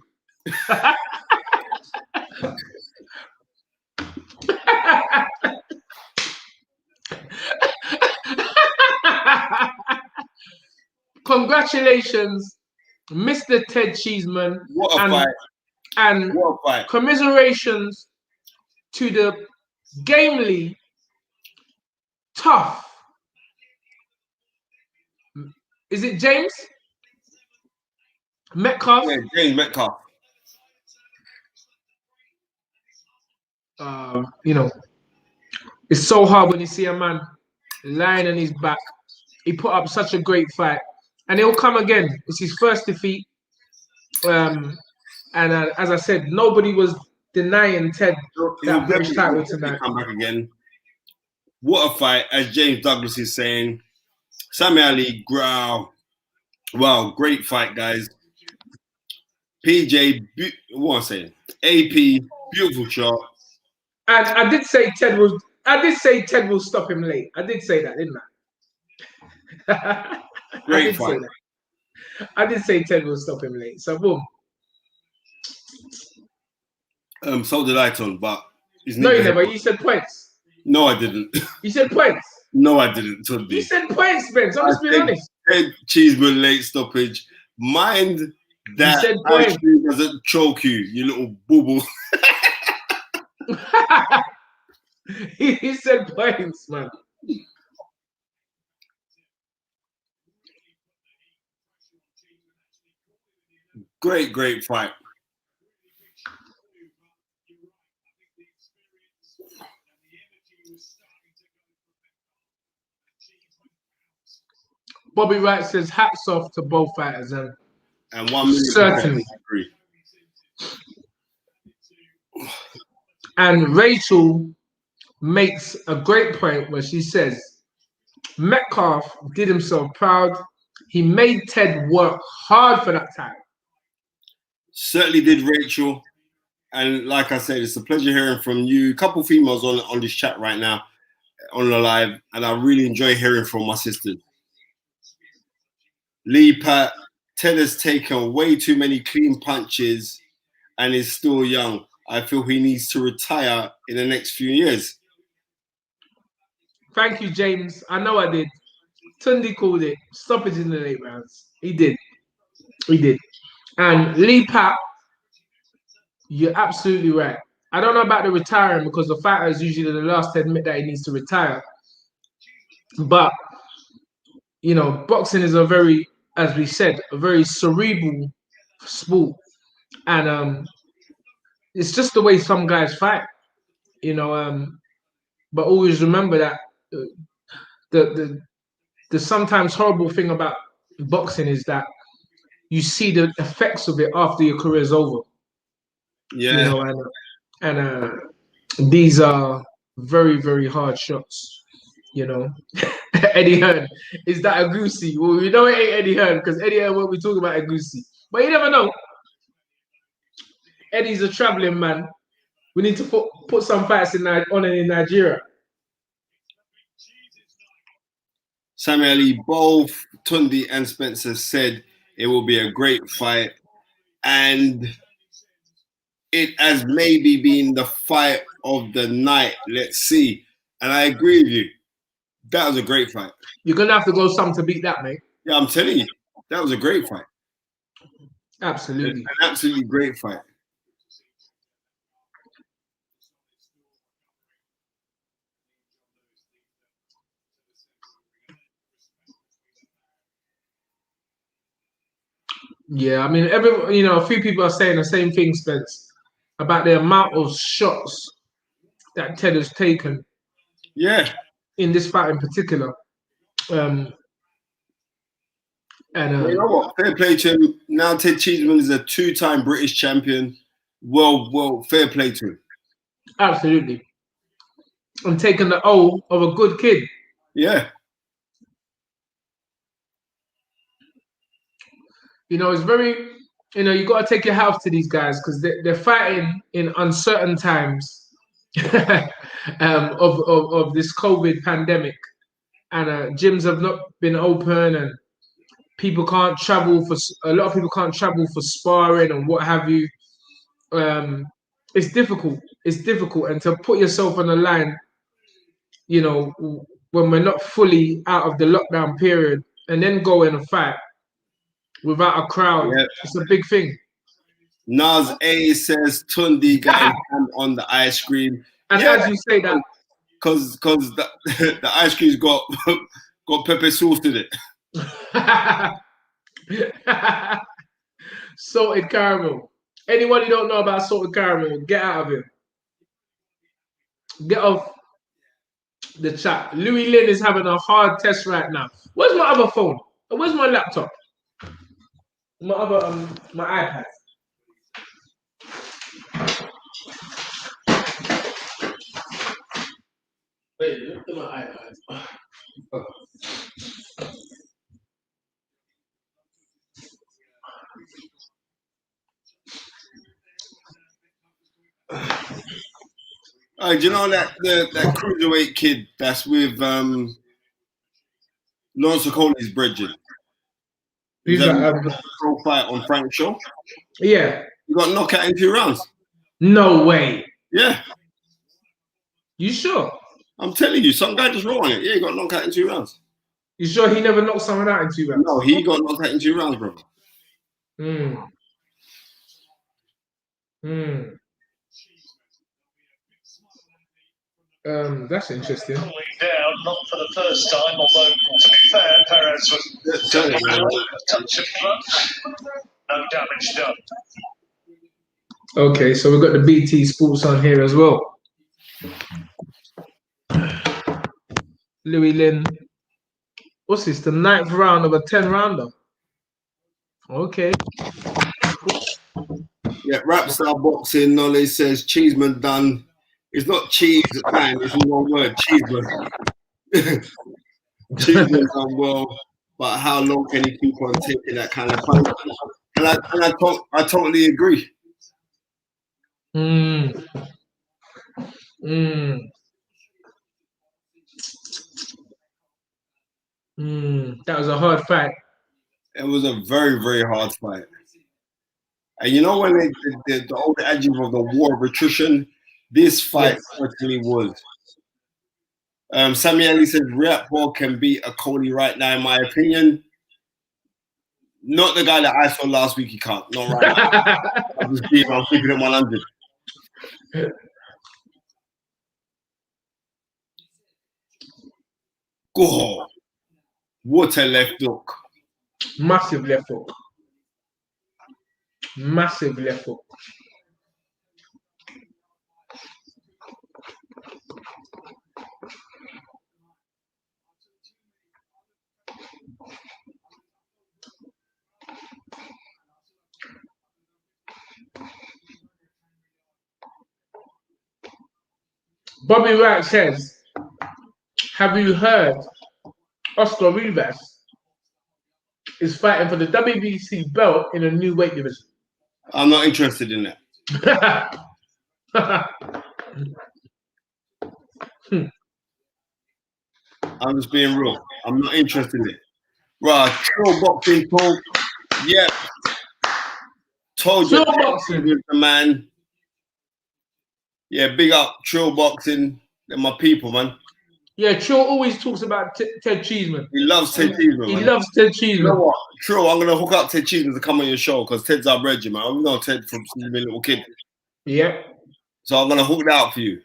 Congratulations, Mr. Ted Cheeseman. What a fight. And what a fight. Commiserations to the gamely, tough. Is it James? Metcalfe? Yeah, James Metcalfe. You know, it's so hard when you see a man lying on his back. He put up such a great fight. And he'll come again. It's his first defeat. And as I said, nobody was denying Ted that British title tonight. Come back again. What a fight, as James Douglas is saying. Sammy Ali, growl. Wow, great fight, guys. PJ, what am I saying? AP, beautiful shot. And I did say Ted will stop him late. I did say that, didn't I? Great fight. I did say Ted will stop him late. So boom. So did I, Ton, but no, you never. You said points. No, I didn't. You said points. No, I didn't, Tunde. You said points, Spence. I'm just being honest. Ted Cheeseman late stoppage. Mind that ice cream doesn't choke you, you little boo-boo. He said points, man. Great fight. Bobby Wright says hats off to both fighters, and 1 million certainly agree. And Rachel makes a great point where she says Metcalfe did himself proud. He made Ted work hard for that time. Certainly did, Rachel. And like I said, it's a pleasure hearing from you. A couple females on this chat right now, on the live, and I really enjoy hearing from my sisters. Lee Pat, Ted has taken way too many clean punches and is still young. I feel he needs to retire in the next few years. Thank you, James. I know I did. Tunde called it. Stoppage in the late rounds. He did. He did. And Lee Pat, you're absolutely right. I don't know about the retiring because the fighter is usually the last to admit that he needs to retire. But, you know, boxing is a very, as we said, a very cerebral sport. And it's just the way some guys fight, you know. But always remember that the sometimes horrible thing about boxing is that you see the effects of it after your career is over. Yeah. You know, and these are very, very hard shots. You know, Eddie Hearn, is that a goosey? Well, we know it ain't Eddie Hearn because Eddie Hearn won't be talking about a goosey. But you never know. Eddie's a traveling man. We need to put some fights in Nigeria. Samuel Lee, both Tunde and Spencer said it will be a great fight. And it has maybe been the fight of the night. Let's see. And I agree with you. That was a great fight. You're going to have to go some to beat that, mate. Yeah, I'm telling you. That was a great fight. Absolutely. An absolutely great fight. Yeah, I mean, a few people are saying the same thing, Spence, about the amount of shots that Ted has taken. Yeah. In this fight in particular. You know what? Fair play to him. Now Ted Cheeseman is a 2-time British champion. Well, fair play to him. Absolutely. And taking the O of a good kid. Yeah. You know, it's very, you got to take your hat off to these guys because they're fighting in uncertain times of this COVID pandemic. And gyms have not been open and people can't travel a lot of people can't travel for sparring and what have you. It's difficult. It's difficult. And to put yourself on the line, when we're not fully out of the lockdown period and then go in a fight without a crowd, It's a big thing. Nas A says Tunde got his hand on the ice cream. And as you say that, because the ice cream's got pepper sauce in it. Salted caramel. Anyone who don't know about salted caramel, get out of it. Get off the chat. Louis Lynn is having a hard test right now. Where's my other phone? Where's my laptop? My other my iPad. Wait, look at my iPad. Do you know that cruiserweight kid that's with Lawrence Okoli's brethren? He's a pro fight on Frank Shaw. Yeah. He got knocked out in 2 rounds. No way. Yeah. You sure? I'm telling you, some guy just wrote on it. Yeah, he got knocked out in 2 rounds. You sure he never knocked someone out in 2 rounds? No, he got knocked out in 2 rounds, bro. That's interesting. Down, not for the first time, although to be fair, Perez was a touch of blood. No damage done. Okay, so we've got the BT Sports on here as well. Louis Lynn. What's this? The 9th round of a 10-rounder. Okay. Yeah, Rapstar Boxing Knowledge says Cheeseman done. It's not cheese, man. It's one word, Cheeseman. Cheeseman done well, but how long can he keep on taking that kind of punishment? And I totally agree. Mm. Mm. That was a hard fight. It was a very, very hard fight. And you know when the old adage of the war of attrition, this fight certainly was. Sammy Ali says Riatpor can beat a Cody right now, in my opinion. Not the guy that I saw last week, he can't. Not right now. I'm keeping it 100. Go. What a left hook. Massive left hook. Massive left hook. Bobby Wright says, have you heard Oscar Rivas is fighting for the WBC belt in a new weight division? I'm not interested in that. I'm just being real. I'm not interested in it. Right, Trill Boxing talk. Yep. Told you. Trill Boxing. Man. Yeah, big up Trill Boxing. They're my people, man. Yeah, Trill always talks about Ted Cheeseman. He loves Ted Cheeseman, He man. loves Ted Cheeseman. You know what? Trill, I'm going to hook up Ted Cheeseman to come on your show because Ted's our brethren, man. I know Ted from being a little kid. Yeah. So I'm going to hook that out for you.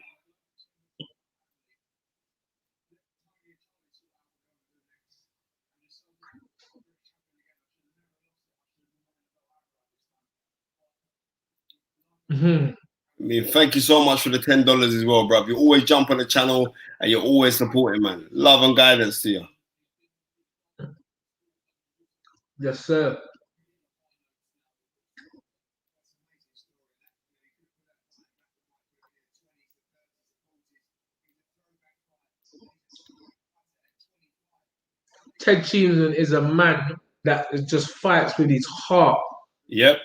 Mm-hmm. I mean, thank you so much for the $10 as well, bro. You always jump on the channel and you're always supporting, man. Love and guidance to you. Yes, sir. Ted Cheeseman is a man that just fights with his heart. Yep.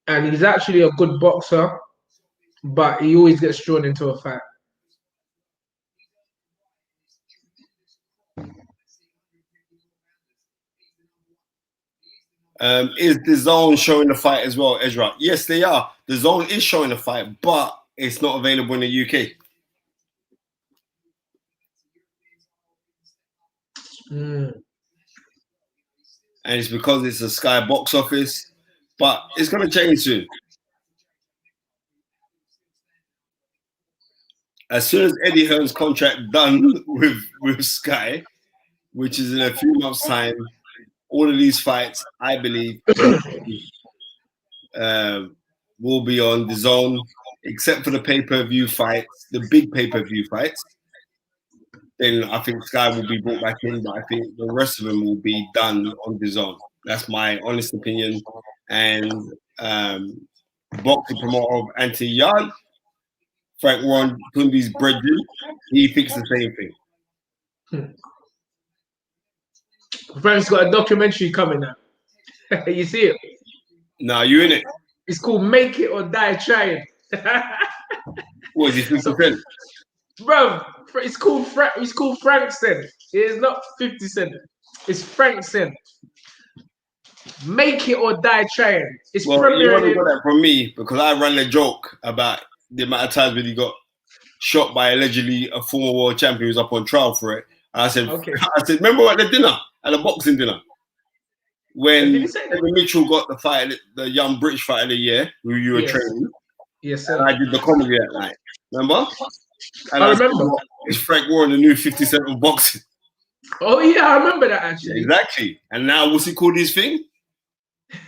And he's actually a good boxer, but he always gets drawn into a fight. Is the Zone showing the fight as well, Ezra? Yes, they are. The Zone is showing the fight, but it's not available in the UK. And it's because it's a Sky box office, but it's going to change soon. As soon as Eddie Hearn's contract done with Sky, which is in a few months' time, all of these fights, I believe, will be on the Zone, except for the pay-per-view fights, the big pay-per-view fights. Then I think Sky will be brought back in, but I think the rest of them will be done on the Zone. That's my honest opinion. And boxing promoter of Ajayi, Frank Warren, Tunde's brethren, he thinks the same thing. Frank's got a documentary coming out. You see it? Nah, you in it? It's called Make It or Die Trying. What is it, 50%? Bro, it's called Frank Cent. It's not 50 Cent. It's Frank Cent. Make It or Die Trying. It's well, you want to got that from me because I ran a joke about the amount of times when he got shot by allegedly a former world champion who was up on trial for it. And I said, okay. Remember at the dinner, at the boxing dinner, when Mitchell got the fight, the young British fighter of the year, who you were training. Yes, sir. And I did the comedy that night. Remember? And I remember. Said, it's Frank Warren, the new 50 Cent of boxing. Oh yeah, I remember that actually. Exactly. And now what's he called his thing?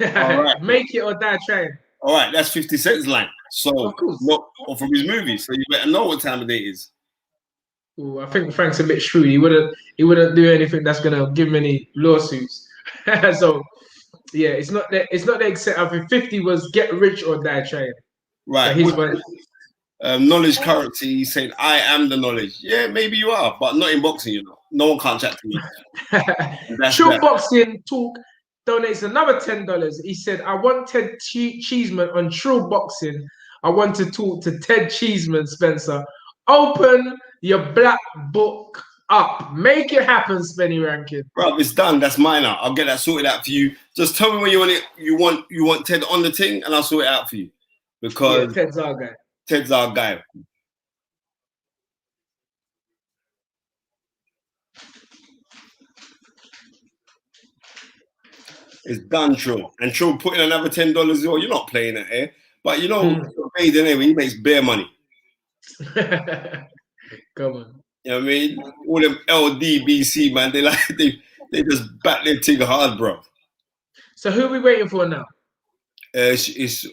All right. Make It or Die Trying. All right, that's 50 Cent's line. So not or from his movie. So you better know what time of day it is. Ooh, I think Frank's a bit shrewd. He wouldn't do anything that's gonna give him any lawsuits. So yeah, it's not that except I think 50 was Get Rich or Die Trying. Right. Knowledge currency, he's saying, I am the knowledge. Yeah, maybe you are, but not in boxing, you know. No one can't chat to me. True boxing talk donates another $10. He said, I want Ted Cheeseman on True Boxing. I want to talk to Ted Cheeseman, Spencer. Open your black book up. Make it happen, Spenny Rankin. Bro, it's done. That's mine now. I'll get that sorted out for you. Just tell me when you want it. You want Ted on the thing, and I'll sort it out for you. Because Ted's our guy. Ted's our guy. It's done, True. And True put in another $10 as well. You're not playing it here. But you know, paid anyway, he makes bare money. Come on. You know what I mean? All them LDBC, man, they just back their thing hard, bro. So who are we waiting for now? It's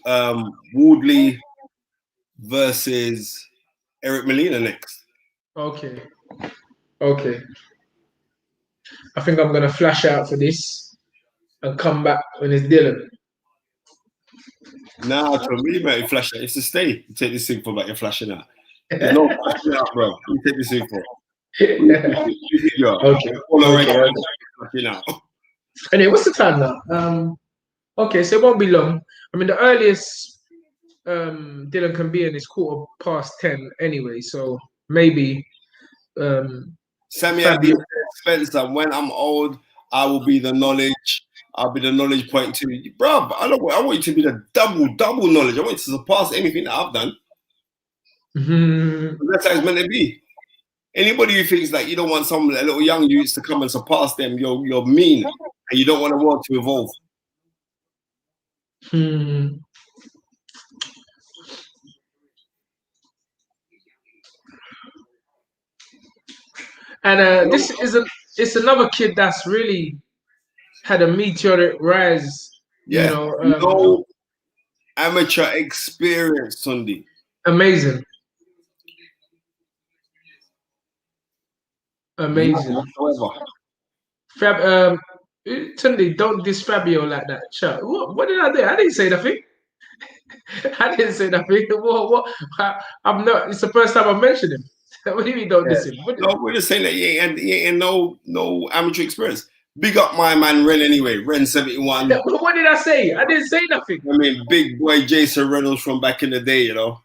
Wardley versus Eric Molina next. Okay. I think I'm gonna flash out for this and come back when it's Dillian. Nah, for me, man, you flash out. It's a stay. You take this thing for, but you're flashing out. There's no flashing out, bro. You take this thing for. Okay. Flashing out. Anyway, what's the time now? Okay, so it won't be long. I mean, the earliest Dillian can be in is 10:15 anyway, so maybe Samuel Spencer, when I'm old, I will be the knowledge. I'll be the knowledge point too. Bro, I want you to be the double knowledge. I want you to surpass anything that I've done. That's how it's meant to be. Anybody who thinks like you don't want some little young youths to come and surpass them, you're mean, and you don't want the world to evolve. And it's another kid that's really had a meteoric rise. Yeah, no amateur experience, Tunde. Amazing. Tunde, don't diss Fabio like that. Chat. What did I do? I didn't say nothing. What? I'm not. It's the first time I mentioned him. What do you mean don't diss him? No, we're just saying that he ain't no amateur experience. Big up my man Ren anyway. Ren 71. What did I say? I didn't say nothing. I mean, big boy Jason Reynolds from back in the day, you know.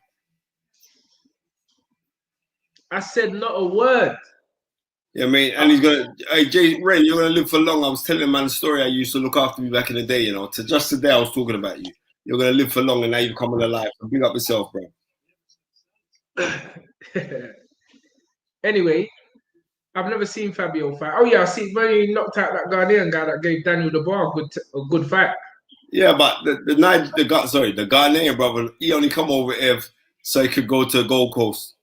I said not a word. Yeah, I mean, and he's gonna. Hey, Ren, you're gonna live for long. I was telling man a story. I used to look after me back in the day, you know. Just today, I was talking about you. You're gonna live for long, and now you've come alive. So big up yourself, bro. Anyway, I've never seen Fabio fight. Oh yeah, I see when he knocked out that Ghanaian guy that gave Daniel the bar a good fight. Yeah, but the Ghanaian brother, he only come over if so he could go to Gold Coast.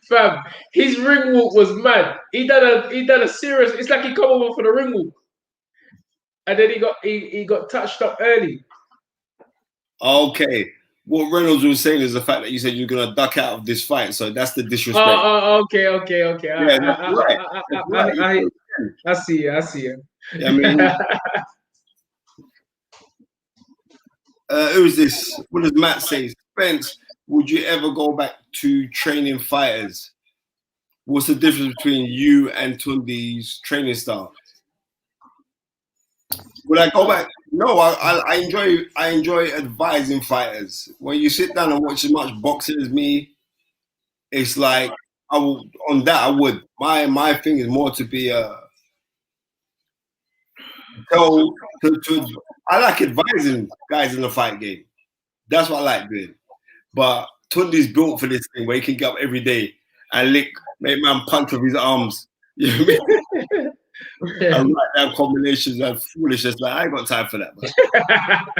Fam, his ring walk was mad. He done a serious. It's like he come over for the ring walk, and then he got touched up early. Okay. What Reynolds was saying is the fact that you said you're gonna duck out of this fight, so that's the disrespect. Okay. Yeah, that's right. I see you. Yeah, I mean, who's this? What does Matt say? Spence, would you ever go back to training fighters? What's the difference between you and Tunde's training style? Would I go back? No, I enjoy advising fighters. When you sit down and watch as much boxing as me, it's like I would. My thing is more to be I like advising guys in the fight game. That's what I like doing. But Tunde's built for this thing where he can get up every day and make man punch with his arms. You know what I mean? And write down combinations and foolishness. Like I ain't got time for that, man.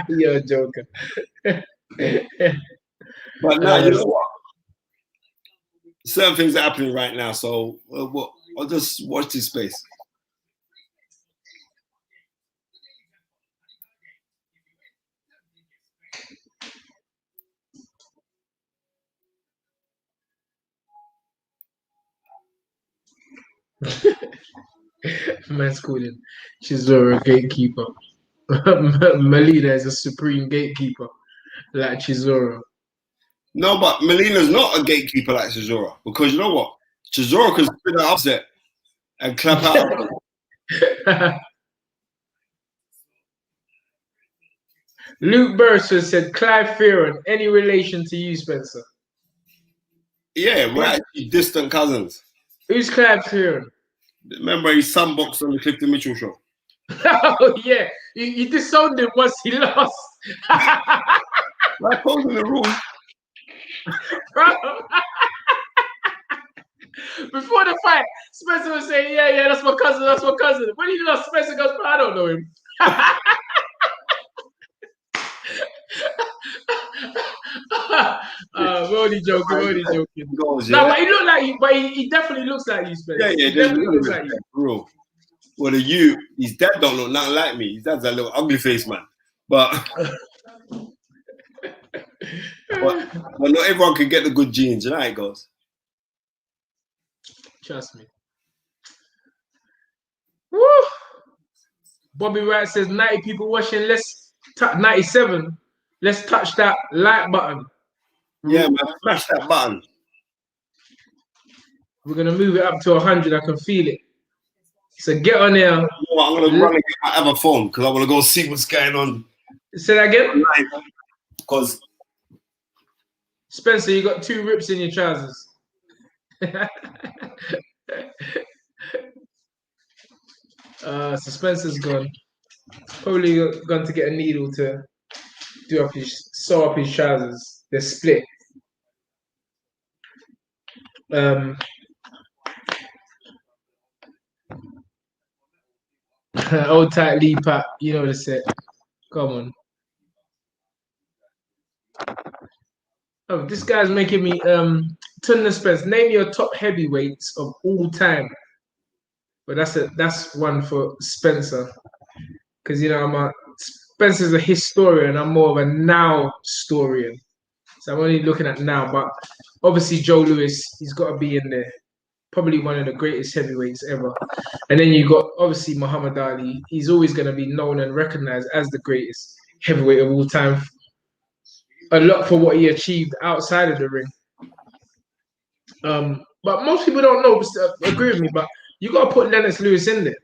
You're a joker. But now you know what? Certain things are happening right now, so I'll just watch this space. Man's calling Chisora a gatekeeper. Molina is a supreme gatekeeper, like Chisora. No, but Molina's not a gatekeeper like Chisora, because you know what? Chisora can spin an upset and clap out. Luke Burser said, Clive Fearon, any relation to you, Spencer? Yeah, we're actually distant cousins. Who's Clive Fearon? Remember, he sunboxed on the Clifton Mitchell show. Oh, yeah. You disowned him once he lost. I told him the rules. Bro. Before the fight, Spencer was saying, yeah, that's my cousin. When he lost, Spencer goes, I don't know him. We're only joking. Goals, No, yeah. but he looked like you, but he definitely looks like you, Spencer. Yeah, he definitely looks like you. For real. Well, his dad don't look nothing like me. His dad's a little ugly face man. But not everyone can get the good genes, you know how it goes. Trust me. Woo! Bobby Wright says 90 people watching. 97. Let's touch that like button. Yeah, man, smash that button. We're gonna move it up to 100. I can feel it. So get on there. You know what, I'm gonna run and get my other phone because I want to go see what's going on. Say that again. Because Spencer, you got 2 rips in your trousers. So Spencer's gone. Probably gone to get a needle to sew up his trousers. They're split. Old tight Lee Pat, you know the set. Come on. Oh, this guy's making me Tunde Spence. Name your top heavyweights of all time. But that's one for Spencer. Because Spencer's a historian, I'm more of a now historian. So I'm only looking at now, but obviously Joe Louis, he's got to be in there. Probably one of the greatest heavyweights ever. And then you got obviously Muhammad Ali. He's always going to be known and recognized as the greatest heavyweight of all time. A lot for what he achieved outside of the ring. But most people don't know, agree with me, but you got to put Lennox Lewis in there.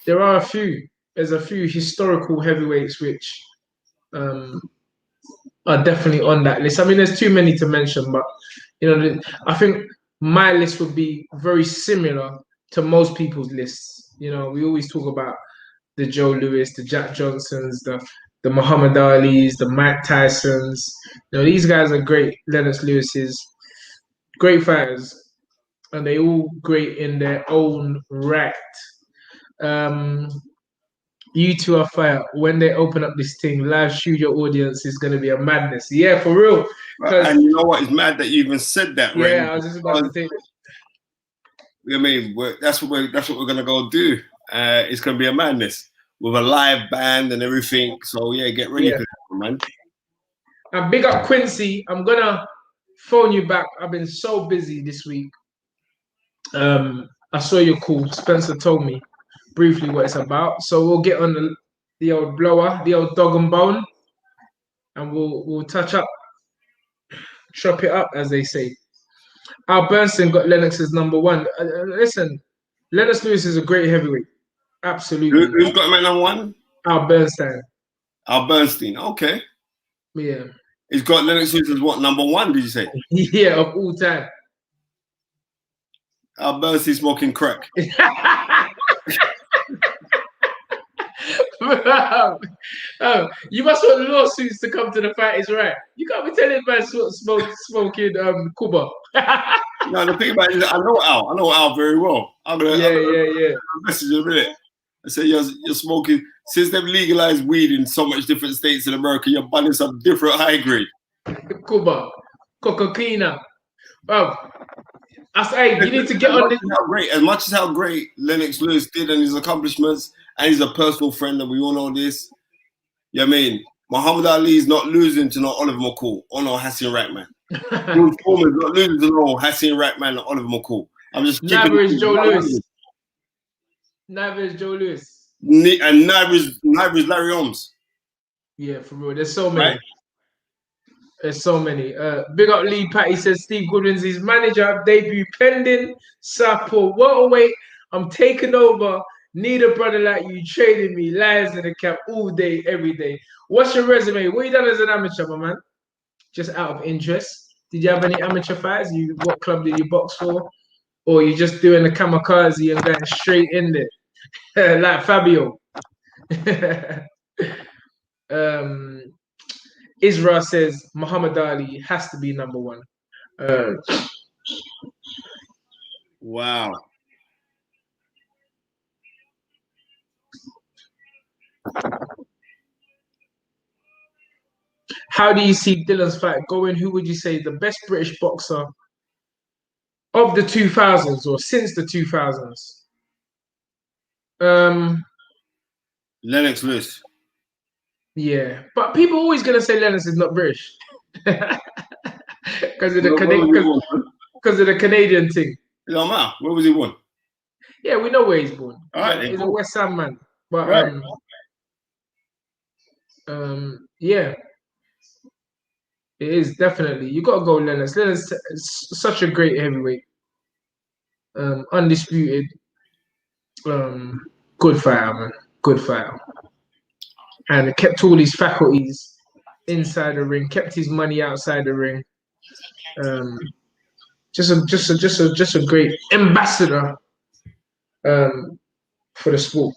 There are a few. There's a few historical heavyweights which are definitely on that list. I mean, there's too many to mention, but I think my list would be very similar to most people's lists. We always talk about the Joe Louis, the Jack Johnsons, the Muhammad Ali's, the Mike Tysons. These guys are great. Lennox Lewis's great fighters, and they all great in their own right. You two are fire. When they open up this thing, live studio audience is going to be a madness. Yeah, for real. And you know what? It's mad that you even said that, right? Yeah, I was just about to say that. I mean, that's what we're going to go do. It's going to be a madness with a live band and everything. So, yeah, get ready for that, man. And big up Quincy. I'm going to phone you back. I've been so busy this week. I saw your call. Spencer told me briefly what it's about. So we'll get on the old blower, the old dog and bone, and we'll touch up, chop it up, as they say. Al Bernstein got Lennox's number 1. Listen, Lennox Lewis is a great heavyweight. Absolutely. Who's got him at number 1? Al Bernstein. Al Bernstein. Okay. Yeah. He's got Lennox Lewis as what, number 1, did you say? Yeah, of all time. Al Bernstein smoking crack. You must want lawsuits to come to the fight is right. You can't be telling man smoking Cuba. No, the thing about it is I know Al very well. I'm gonna message him a minute. I say you're smoking since they've legalized weed in so much different states in America. You're bunning some different high grade. Cuba, cocaine. I say you need to get on this. As much as how great Lennox Lewis did and his accomplishments, and he's a personal friend, and we all know this. You know what I mean? Muhammad Ali is not losing to no Oliver McCall or no Hassan Rackman. George Foreman's not losing to no Hassan Rackman or Oliver McCall. I'm just neither is Joe Louis. Neither is Joe Louis. And neither is Larry Holmes. Yeah, for real. There's so many. Right? There's so many. Big up Lee Patty says Steve Goodwin's his manager, debut pending. Southpaw welterweight. I'm taking over Need a brother like you trading me, lions in the camp all day, every day. What's your resume? What you done as an amateur, my man? Just out of interest. Did you have any amateur fights? What club did you box for? Or you just doing the kamikaze and going straight in there? Like Fabio. Israel says Muhammad Ali has to be number one. Wow. How do you see Dillian's fight going? Who would you say is the best British boxer of the 2000s or since the 2000s? Lennox Lewis. Yeah, but people are always gonna say Lennox is not British because of the Canadian thing. It don't matter. Where was he born? Yeah, we know where he's born. All right, he's a West Ham man. But right. Yeah, it is definitely. You got to go Lennox. Lennox is such a great heavyweight. Undisputed. Good fighter, man. Good fighter. And it kept all his faculties inside the ring. Kept his money outside the ring. Just a great ambassador for the sport.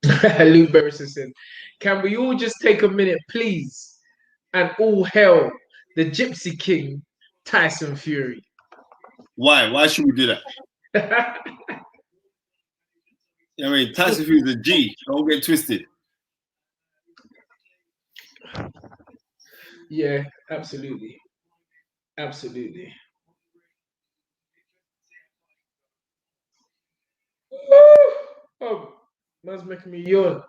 Luke Berrison said, "Can we all just take a minute, please, and all hail the Gypsy King, Tyson Fury?" Why? Why should we do that? I mean, Tyson Fury's a G. Don't get twisted. Yeah, absolutely. Absolutely. Oh, man's making me yawn.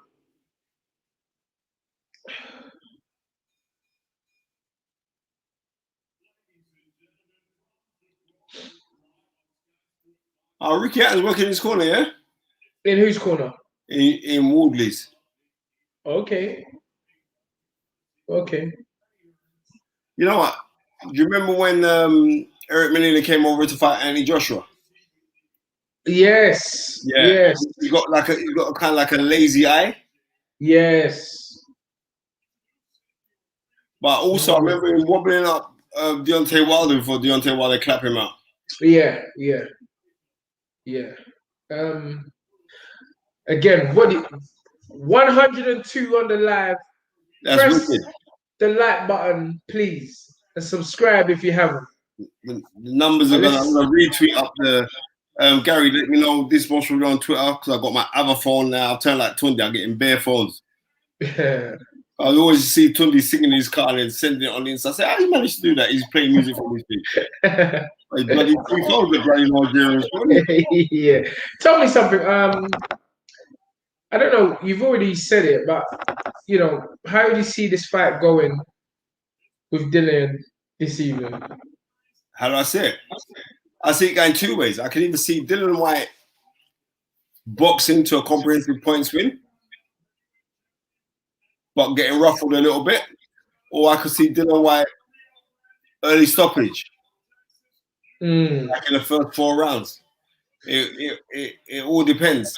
Oh, Ricky Hatton's working in his corner, yeah? In whose corner? In Wardley's. Okay. Okay. You know what? Do you remember when Eric Molina came over to fight Anthony Joshua? Yes. Yeah. Yes. He got kind of like a lazy eye. Yes. But also, I remember him wobbling up Deontay Wilder before Deontay Wilder clapped him out. Yeah. Again, 102 on the live. That's Press wicked. the like button, please, and subscribe if you haven't. The numbers are going to retweet up the. Gary, let me know this most will be on Twitter because I got my other phone now. I've turned like Tunde. I'm getting bare phones. Yeah. I always see Tunde singing in his car and then sending it on the Insta. I say, how you managed to do that? He's playing music for me. Like bloody 3 phones, the bloody Nigerians. Yeah. Tell me something. I don't know. You've already said it, but how do you see this fight going with Dillian this evening? How do I say it? I see it going 2 ways. I can either see Dillian Whyte boxing to a comprehensive points win, but getting ruffled a little bit, or I could see Dillian Whyte early stoppage, like in the first 4 rounds. It all depends.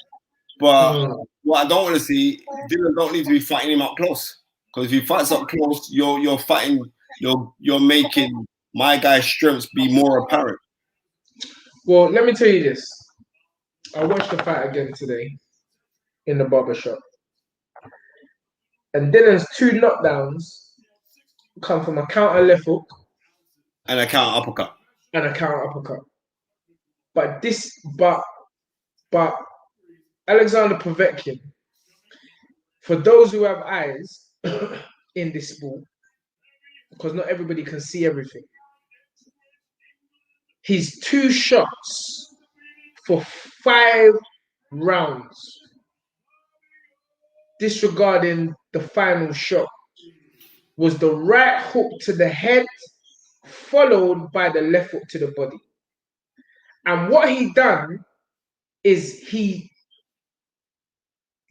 But what I don't want to see, Dillian don't need to be fighting him up close, because if he fights up close, you're fighting, you're making my guy's strengths be more apparent. Well, let me tell you this. I watched the fight again today in the barbershop. And Dillian's 2 knockdowns come from a counter left hook and a counter uppercut. But Alexander Povetkin, for those who have eyes in this sport, because not everybody can see everything, his 2 shots for 5 rounds, disregarding the final shot, was the right hook to the head, followed by the left hook to the body. And what he done is he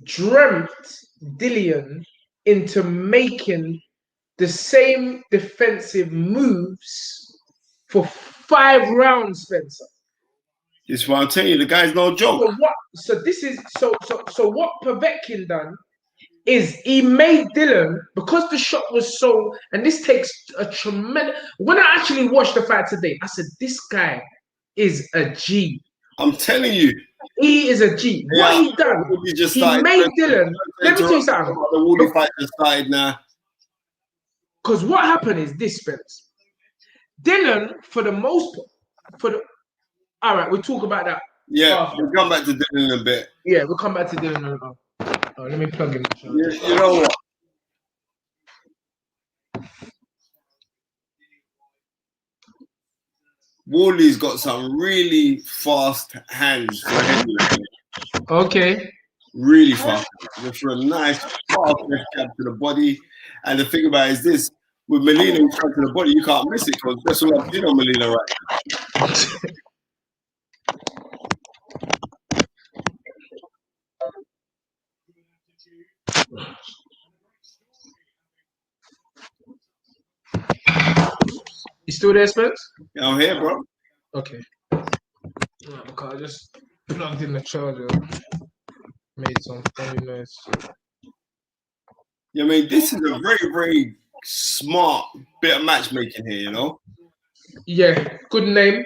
dreamt Dillian into making the same defensive moves for 5 rounds, Spencer. This is what I'm telling you. The guy's no joke. So what? So this is so what Povetkin done is he made Dillian, because the shot was so, and this takes a tremendous. When I actually watched the fight today, I said this guy is a G. I'm telling you. He is a G. Yeah, What he done? He made Dillian. Let me tell you something. The Wardley fight just started now. Because what happened is this, Spence. Dillian, for the most part, all right, we'll talk about that. Yeah, we'll come back to Dillian in a bit. Yeah, we'll come back to Dillian in a bit. Oh, let me plug in. You know what? Wardley's got some really fast hands for heavyweight. Okay. Really fast. For a nice fast left jab to the body. And the thing about it is this, with Molina who's to the body, you can't miss it because that's what I've seen on Molina right now. You still there, Spence? Yeah, I'm here, bro. Okay. Because I just plugged in the charger. Made some funny noise. Yeah, I mean, this is a very, very smart bit of matchmaking here, you know? Yeah, good name.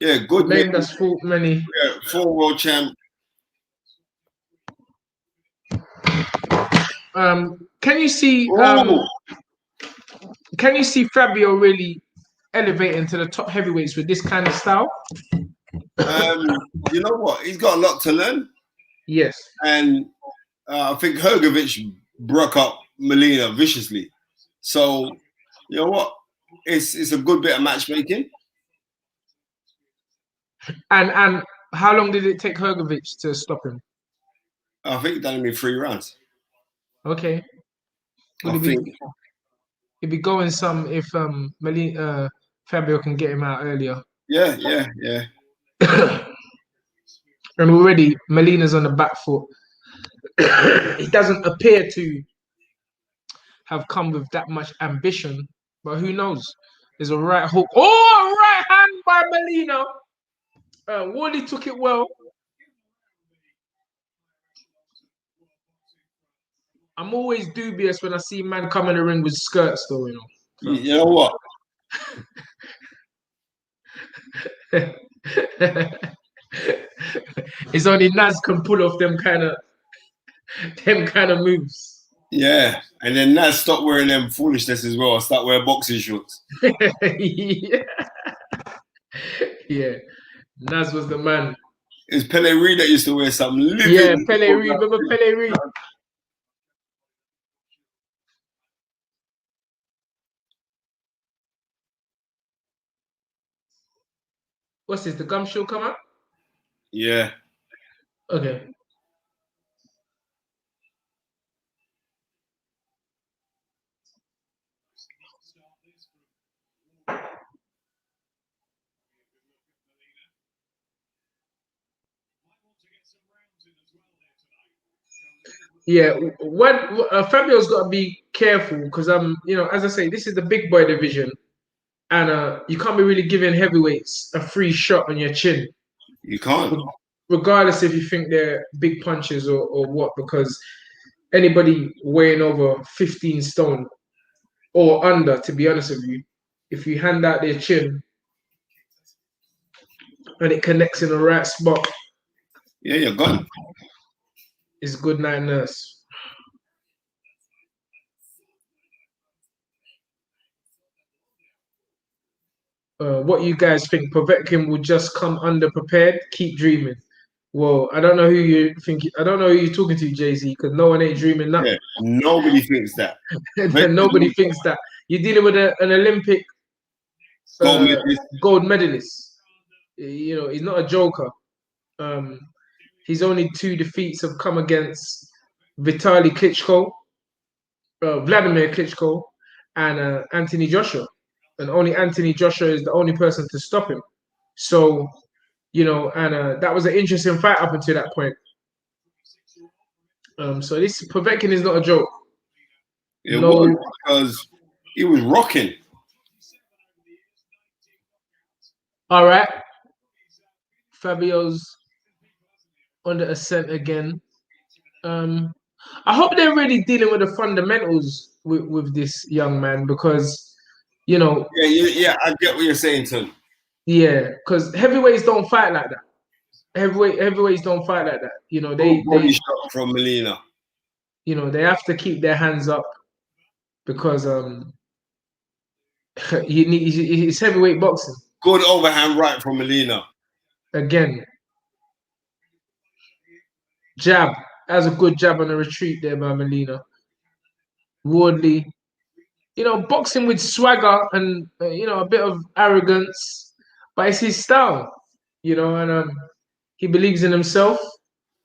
Yeah, good name. That's fought many. Yeah, 4 world champ. Can you see Fabio really elevating to the top heavyweights with this kind of style? You know what? He's got a lot to learn. Yes. And I think Hrgović broke up Molina viciously. So, you know what? It's a good bit of matchmaking. And how long did it take Hrgović to stop him? I think that only 3 rounds. Okay. He'd be going some if Fabio can get him out earlier. Yeah. And already Molina's on the back foot. He doesn't appear to have come with that much ambition, but who knows? There's a right hook. Oh, a right hand by Molina. Wardley took it well. I'm always dubious when I see man come in the ring with skirts, though, you know. You know what? It's only Naz can pull off them kind of moves. Yeah, and then Naz stopped wearing them foolishness as well. Start wearing boxing shorts. Yeah. Naz was the man. It's Pele Reid that used to wear some living. Yeah, Pele Reid. Remember Pele Reid? What's this? The gum show come out? Yeah. Okay. Yeah, Fabio's got to be careful because as I say, this is the big boy division, and you can't be really giving heavyweights a free shot on your chin. You can't, regardless if you think they're big punches or what, because anybody weighing over 15 stone or under, to be honest with you, if you hand out their chin and it connects in the right spot, yeah, you're gone. It's good night, nurse. What you guys think? Povetkin will just come underprepared? Keep dreaming. Well, I don't know who you think. I don't know who you're talking to, Jay-Z, because no one ain't dreaming nothing. Yeah, nobody thinks that. Nobody thinks that. You're dealing with an Olympic gold medalist. You know, he's not a joker. His only 2 defeats have come against Vladimir Klitschko, and Anthony Joshua. And only Anthony Joshua is the only person to stop him. So, that was an interesting fight up until that point. So this Povetkin is not a joke. It was because he was rocking. All right. Fabio's on the ascent again. I hope they're really dealing with the fundamentals with this young man because, you know, Yeah, I get what you're saying, Tim. yeah, because heavyweights don't fight like that. Heavyweights don't fight like that. You know, Good body they shot from Molina. you know they have to keep their hands up because it's heavyweight boxing Good overhand right from Molina. again. Jab. That's a good jab on the retreat there by Molina. Wardley. You know, boxing with swagger and you know a bit of arrogance, but it's his style. You know, and he believes in himself.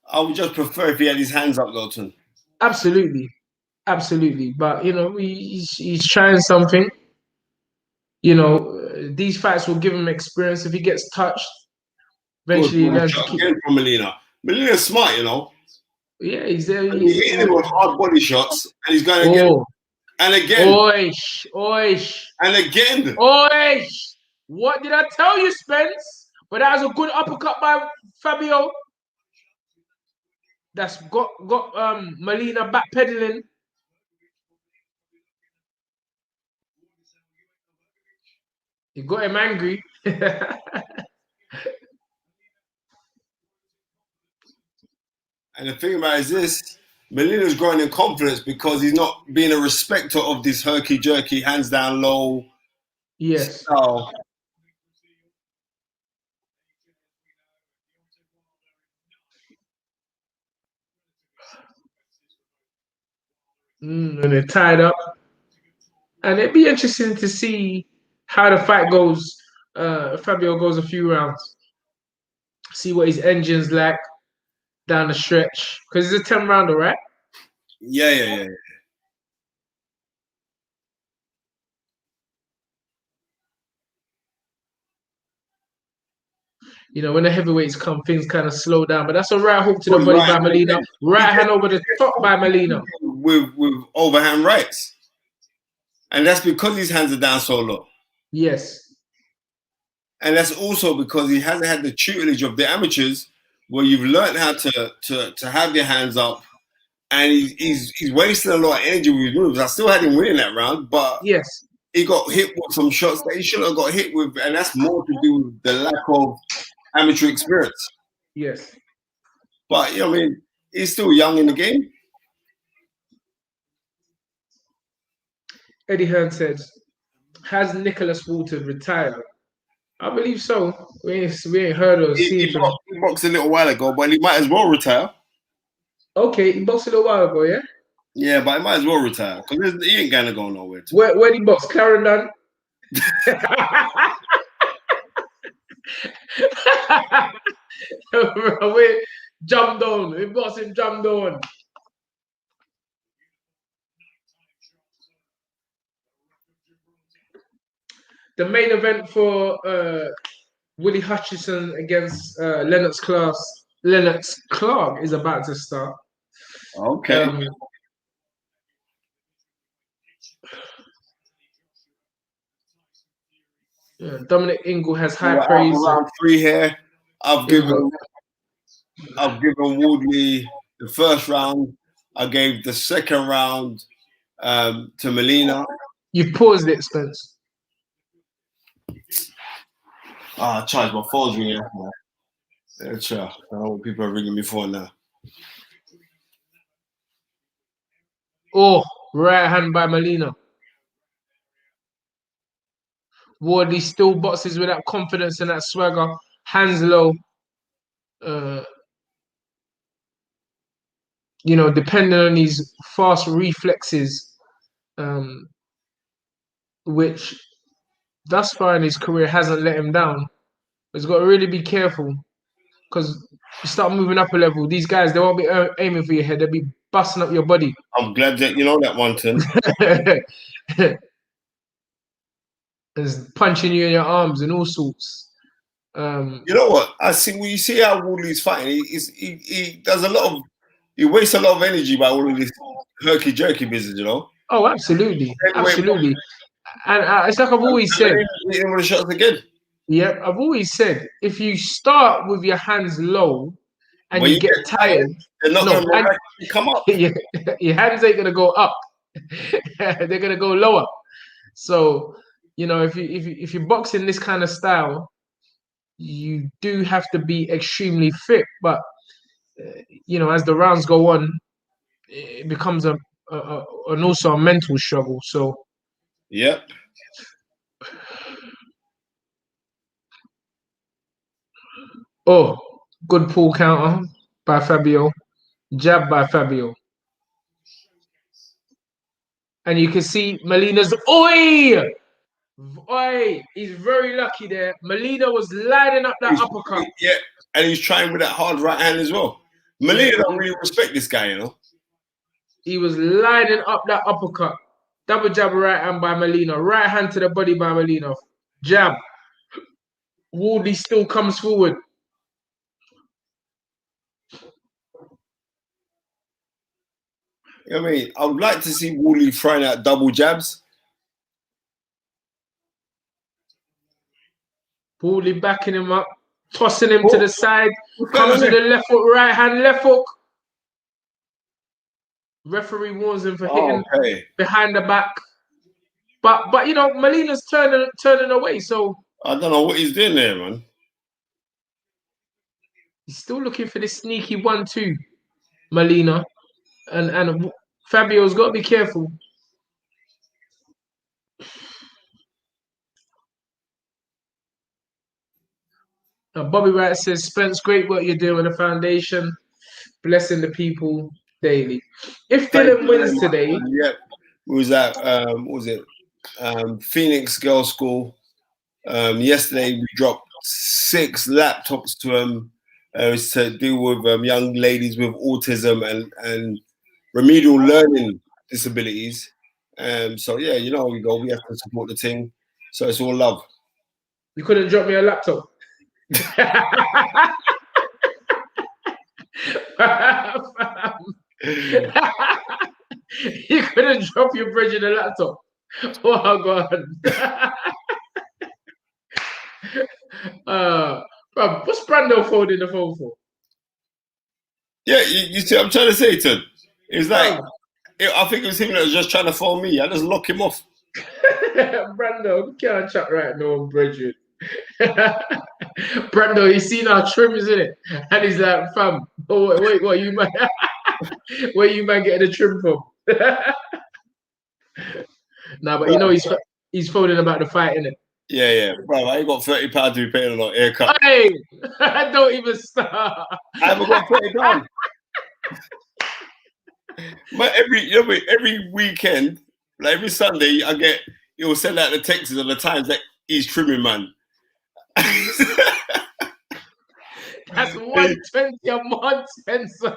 I would just prefer if he had his hands up, Dalton. Absolutely, absolutely. But you know, he's trying something. You know, these fights will give him experience. If he gets touched, Good eventually he body learns to shot keep. again from Molina. Molina's smart, you know. Yeah, he's there. He's hitting him with hard body shots, and he's going again Oh, and again oish, oish, and again. oish. What did I tell you, Spence? But that was a good uppercut by Fabio. That's got Molina backpedaling. You got him angry. And the thing about it is this: Molina's growing in confidence because he's not being a respecter of this herky jerky, hands down low Yes. style. And they're tied up. And it'd be interesting to see how the fight goes. Fabio goes a few rounds. See what his engine's like down the stretch. Because it's a 10 rounder, right? Yeah. You know, when the heavyweights come, things kind of slow down. But that's a right hook to the Good body right by hand Molina. again. Right hand over the top by Molina. With overhand rights. And that's because his hands are down so low. Yes. And that's also because he hasn't had the tutelage of the amateurs where you've learned how to have your hands up. And he's wasting a lot of energy with his moves. I still had him winning that round, but Yes. he got hit with some shots that he shouldn't have got hit with. And that's more to do with the lack of amateur experience. Yes. But, you know, I mean, he's still young in the game. Eddie Hearn said, has Nicholas Walton retired? I believe so. We ain't heard or seen from him. He boxed a little while ago, but he might as well retire. Okay, he boxed a little while ago, yeah? Yeah, but he might as well retire because he ain't going to go nowhere. Where did he box? Clarendon? Wait, jump down. He boxed him jump down. The main event for Willie Hutchison against Lennox Clark is about to start. Okay. Yeah, Dominic Ingle has high praise. Round 3 here. I've given Wardley the first round. I gave the second round to Molina. You've paused it, Spence. I charged my phone's ringing. Yeah, sure. I don't know what people are ringing me for now. Oh, right hand by Molina. Wardley still boxes with that confidence and that swagger. Hands low. You know, depending on his fast reflexes, which thus far in his career hasn't let him down. But he's got to really be careful because you start moving up a level. These guys, they won't be aiming for your head. They'll be busting up your body. I'm glad that you know that one, Tim. It's punching you in your arms and all sorts. You know what? I see when you see how Wardley's fighting, he does a lot of, he wastes a lot of energy by all of this herky jerky business, you know? Oh, absolutely. Absolutely. And it's like I've always said. Hitting with the shots again. Yeah, I've always said if you start with your hands low and When you you get get tired, they're not no, going to and miraculously come up. your hands ain't gonna go up. They're gonna go lower. So, if you're boxing this kind of style, you do have to be extremely fit. But as the rounds go on, it becomes and also a mental struggle. So, Yep. oh, good pull counter by Fabio, jab by Fabio, and you can see Molina's oi. Oi, he's very lucky there. Molina was lining up that uppercut. Yeah, and he's trying with that hard right hand as well. Molina don't really respect this guy, you know. He was lining up that uppercut. Double jab right hand by Molina. Right hand to the body by Molina. Jab. Wardley still comes forward. I mean, I would like to see Wardley trying out double jabs. Wardley backing him up. Tossing him to the side. Comes with it? the left hook, right hand, left hook. Referee warns him for hitting behind the back. But Molina's turning away, so I don't know what he's doing there, man. he's still looking for this sneaky 1-2, Molina. And Fabio's got to be careful. Bobby Wright says, Spence, great work you're doing with the foundation, blessing the people daily. If Dillian wins today, yep, we was at Phoenix Girls School. Yesterday we dropped 6 laptops to them. It's to deal with young ladies with autism and remedial learning disabilities. So yeah, you know how we go. We have to support the team. So it's all love. You couldn't drop me a laptop. You couldn't drop your bridge in a laptop. Oh God. Bro, what's Brando folding the phone for? Yeah, you see what I'm trying to say to him? It's like, I think it was him that was just trying to phone me. I just lock him off. Brando, can't chat right now, Bridget. Brando, he's seen our trims in it, and he's like, "Fam, wait, what you man? Where you man getting the trim from?" Nah, but he's phoning about the fight, innit? Yeah, bro. I ain't got £30 to be paying on a haircut. Hey, don't even start. I haven't got £30. But every weekend, like every Sunday, he'll send out the texts of the times that he's trimming, man. That's 120 a month, Spencer.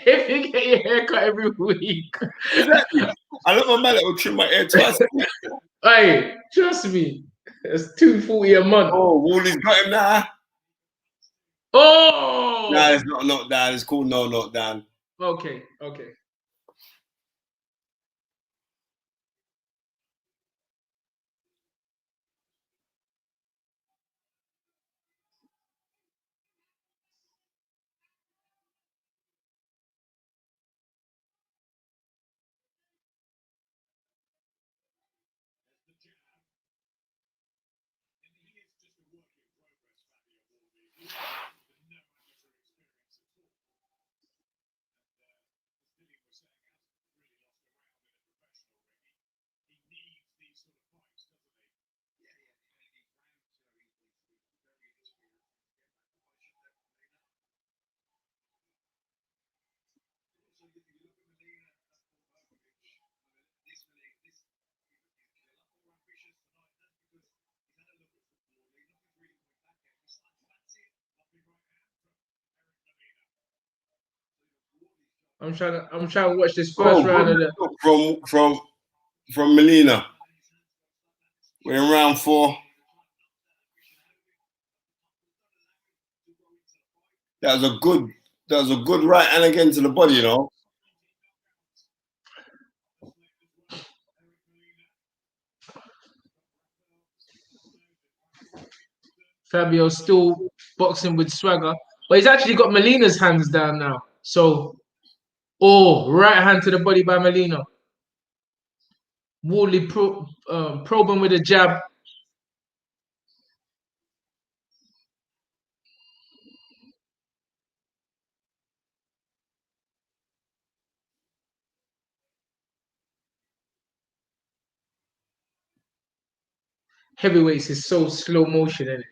If you get your haircut every week. Exactly. I love my man that will trim my hair twice a week. Hey, trust me. It's $240 a month. Oh, Wardley's got him now. Oh! Nah, it's not knockdown. It's called no knockdown. Okay. I'm trying to watch this first round of the from Molina. We're in round 4. That was a good right hand again to the body, you know. Fabio's still boxing with swagger, but he's actually got Molina's hands down now. So, right hand to the body by Molina. Wardley probing with a jab. Heavyweights is so slow motion, isn't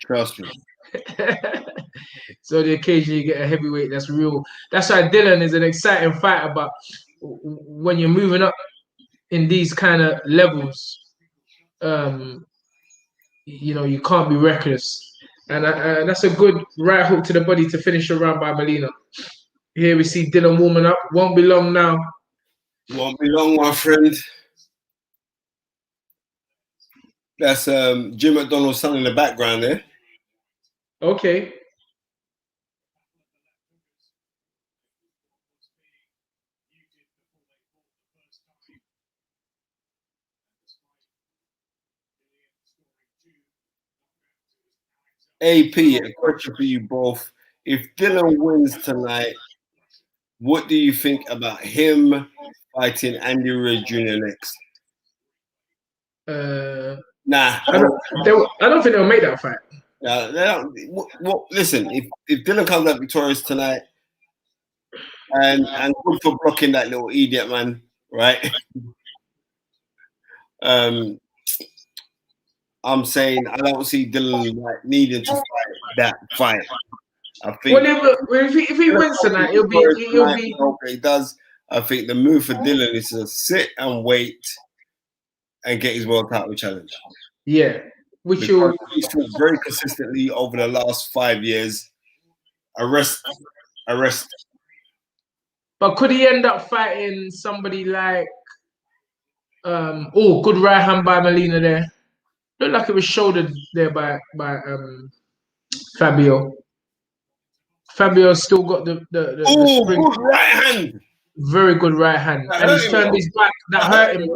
Trust me. it? So the occasion you get a heavyweight that's real. That's why Dillian is an exciting fighter, but when you're moving up in these kind of levels, you can't be reckless. And that's a good right hook to the body to finish the round by Molina. Here we see Dillian warming up. Won't be long now. Won't be long, my friend. That's Jim McDonald's son in the background there. Okay. AP, a question for you both. If Dillian wins tonight, what do you think about him fighting Andy Ruiz Jr. next? Nah. I don't think they'll make that fight. They don't. Well, listen, if Dillian comes out victorious tonight, and good for blocking that little idiot, man, right? I'm saying I don't see Dillian needing to fight that fight. I think. Well, if he wins tonight, he'll be. Okay, he does. I think the move for Dillian is to sit and wait and get his world title challenge. Yeah, he's fought very consistently over the last 5 years. Arrest. But could he end up fighting somebody like? Good right hand by Molina there. Looked like it was shouldered there by Fabio. Fabio's still got the spring. Good right hand. Very good right hand. And he's turned his back. That hurt him.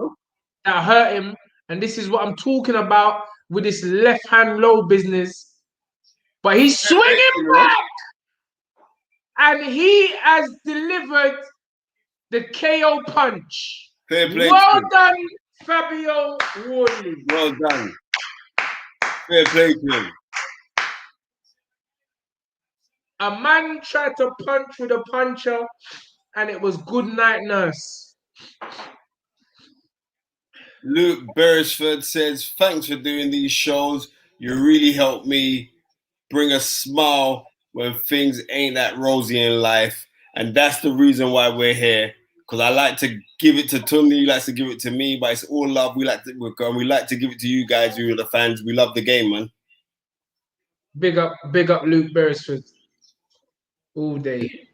That hurt him. And this is what I'm talking about with this left hand low business. But he's swinging back. And he has delivered the KO punch. Fair play. Well done, Fabio Wardley. Well done. Fair play to him. A man tried to punch with a puncher, and it was good night, nurse. Luke Beresford says, thanks for doing these shows. You really helped me bring a smile when things ain't that rosy in life. And that's the reason why we're here. Because I like to give it to Tunde, he likes to give it to me, but it's all love. We like to give it to you guys who are the fans. We love the game, man. Big up Luke Beresford. All day.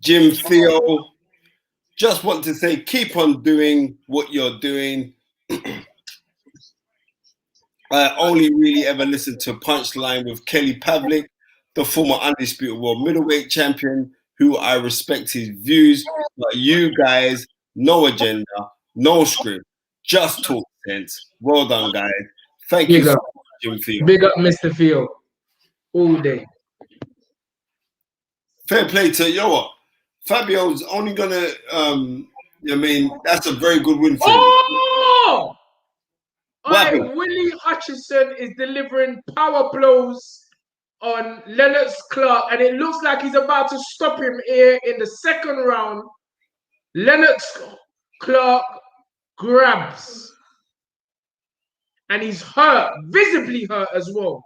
Jim Theo, just want to say, keep on doing what you're doing. I only really ever listened to Punchline with Kelly Pavlik, the former undisputed world middleweight champion, who I respect his views. But you guys, no agenda, no script, just talk sense. Well done, guys. Thank you so much, Jim Theo. Big up, Mr. Theo. All day. Fair play to what? Fabio's only gonna. That's a very good win for him. Oh! Willie Hutchinson is delivering power blows on Lennox Clark, and it looks like he's about to stop him here in the second round. Lennox Clark grabs, and he's hurt, visibly hurt as well.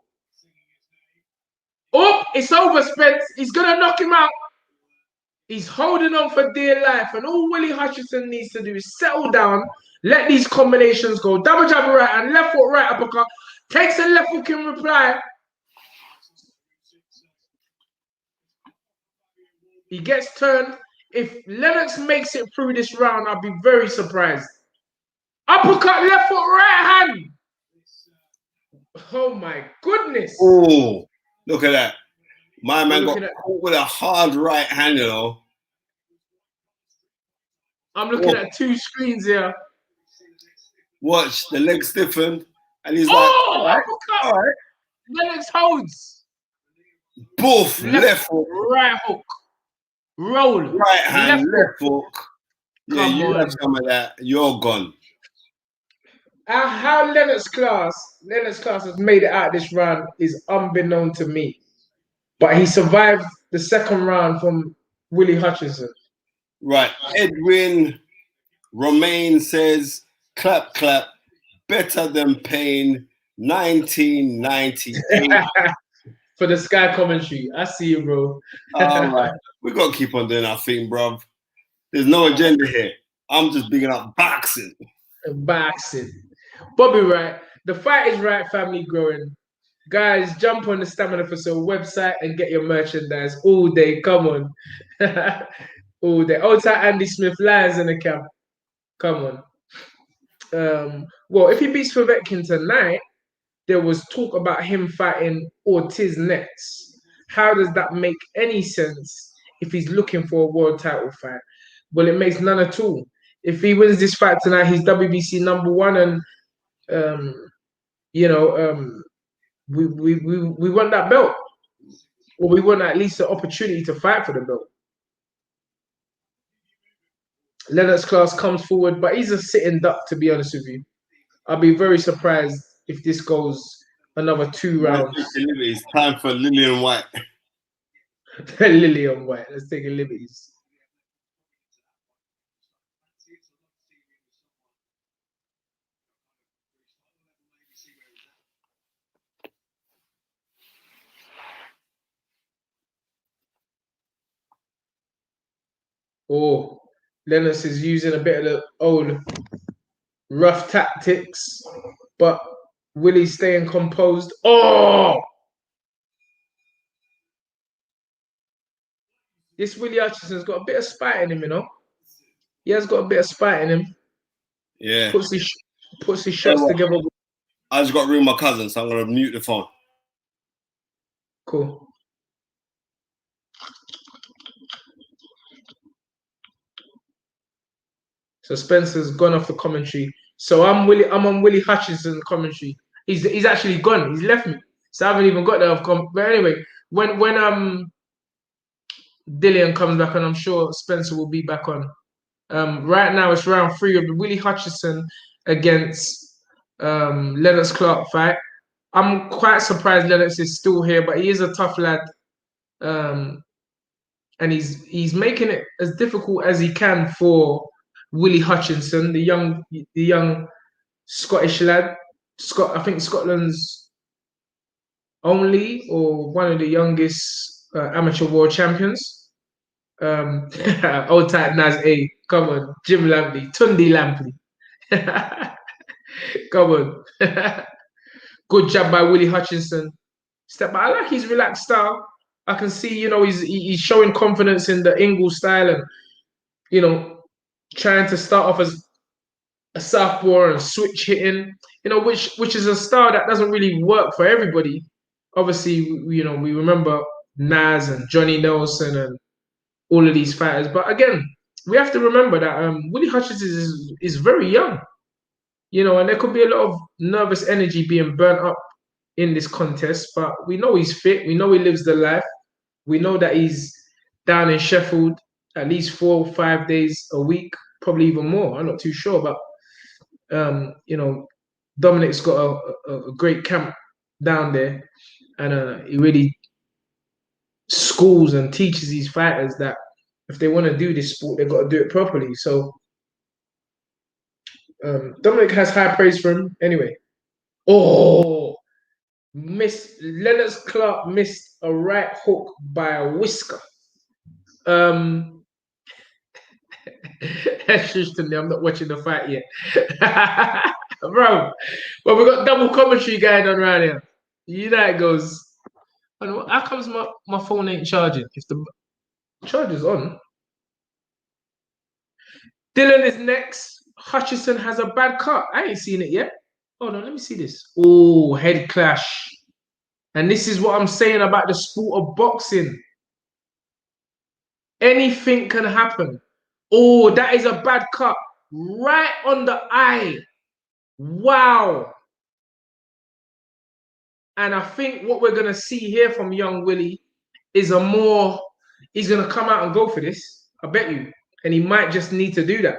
Oh, it's over, Spence. He's gonna knock him out. He's holding on for dear life, and all Willie Hutchinson needs to do is settle down, let these combinations go. Double jab right and left foot right uppercut. Takes a left hook in reply. He gets turned. If Lennox makes it through this round, I'll be very surprised. Uppercut, left foot, right hand. Oh my goodness. Oh, look at that. My man got caught with a hard right hand, you know. I'm looking at two screens here. Watch, the leg stiffened, and he's like, Oh, all right, uppercut. all right. Lennox holds. Boof, left hook, right hook. Roll. right hand, left hook. Yeah, Come you on. have some of that, you're gone. How Lennox Class has made it out this round is unbeknown to me. But he survived the second round from Willie Hutchinson. Right, Edwin Romain says, clap, clap, better than pain, 1998. For the Sky commentary. I see you, bro. All right, we got to keep on doing our thing, bruv. There's no agenda here. I'm just bigging up boxing. Boxing. Bobby Wright. The Fight is Right family growing. Guys, jump on the Stamina for Soul website and get your merchandise all day. Come on. All day. Old tight Andy Smith lions in the camp. Come on. Well, if he beats Povetkin tonight, there was talk about him fighting Ortiz next. How does that make any sense if he's looking for a world title fight? Well, it makes none at all. If he wins this fight tonight, he's WBC #1, and we want that belt, or we want at least the opportunity to fight for the belt. Lennox Class comes forward, but he's a sitting duck, to be honest with you. I'll be very surprised if this goes another 2 rounds. It's time for Lillian Whyte. Dillian Whyte. Let's take a liberties. Oh, Lennox is using a bit of the old rough tactics, but Willie's staying composed. Oh! This Willie Hutchinson's got a bit of spite in him, you know. He has got a bit of spite in him. Yeah. Puts his shots together. I just got to ring my cousin, so I'm going to mute the phone. Cool. So Spencer's gone off the commentary. So I'm on Willie Hutchinson commentary. He's actually gone. He's left me. So I haven't even got there. But anyway, when Dillian comes back on, I'm sure Spencer will be back on. Right now it's round 3 of the Willie Hutchinson against Lennox Clark fight. I'm quite surprised Lennox is still here, but he is a tough lad. And he's making it as difficult as he can for Willie Hutchinson, the young Scottish lad. I think Scotland's only or one of the youngest amateur world champions. Old tight Naz A. Come on, Jim Lampley, Tunde Lampley. Come on. Good job by Willie Hutchinson. I like his relaxed style. I can see, he's showing confidence in the Ingle style and, trying to start off as a southpaw and switch hitting, which is a style that doesn't really work for everybody. Obviously, we remember Naz and Johnny Nelson and all of these fighters. But again, we have to remember that Willie Hutchinson is very young, and there could be a lot of nervous energy being burnt up in this contest. But we know he's fit. We know he lives the life. We know that he's down in Sheffield at least 4 or 5 days a week, probably even more. I'm not too sure, but Dominic's got a great camp down there, and he really schools and teaches these fighters that if they want to do this sport, they've got to do it properly. So Dominic has high praise for him. Anyway, Lennox Clark missed a right hook by a whisker. I'm not watching the fight yet. Bro, but we got double commentary going on right here. You know how it goes. How comes my phone ain't charging? If the charger's on. Dillian is next. Hutchinson has a bad cut. I ain't seen it yet. Hold on, let me see this. Oh, head clash. And this is what I'm saying about the sport of boxing. Anything can happen. Oh, that is a bad cut. Right on the eye. Wow. And I think what we're going to see here from young Willie is he's going to come out and go for this. I bet you. And he might just need to do that.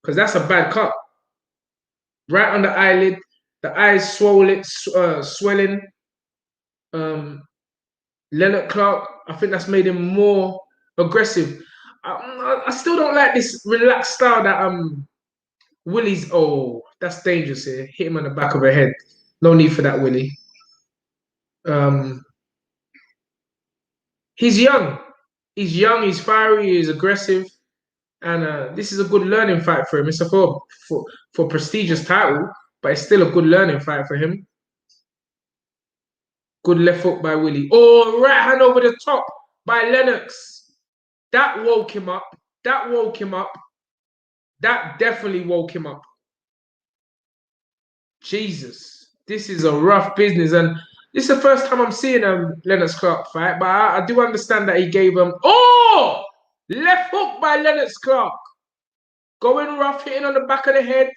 Because that's a bad cut. Right on the eyelid. The eyes swelling. Leonard Clark, I think that's made him more aggressive. I still don't like this relaxed style that Willie's. Oh, that's dangerous here. Hit him on the back of the head. No need for that, Willie. He's young. He's fiery, he's aggressive. And this is a good learning fight for him. It's a for prestigious title, but it's still a good learning fight for him. Good left hook by Willie. Oh, right hand over the top by Lennox. That woke him up. That definitely woke him up. Jesus. This is a rough business. And this is the first time I'm seeing Lennox Clark fight. But I do understand that he gave him... Oh! Left hook by Lennox Clark. Going rough, hitting on the back of the head.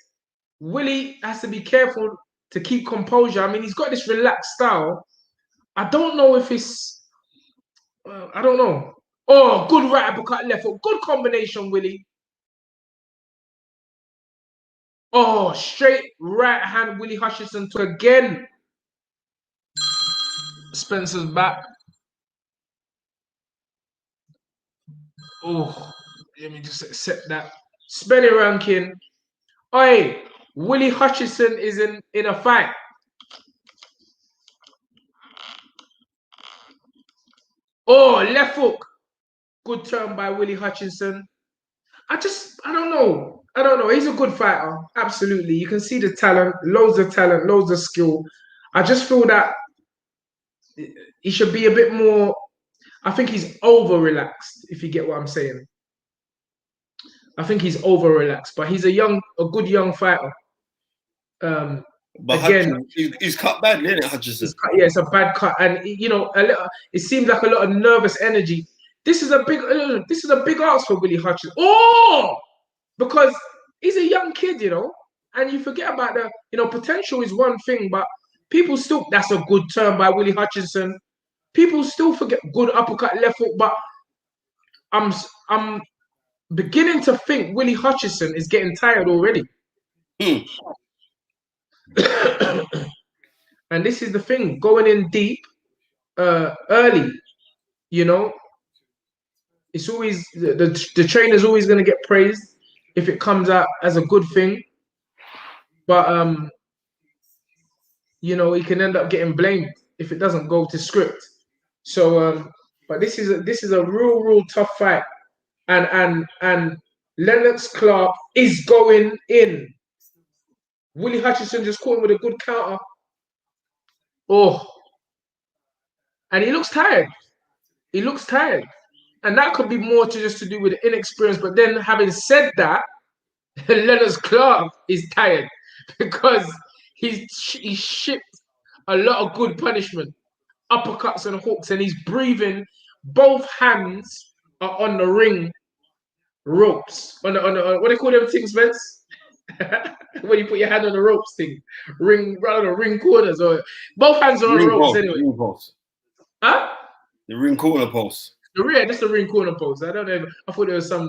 Willie has to be careful to keep composure. I mean, he's got this relaxed style. I don't know if it's... I don't know. Oh, good right uppercut left hook. Good combination, Willie. Oh, straight right hand, Willie Hutchinson took again. Spencer's back. Oh, let me just accept that. Spenny ranking. Oi, Willie Hutchinson is in a fight. Oh, left hook. Good turn by Willie Hutchinson. I don't know. He's a good fighter. Absolutely. You can see the talent, loads of skill. I just feel that he should be a bit more. I think he's over relaxed, if you get what I'm saying. I think he's over relaxed, but he's a good young fighter. But again, he's cut badly, isn't it, Hutchinson? It's a bad cut, and it seems like a lot of nervous energy. This is a big ask for Willie Hutchinson. Oh, because he's a young kid, and you forget about potential is one thing, but people still, that's a good turn by Willie Hutchinson. People still forget good uppercut left hook, but I'm beginning to think Willie Hutchinson is getting tired already. And this is the thing, going in deep early, it's always the trainer's always going to get praised if it comes out as a good thing, but he can end up getting blamed if it doesn't go to script. So but this is a real tough fight, and Lennox Clark is going in. Willie Hutchinson just caught him with a good counter. Oh, and he looks tired. And that could be more to do with inexperience. But then, having said that, Lennox Clark is tired because he shipped a lot of good punishment, uppercuts and hooks, and he's breathing. Both hands are on the ring ropes. On the what do you call them things, Spence? When you put your hand on the ropes thing, ring corners, or both hands are on the ropes anyway. Ring post. Huh? The ring corner post. That's the ring corner post. I don't know. I thought there was some,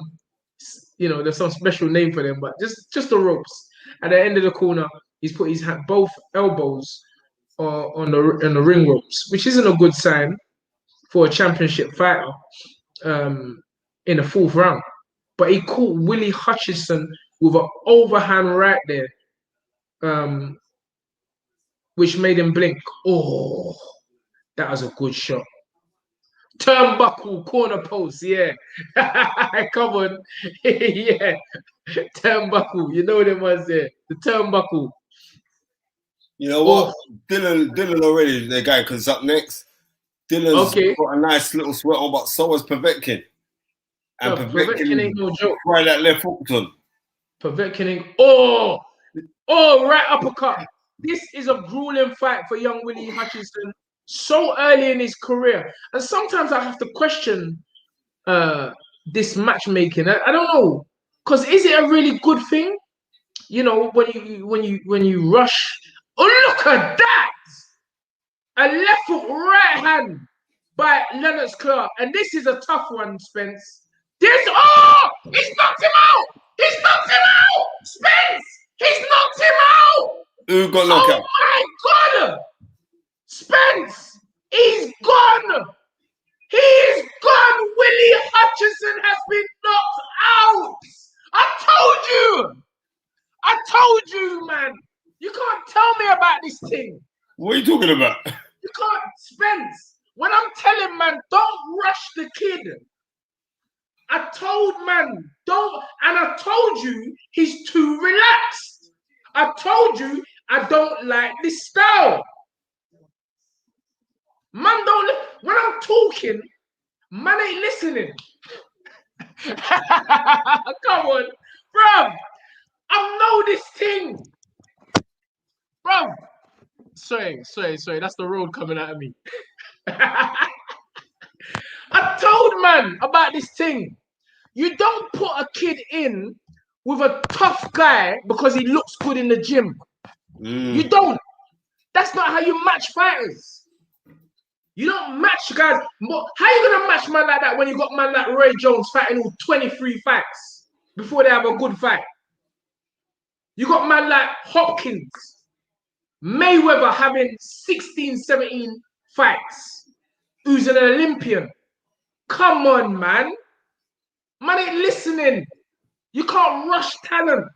there's some special name for them, but just the ropes. At the end of the corner, he's put his both elbows on the ring ropes, which isn't a good sign for a championship fighter in the fourth round. But he caught Willie Hutchinson with an overhand right there, which made him blink. Oh, that was a good shot. Turnbuckle, corner post, yeah. Come on. Yeah. Turnbuckle, you know them ones there. The turnbuckle. You know what? Oh. Dillian already, the guy comes up next. Dillian's got a nice little sweat on, but so has Povetkin. And Povetkin ain't no joke. Right, that left hook on. Povetkin ain't... Oh, right uppercut. This is a grueling fight for young Willie Hutchinson. So early in his career. And sometimes I have to question this matchmaking. I don't know, because is it a really good thing? You know, when you rush. Oh, look at that! A left foot right hand by Lennox Clark, and this is a tough one, Spence. He's knocked him out! He's knocked him out! Spence! He's knocked him out! Who got knocked out? Oh my God! Spence! He's gone! He's gone! Willie Hutchison has been knocked out! I told you, man! You can't tell me about this thing. What are you talking about? You can't, Spence. When I'm telling man, don't rush the kid. I told man, don't, and I told you he's too relaxed. I told you I don't like this style. Man, when I'm talking, man ain't listening. Come on, bruv. I know this thing. Bruv. Sorry. That's the road coming out of me. I told man about this thing. You don't put a kid in with a tough guy because he looks good in the gym. You don't. That's not how you match fighters. You don't match guys. How you gonna match man like that when you got man like Roy Jones fighting all 23 fights before they have a good fight? You got man like Hopkins, Mayweather having 16, 17 fights, who's an Olympian. Come on, man. Man ain't listening. You can't rush talent.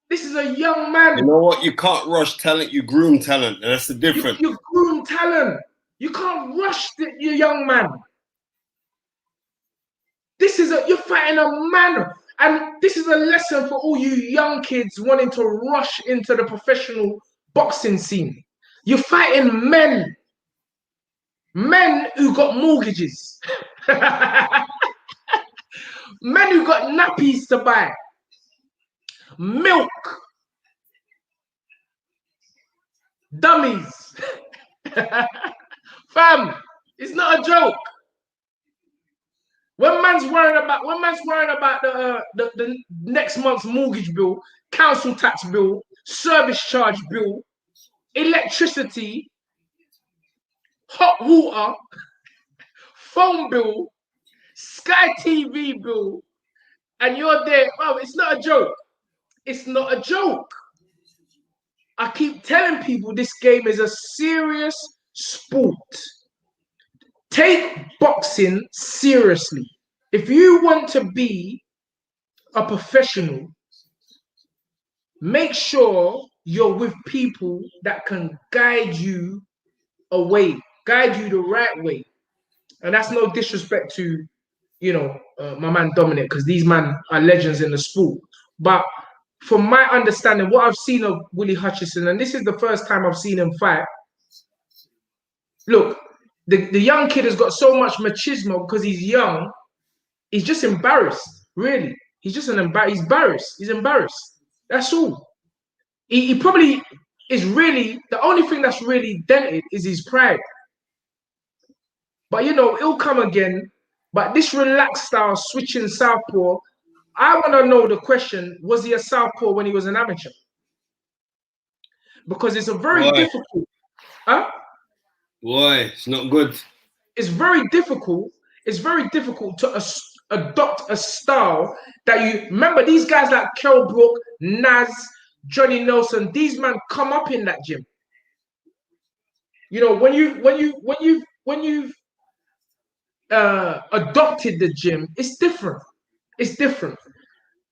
This is a young man. You know what? You can't rush talent. You groom talent. And that's the difference. You groom talent. You can't rush your young man. You're fighting a man. And this is a lesson for all you young kids wanting to rush into the professional boxing scene. You're fighting men. Men who got mortgages. Men who got nappies to buy. Milk. Dummies. Fam, it's not a joke. When man's worrying about the next month's mortgage bill, council tax bill, service charge bill, electricity, hot water, phone bill, Sky TV bill, and you're there. Oh, it's not a joke. It's not a joke. I keep telling people this game is a serious sport. Take boxing seriously. If you want to be a professional, make sure you're with people that can guide you away, guide you the right way. And that's no disrespect to, my man Dominic, because these men are legends in the sport. But from my understanding, what I've seen of Willie Hutchison, and this is the first time I've seen him fight, look, the young kid has got so much machismo because he's young. He's just embarrassed, really. He's just he's embarrassed. He's embarrassed. That's all. He probably is really, the only thing that's really dented is his pride. But, it'll come again. But this relaxed style, switching southpaw, I want to know the question, was he a southpaw when he was an amateur? Because it's a very difficult... Huh? Boy, it's not good. It's very difficult. It's very difficult to adopt a style that you... Remember, these guys like Kell Brook, Naz, Johnny Nelson, these men come up in that gym. When you've adopted the gym, it's different. It's different.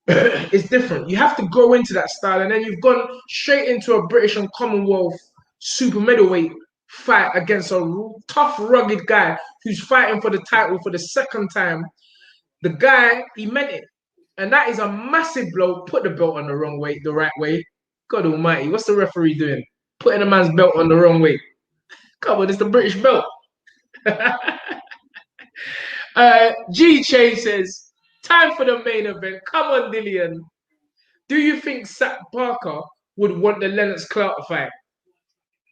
It's different. You have to go into that style, and then you've gone straight into a British and Commonwealth super middleweight fight against a tough, rugged guy who's fighting for the title for the second time. The guy, he meant it. And that is a massive blow. Put the belt on the wrong way, the right way. God almighty, what's the referee doing? Putting a man's belt on the wrong way. Come on, it's the British belt. G Che says, time for the main event. Come on, Dillian. Do you think Sat Parker would want the Lennox Clark fight?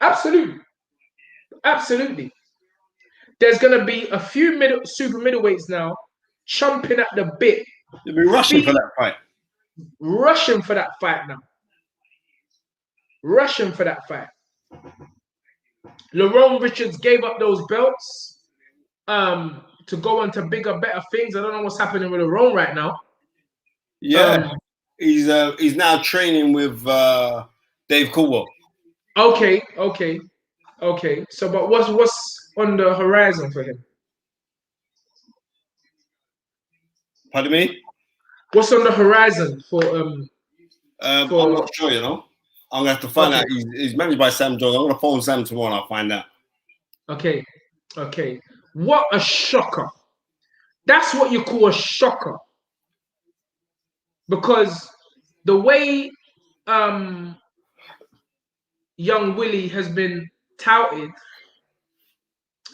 Absolutely. Absolutely. There's going to be a few super middleweights now chomping at the bit, You'll be rushing for that fight. rushing for that fight now. Rushing for that fight. Lerone Richards gave up those belts to go on to bigger, better things. I don't know what's happening with Lerone right now. Yeah, he's now training with Dave Caldwell. Okay. So, but what's on the horizon for him? Pardon me? What's on the horizon for I'm not sure, you know. I'm gonna have to find out. He's managed by Sam Jones. I'm gonna phone Sam tomorrow and I'll find out. Okay. What a shocker. That's what you call a shocker. Because the way young Willie has been touted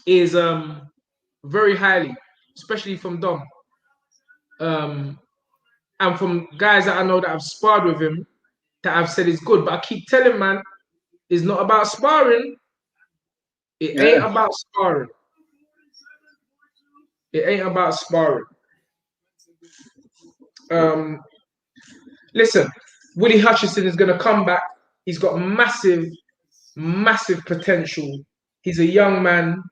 is very highly, especially from Dom. And from guys that I know that have sparred with him, that I've said is good. But I keep telling man, it's not about sparring. It ain't about sparring. It ain't about sparring. Listen, Willie Hutchinson is going to come back. He's got massive potential. He's a young man.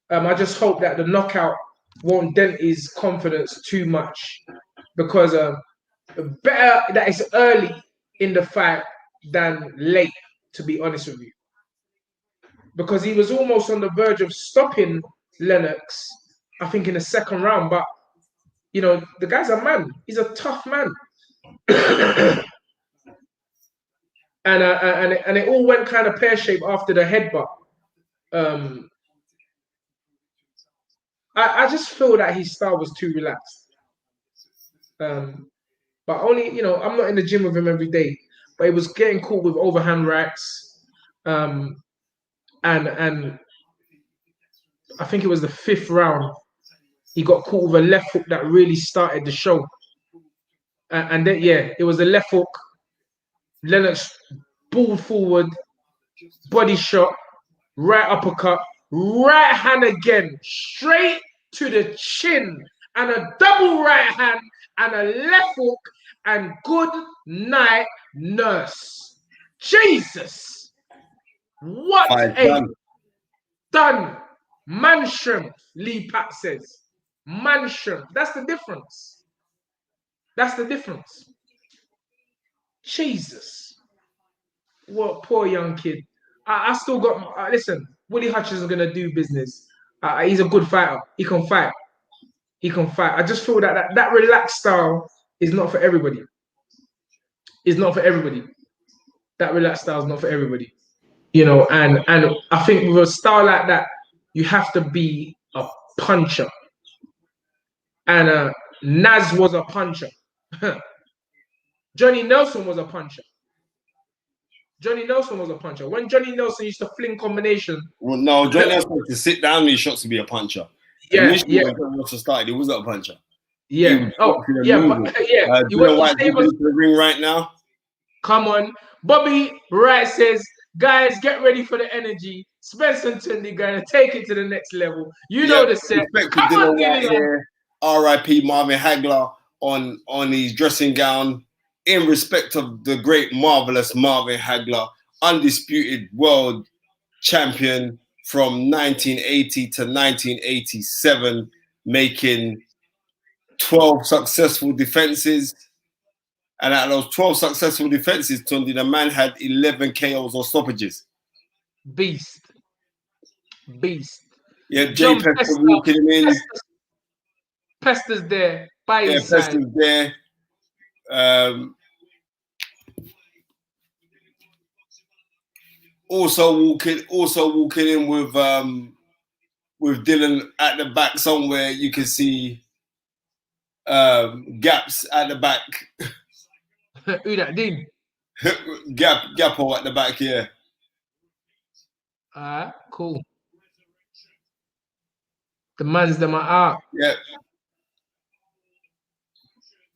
I just hope that the knockout won't dent his confidence too much, because better that it's early in the fight than late, to be honest with you. Because he was almost on the verge of stopping Lennox, I think, in the second round. But, you know, the guy's a man. He's a tough man. and it all went kind of pear-shaped after the headbutt. I just feel that his style was too relaxed. But only, you know, I'm not in the gym with him every day, but he was getting caught with overhand rights. And I think it was the 5th round, he got caught with a left hook that really started the show. And then, it was a left hook. Lennox ball forward, body shot, right uppercut, right hand again, straight to the chin, and a double right hand, and a left hook, and good night, nurse. Jesus! What done. Man shrimp, Lee Pat says. Man shrimp. That's the difference. Jesus. What poor young kid. I still got... listen, Willie Hutchins is going to do business. He's a good fighter. He can fight. I just feel that relaxed style is not for everybody. That relaxed style is not for everybody. You know, and I think with a style like that, you have to be a puncher. And Naz was a puncher. Johnny Nelson was a puncher. When Johnny Nelson used to fling combination. Well, no, Johnny Nelson had to sit down these shots to be a puncher. Initially, when Johnny Nelson started, he wasn't a puncher. Yeah. You know Whyte into the ring right now? Come on. Bobby Wright says, guys, get ready for the energy. Spencer and Tunde going to take it to the next level. You know the set. Come on, Dillian. R.I.P. Marvin Hagler on his dressing gown. In respect of the great, marvelous Marvin Hagler, undisputed world champion from 1980 to 1987, making 12 successful defenses. And out of those 12 successful defenses, Tunde, the man had 11 KOs or stoppages. Beast. Yeah, Jay Pester walking him in. Pester's there by his side. Pester's there. Also walking in with Dillian at the back somewhere. You can see gaps at the back. Who that, Dean? Gapo at the back here. Cool. The man's them are out. Yeah.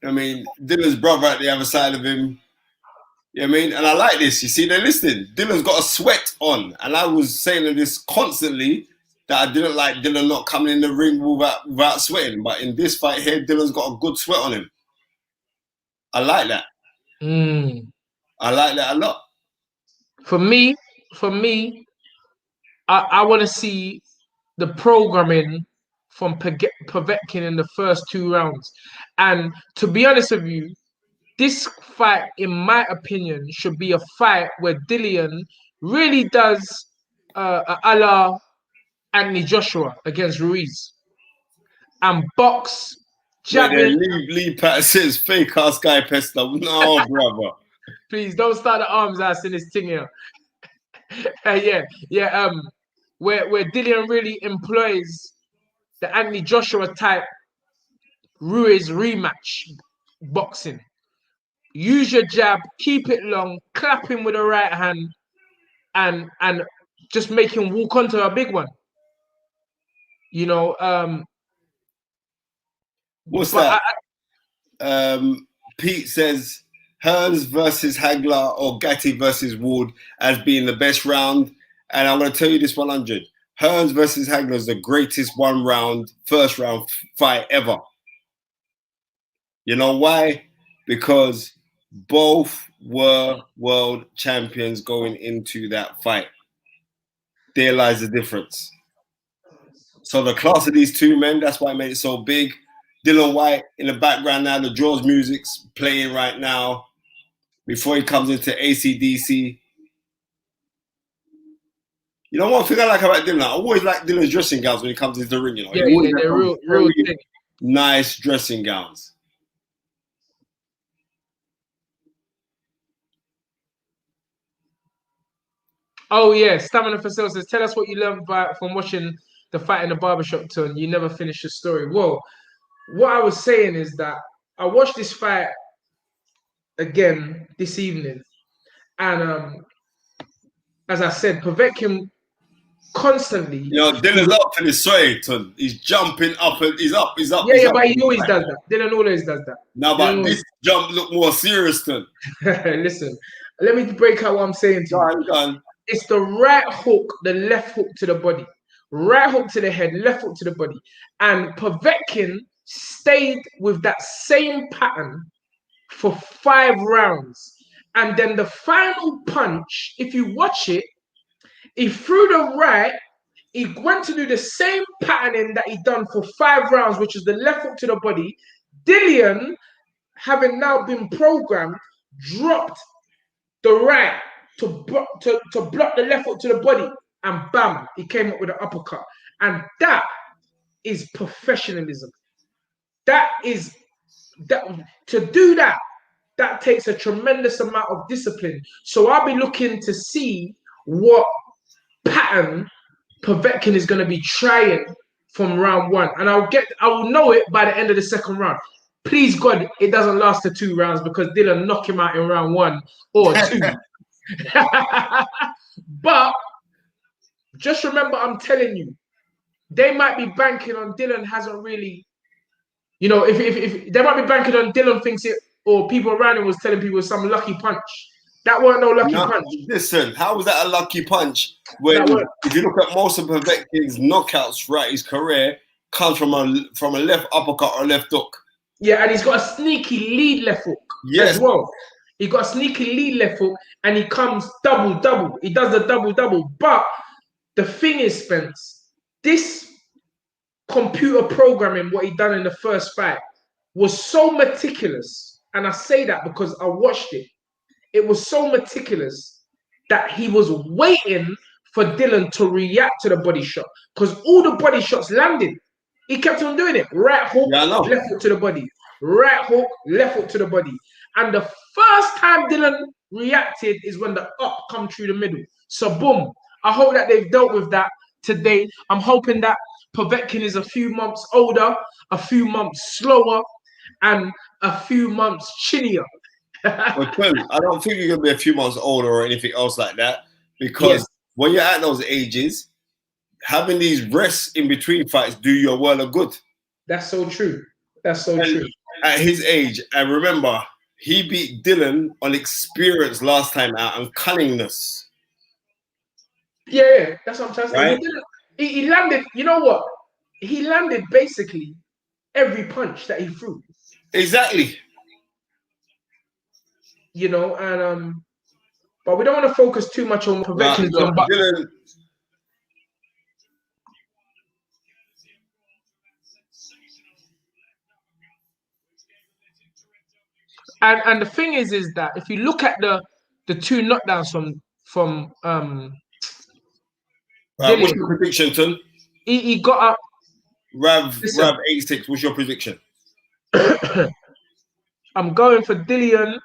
I mean, Dillian's brother at the other side of him. You know what I mean? And I like this. You see, they're listening. Dillian's got a sweat on. And I was saying this constantly. that I didn't like Dillian not coming in the ring without sweating. But in this fight here, Dillian's got a good sweat on him. I like that. I like that a lot. For me, I want to see the programming from Povetkin in the first 2 rounds. And to be honest with you, this fight, in my opinion, should be a fight where Dillian really does a la Anthony Joshua against Ruiz and box, Where they jabbing. Lee Patterson's fake ass guy pester. No, brother. Please don't start the arms ass in this thing here. Where Dillian really employs the Anthony Joshua type Ruiz rematch boxing. Use your jab, keep it long, clap him with the right hand, and just make him walk onto a big one. You know, What's that? Pete says Hearns versus Hagler or Gatti versus Ward as being the best round. And I'm going to tell you this 100. Hearns versus Hagler is the greatest first round fight ever. You know why? Because both were world champions going into that fight. There lies the difference. So the class of these two men, that's why it made it so big. Dillian Whyte in the background now, the Jaws music's playing right now before he comes into AC/DC. You know one thing I like about Dillian? I always like Dillian's dressing gowns when he comes into the ring. You know, they're real thing. Nice dressing gowns. Oh yeah, Stamina for Sale says, tell us what you learned from watching the fight in the barbershop, Ton. You never finished the story. Well, what I was saying is that I watched this fight again this evening, and as I said, Povetkin constantly. You know, Dillian's up for this sway, Ton. He's jumping up and he's up. Yeah, but he always does that. Dylan always does that. Now, but this jump look more serious, Ton. Listen, let me break out what I'm saying to you. Go on. It's the right hook, the left hook to the body. Right hook to the head, left hook to the body. And Povetkin stayed with that same pattern for 5 rounds. And then the final punch, if you watch it, he threw the right, he went to do the same patterning that he done for 5 rounds, which is the left hook to the body. Dillian, having now been programmed, dropped the right to block the left hook to the body, and bam, he came up with an uppercut. And that is professionalism. To do that takes a tremendous amount of discipline. So I'll be looking to see what pattern Povetkin is going to be trying from round 1, and I will know it by the end of the 2nd round. Please God, it doesn't last to 2 rounds because Dillian knock him out in round 1 or 2. But just remember, I'm telling you, they might be banking on Dillian hasn't really, you know, if they might be banking on Dillian thinks it, or people around him was telling people some lucky punch. That weren't no lucky punch. Listen, how was that a lucky punch? When if you look at most of Povetkin's knockouts throughout his career, comes from a left uppercut or left hook. Yeah, and he's got a sneaky lead left hook as well. He got a sneaky lead left hook, and he comes double. He does the double. But the thing is, Spence, this computer programming, what he done in the first fight, was so meticulous. And I say that because I watched it. It was so meticulous that he was waiting for Dillian to react to the body shot, because all the body shots landed. He kept on doing it. Right hook, left hook to the body. Right hook, left hook to the body. And the first time Dillian reacted is when the up come through the middle. So boom. I hope that they've dealt with that today. I'm hoping that Povetkin is a few months older, a few months slower, and a few months chillier. Well, Tim, I don't think you're going to be a few months older or anything else like that, because when you're at those ages, having these rests in between fights do you a world of good. That's so true. That's so true. At his age, and remember, he beat Dillian on experience last time out and cunningness. Yeah, that's what I'm trying to say. Right? He landed. You know what? He landed basically every punch that he threw. Exactly. You know, and but we don't want to focus too much on Nah, Povetkin's look, but Dillian, and the thing is that if you look at the two knockdowns from what's Dillian, your prediction, Ton? he got up. Rav Listen, 86. What's your prediction? I'm going for Dillian.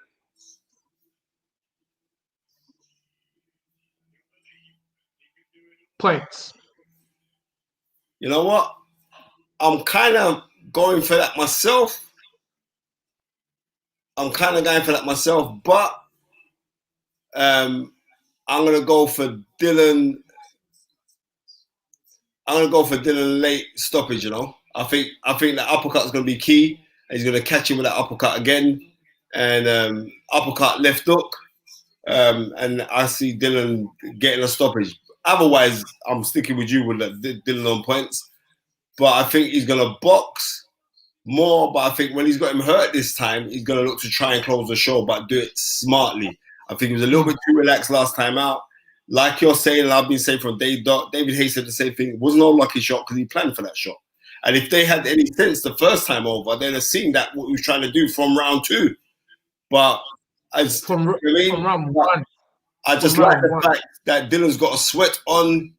Points. You know what? I'm kind of going for that myself. But I'm gonna go for Dillian. I'm gonna go for Dillian late stoppage. You know, I think that uppercut is gonna be key. He's gonna catch him with that uppercut again, and uppercut left hook. And I see Dillian getting a stoppage. Otherwise, I'm sticking with you with Dillian on points. But I think he's gonna box more, but I think when he's got him hurt this time, he's going to look to try and close the show, but do it smartly. I think he was a little bit too relaxed last time out. Like you're saying, and I've been saying from day dot, David Hayes said the same thing. It was no lucky shot because he planned for that shot. And if they had any sense the first time over, they'd have seen that what he was trying to do from round two. But From round one. I just like the fact that Dillian's got a sweat on,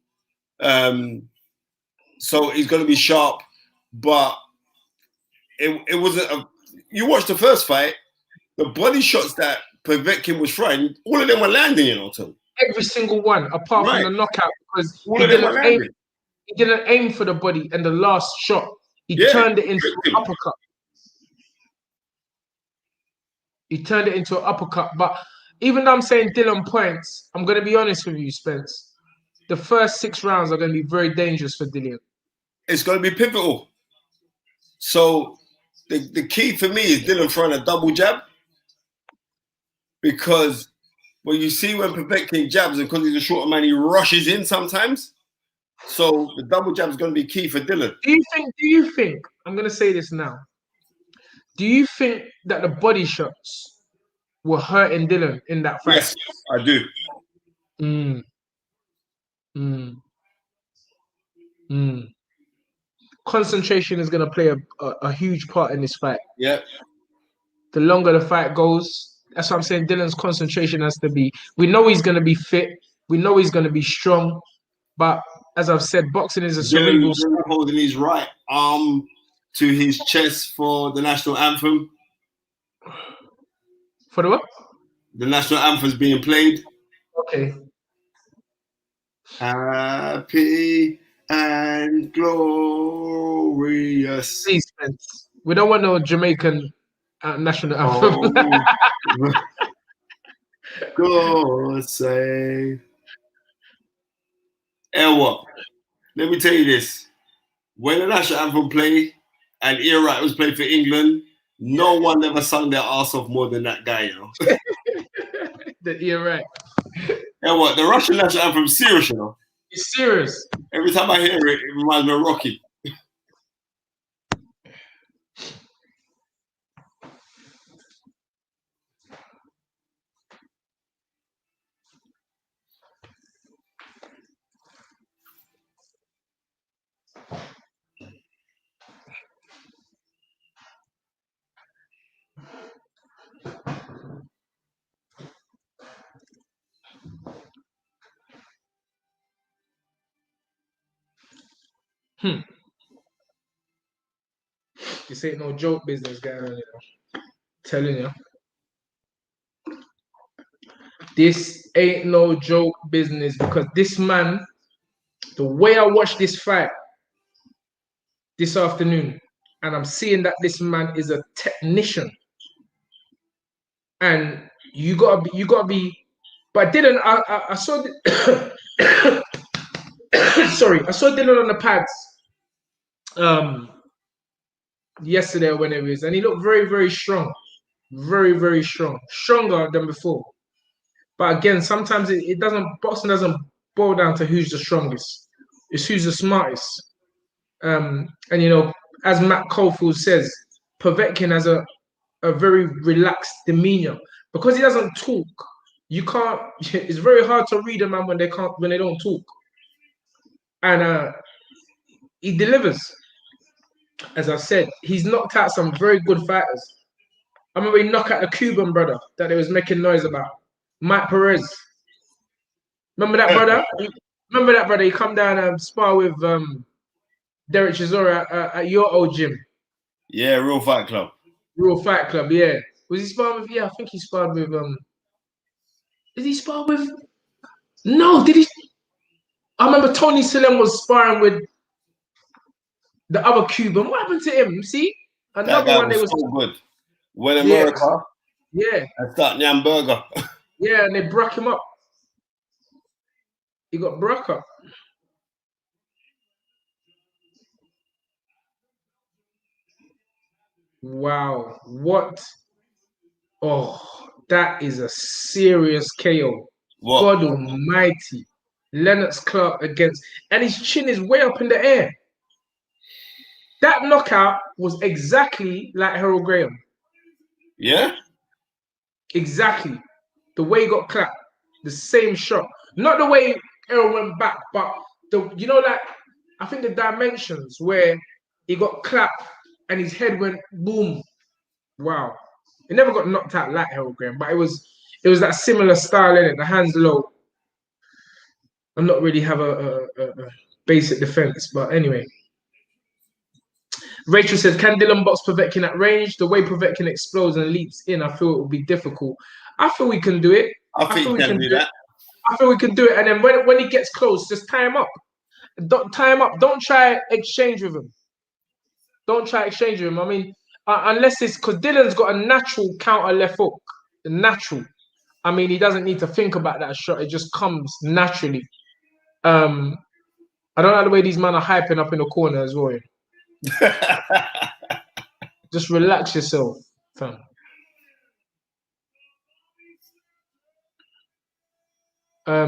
so he's going to be sharp, but it wasn't you watched the first fight, the body shots that Povetkin was throwing, all of them were landing, you know, Tom. Every single one, apart from the knockout, because all of them were landing. He didn't aim for the body, and the last shot, he turned it into an uppercut. But even though I'm saying Dillian points, I'm going to be honest with you, Spence. The first 6 rounds are going to be very dangerous for Dillian. It's going to be pivotal. So the key for me is Dillian throwing a double jab, because when you see when Povetkin jabs, and because he's a shorter man, he rushes in sometimes. So the double jab is going to be key for Dillian. Do you think, I'm going to say this now, do you think that the body shots were hurting Dillian in that fight? Yes, I do. Concentration is going to play a huge part in this fight. Yeah. The longer the fight goes, that's what I'm saying. Dillian's concentration has to be. We know he's going to be fit. We know he's going to be strong. But as I've said, boxing is a cerebral. Dillian holding his right arm to his chest for the national anthem. For the what? The national anthem's being played. Okay. Happy and glorious. Please, Spence. We don't want no Jamaican national anthem. God save. And what? Let me tell you this. When the national anthem played and Ian Wright was playing for England, no one ever sung their ass off more than that guy, you know. The Ian Wright. And what? The Russian national anthem is serious, you know. It's serious. Every time I hear it, it reminds me of Rocky. This ain't no joke business going on, you know. Telling you. This ain't no joke business, because this man, the way I watched this fight this afternoon, and I'm seeing that this man is a technician. And you gotta be, but I saw sorry, I saw Dillian on the pads yesterday or when it was, and he looked very, very strong. Very, very strong. Stronger than before. But again, sometimes boxing doesn't boil down to who's the strongest. It's who's the smartest. And you know, as Matt Caulfield says, Povetkin has a very relaxed demeanor because he doesn't talk. You can't. It's very hard to read a man when they don't talk, and he delivers. As I said, he's knocked out some very good fighters. I remember he knocked out the Cuban brother that they was making noise about, Mike Perez. Remember that brother? Remember that brother? He come down and spar with Derek Chisora at your old gym. Yeah, Real Fight Club. Real Fight Club, yeah. Was he sparring with? Yeah, I think he sparred with. Did he spar with? No, did he? I remember Tony Salem was sparring with the other Cuban. What happened to him? See, That another guy one. They was was so good. When Yeah. America, yeah, I start Nyam Burger. yeah, and they broke him up. He got broke up. Wow, what? Oh, that is a serious KO. What? God Almighty, Lennox Clark against, and his chin is way up in the air. That knockout was exactly like Harold Graham. Yeah? Exactly. The way he got clapped. The same shot. Not the way Errol went back, but like I think the dimensions where he got clapped and his head went boom. Wow. It never got knocked out like Harold Graham, but it was that similar style in it. The hands low. I'm not really have a basic defense, but anyway. Rachel says, can Dillian box Povetkin at range? The way Povetkin explodes and leaps in, I feel it will be difficult. I feel we can do it. I think we can do that. I feel we can do it. And then when he gets close, just tie him up. Don't tie him up. Don't try exchange with him. Don't try exchange with him. I mean, unless it's because Dillian's got a natural counter left hook. Natural. I mean, he doesn't need to think about that shot. It just comes naturally. I don't know the way these men are hyping up in the corner as well. Just relax yourself, fam.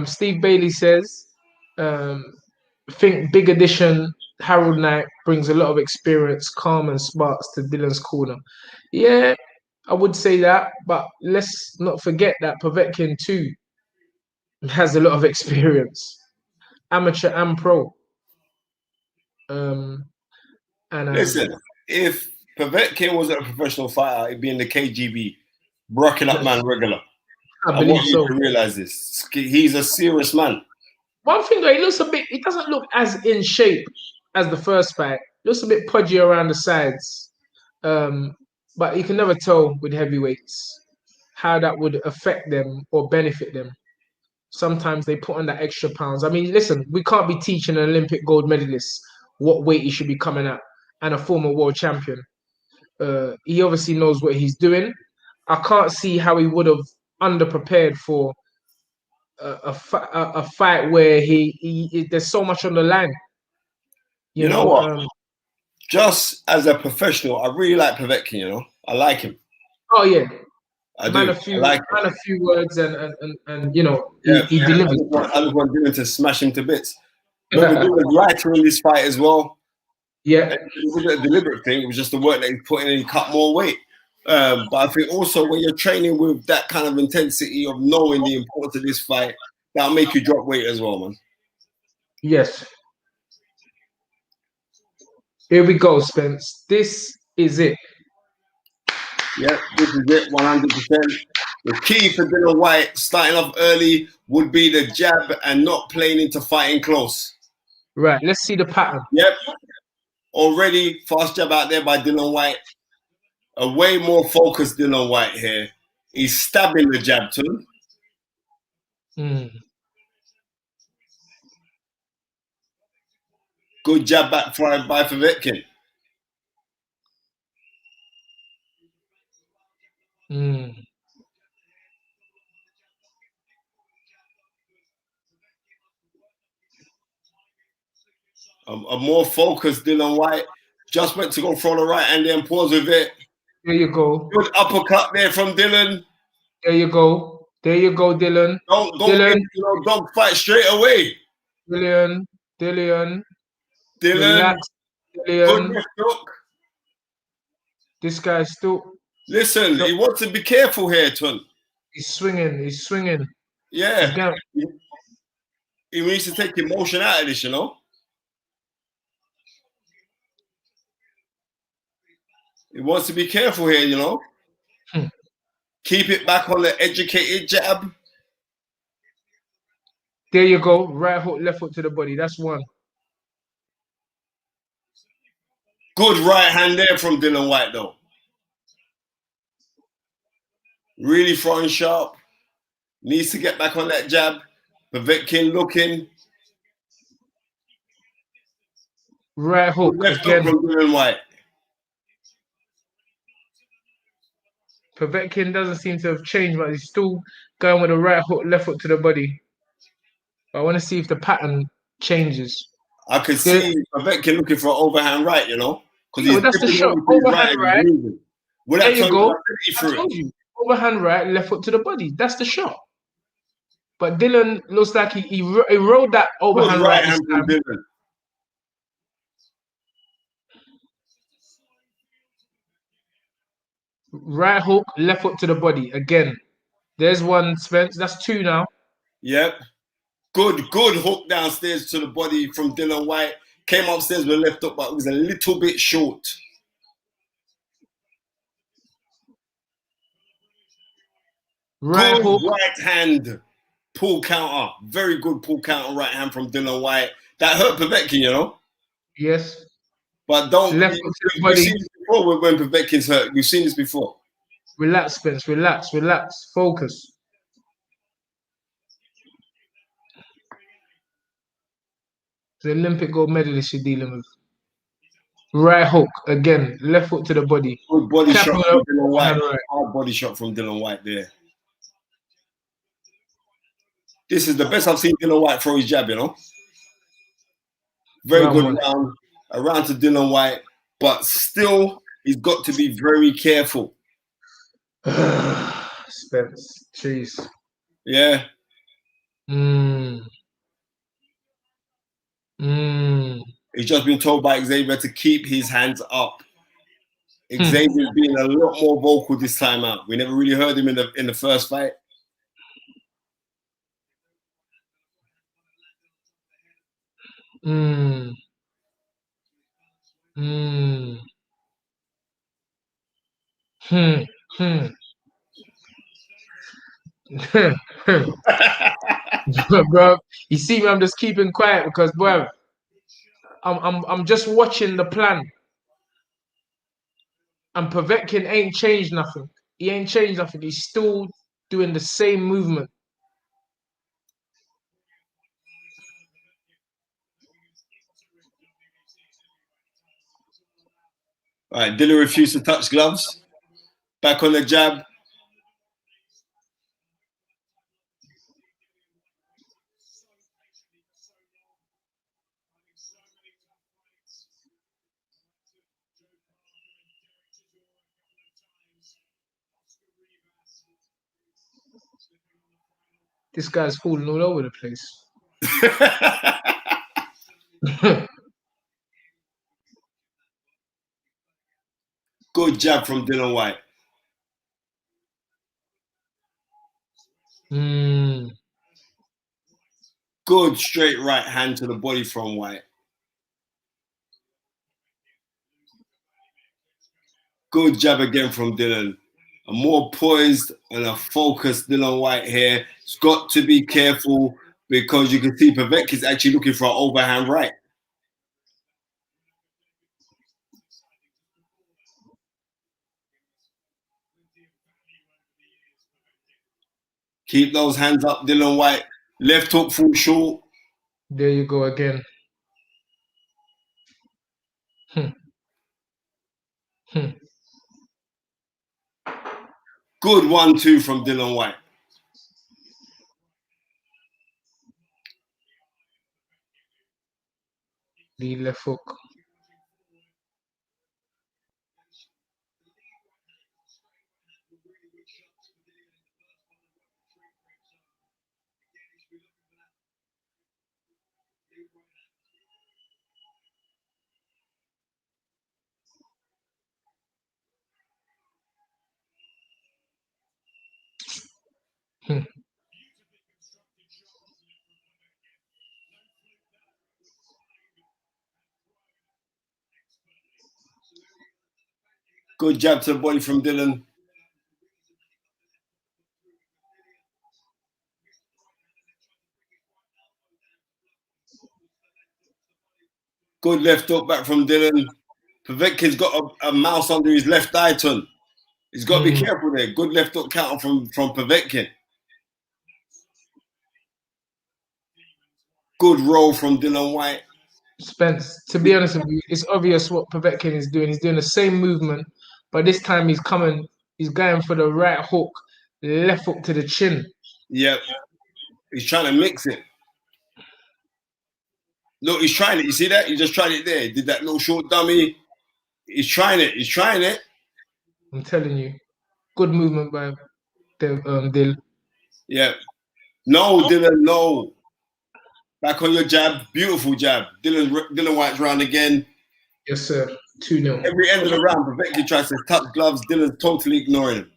Steve Bailey says, think big addition Harold Knight brings a lot of experience, calm and sparks to Dillian's corner. Yeah, I would say that, but let's not forget that Povetkin too has a lot of experience, amateur and pro. Listen, if Povetkin wasn't a professional fighter, he'd be in the KGB, brocking up man regular. I believe so. You realize this. He's a serious man. One thing though, he doesn't look as in shape as the first fight. He looks a bit pudgy around the sides. But you can never tell with heavyweights how that would affect them or benefit them. Sometimes they put on that extra pounds. I mean, listen, we can't be teaching an Olympic gold medalist what weight he should be coming at and a former world champion. He obviously knows what he's doing. I can't see how he would have underprepared for a fight where he there's so much on the line. You know what? Just as a professional, I really like Povetkin, you know. I like him. Oh yeah. I do. A few words and you know, he delivers. I just want Dillian to smash him to bits. Remember, Dillian's lighter in this fight as well. Yeah. It wasn't a deliberate thing. It was just the work that he put in and he cut more weight. But I think also when you're training with that kind of intensity of knowing the importance of this fight, that'll make you drop weight as well, man. Yes. Here we go, Spence. This is it. Yeah, this is it, 100%. The key for Dillian Whyte starting off early would be the jab and not playing into fighting close. Right, let's see the pattern. Yep. Already fast jab out there by Dillian Whyte. A way more focused Dillian Whyte here. He's stabbing the jab too. Good jab backfired by Povetkin. A more focused Dillian Whyte. Just went to go throw the right hand and pause with it. There you go. Good uppercut there from Dillian. There you go. There you go, Dillian. Don't Dillian. Don't fight straight away. Dillian. Dillian. Dylan, Relax. good Dillian. left hook. This guy's still. Listen, he wants to be careful here, Tun. He's swinging. He's swinging. Yeah. He's going. He needs to take emotion out of this, you know. He wants to be careful here, you know. Keep it back on the educated jab. There you go. Right hook, left foot to the body. That's one. Good right hand there from Dillian Whyte, though. Really throwing sharp. Needs to get back on that jab. Povetkin looking. Right hook Left again. hook from Dillian Whyte. Povetkin doesn't seem to have changed, but he's still going with a right hook, left foot to the body. But I want to see if the pattern changes. I could see Povetkin looking for an overhand right, you know, because Yeah, he's that's the dipping shot. over to his Overhand and right. moving. Well, There that you turns go. activity I through told it. you. Overhand right, left foot to the body. That's the shot. But Dillian looks like he rolled that Good overhand right right this hand from time. Dillian. Right hook, left foot to the body. Again. There's one, Spence. That's two now. Yep. Good hook downstairs to the body from Dillian Whyte. Came upstairs with a left hook, but it was a little bit short. Right Good hook. right hand pull counter. Very good pull counter right hand from Dillian Whyte. That hurt Povetkin, you know. Yes. But don't. Left foot to the We've body. seen this before when Povetkin's hurt. We've seen this before. Relax, Spence. Relax. Relax. Focus. The Olympic gold medalist you're dealing with. Right hook. Again. Left foot to the body. Good body Cap shot on from the Dillian Whyte. overhand right. Hard body shot from Dillian Whyte there. This is the best I've seen Dillian Whyte throw his jab, you know. Very Round good one. round. A round to Dillian Whyte. But still, he's got to be very careful. Spence. Jeez. Yeah. He's just been told by Xavier to keep his hands up. Xavier's being a lot more vocal this time out. We never really heard him in the first fight. Bro, you see me, I'm just keeping quiet because, bro, I'm just watching the plan. And Povetkin ain't changed nothing. He ain't changed nothing. He's still doing the same movement. All right, Dillian refused to touch gloves. Back on the jab. This guy's falling all over the place. Good jab from Dillian Whyte. Good straight right hand to the body from Whyte. Good jab again from Dillian. A more poised and a focused Dillian Whyte here. He's got to be careful because you can see Povetkin's actually looking for an overhand right. Keep those hands up, Dillian Whyte. Left hook full short. There you go again. Good 1-2 from Dillian Whyte. The left hook. Good jab to the body from Dillian. Good left hook back from Dillian. Povetkin's got a mouse under his left eye, Ton. He's got to be careful there. Good left hook counter from Povetkin. Good roll from Dillian Whyte. Spence, to be honest with you, it's obvious what Povetkin is doing. He's doing the same movement, but this time he's going for the right hook, left hook to the chin. Yep. He's trying to mix it. Look, he's trying it. You see that? He just tried it there. He did that little short dummy. He's trying it. He's trying it. I'm telling you. Good movement by Dill. Yeah. No, Dillian, no. Back on your jab. Beautiful jab. Dillian Whyte's round again. Yes, sir. 2-0. Every end of the round, Povetkin tries to touch gloves. Dillian's totally ignoring him.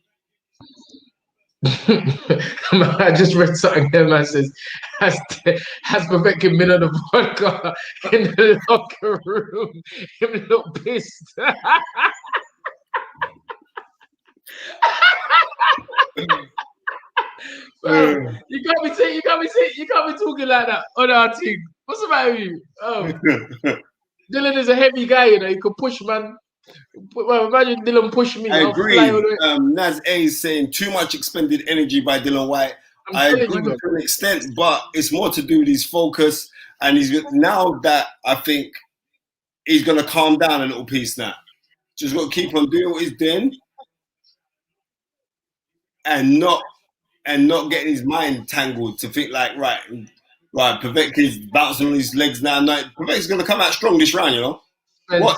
I just read something there, man. Says, has Povetkin been on the vodka in the locker room? Him look pissed. You can't be talking like that on our team. What's the matter with you? Oh, Dillian is a heavy guy, you know. He could push, man. Well, imagine Dillian push me. I agree. Naz A is saying too much expended energy by Dillian Whyte. I agree to an extent, but it's more to do with his focus. And now that I think he's going to calm down a little piece now. Just got to keep on doing what he's doing and not getting his mind tangled to think like, right, Povetkin's bouncing on his legs now. Povetkin's going to come out strong this round, you know? What?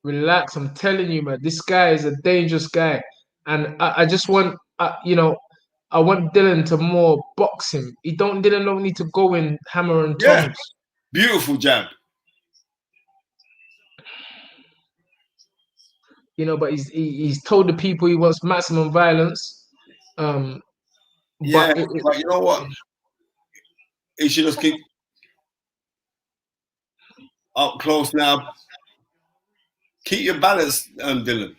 Relax, I'm telling you, man. This guy is a dangerous guy. And I just want, I want Dillian to more box him. Dillian don't need to go in hammer and tongs. Yeah. Beautiful jab. You know, but he's told the people he wants maximum violence. But you know what? He should just keep up close now. Keep your balance, Dillian.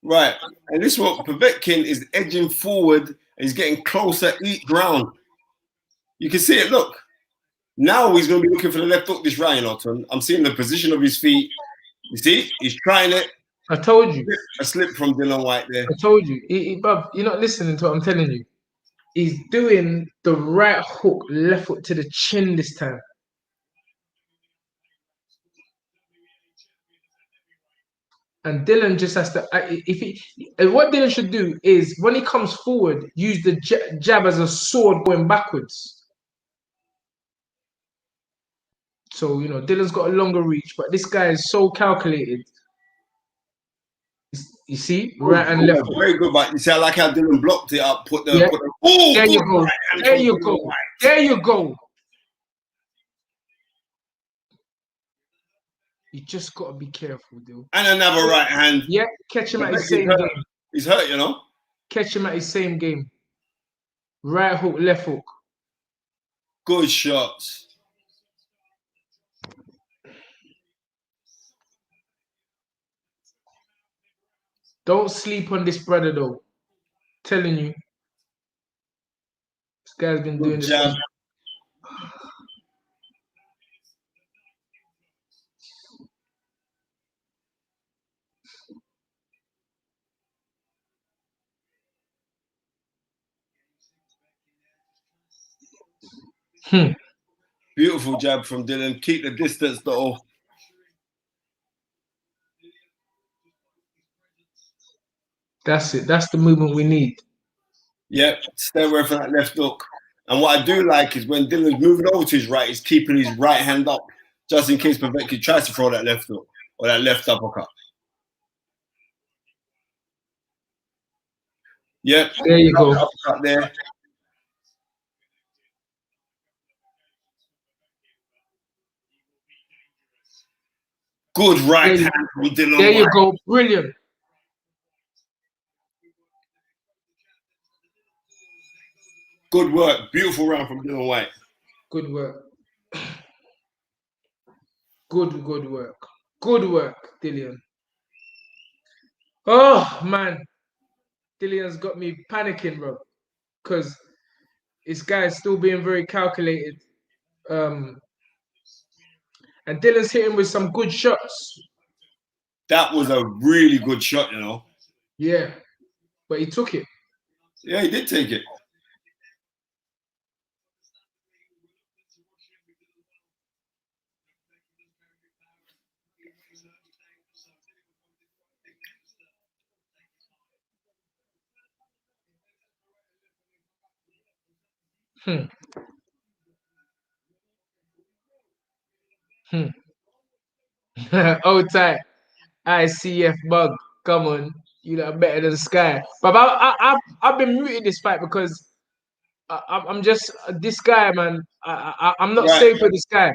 Right. And this is what Povetkin is edging forward and he's getting closer each round. You can see it, look. Now he's going to be looking for the left hook this round, you know, Ton. I'm seeing the position of his feet. You see? He's trying it. I told you. A slip from Dillian Whyte there. I told you. Bruv, you're not listening to what I'm telling you. He's doing the right hook, left hook to the chin this time. And Dillian just has to. What Dillian should do is when he comes forward, use the jab as a sword going backwards. So you know Dillian's got a longer reach, but this guy is so calculated. You see, right and left. Very good, but you see, I like how Dillian blocked it up. There you go. There you go. There you go. You just got to be careful, dude. And another right hand. Yeah, catch him at his same game. He's hurt, you know. Catch him at his same game. Right hook, left hook. Good shots. Don't sleep on this brother, though. Telling you. This guy's been doing this. Jab. Beautiful jab from Dillian. Keep the distance, though. That's it. That's the movement we need. Yep. Stay away from that left hook. And what I do like is when Dillian's moving over to his right, he's keeping his right hand up just in case Povetkin tries to throw that left hook or that left uppercut. Yep. There you go. Uppercut there. Good right hand from Dillian. There you go. Brilliant. Good work. Beautiful round from Dillian Whyte. Good work. Good work. Good work, Dillian. Oh man, Dillian's got me panicking, bro. Because this guy's still being very calculated. And Dillian's hitting with some good shots. That was a really good shot, you know. Yeah, but he took it. Yeah, he did take it. Oh, tight. ICF bug. Come on. You know, better than Sky. But I've been muting this fight because I'm just this guy, man. I'm not Right. safe with this guy.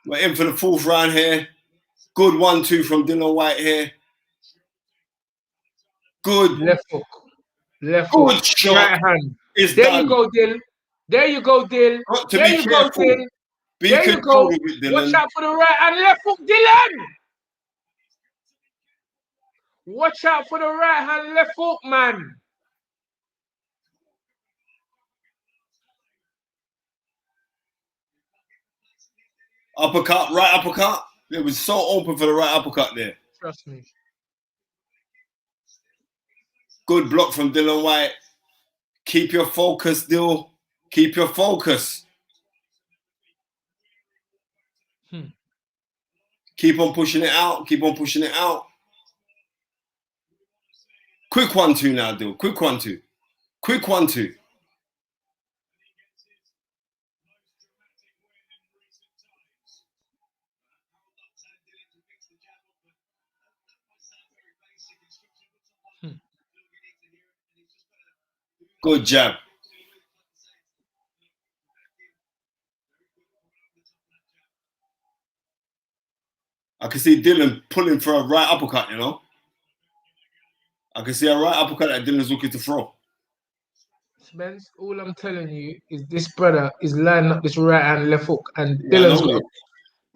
We're in for the 4th round here. Good 1-2 from Dillian Whyte here. Good. Left hook. Left Good hook. shot. Right hand. It's There done. you go, Dill. There you go, Dill. Got to There be you go, careful. Dill. Be There you controlled go. with it, Watch Dillian. out for the right and left hook, Dillian. Watch out for the right hand, left hook, man. Uppercut, right uppercut. It was so open for the right uppercut there. Trust me. Good block from Dillian Whyte. Keep your focus, Dill. Keep your focus. Keep on pushing it out. Keep on pushing it out. Quick 1-2 now, Dill. Quick 1-2. Quick 1-2. Good jab. I can see Dillian pulling for a right uppercut, you know. I can see a right uppercut that Dillian's looking to throw. Spence, all I'm telling you is this brother is lining up this right hand, left hook, and Yeah,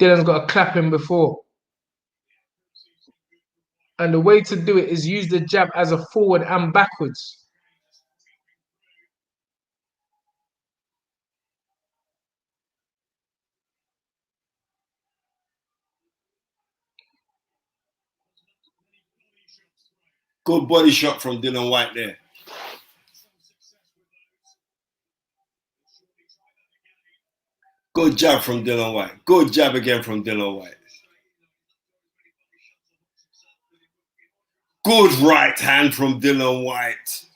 Dillian's got to clap him before. And the way to do it is use the jab as a forward and backwards. Good body shot from Dillian Whyte there. Good jab from Dillian Whyte. Good jab again from Dillian Whyte. Good right hand from Dillian Whyte.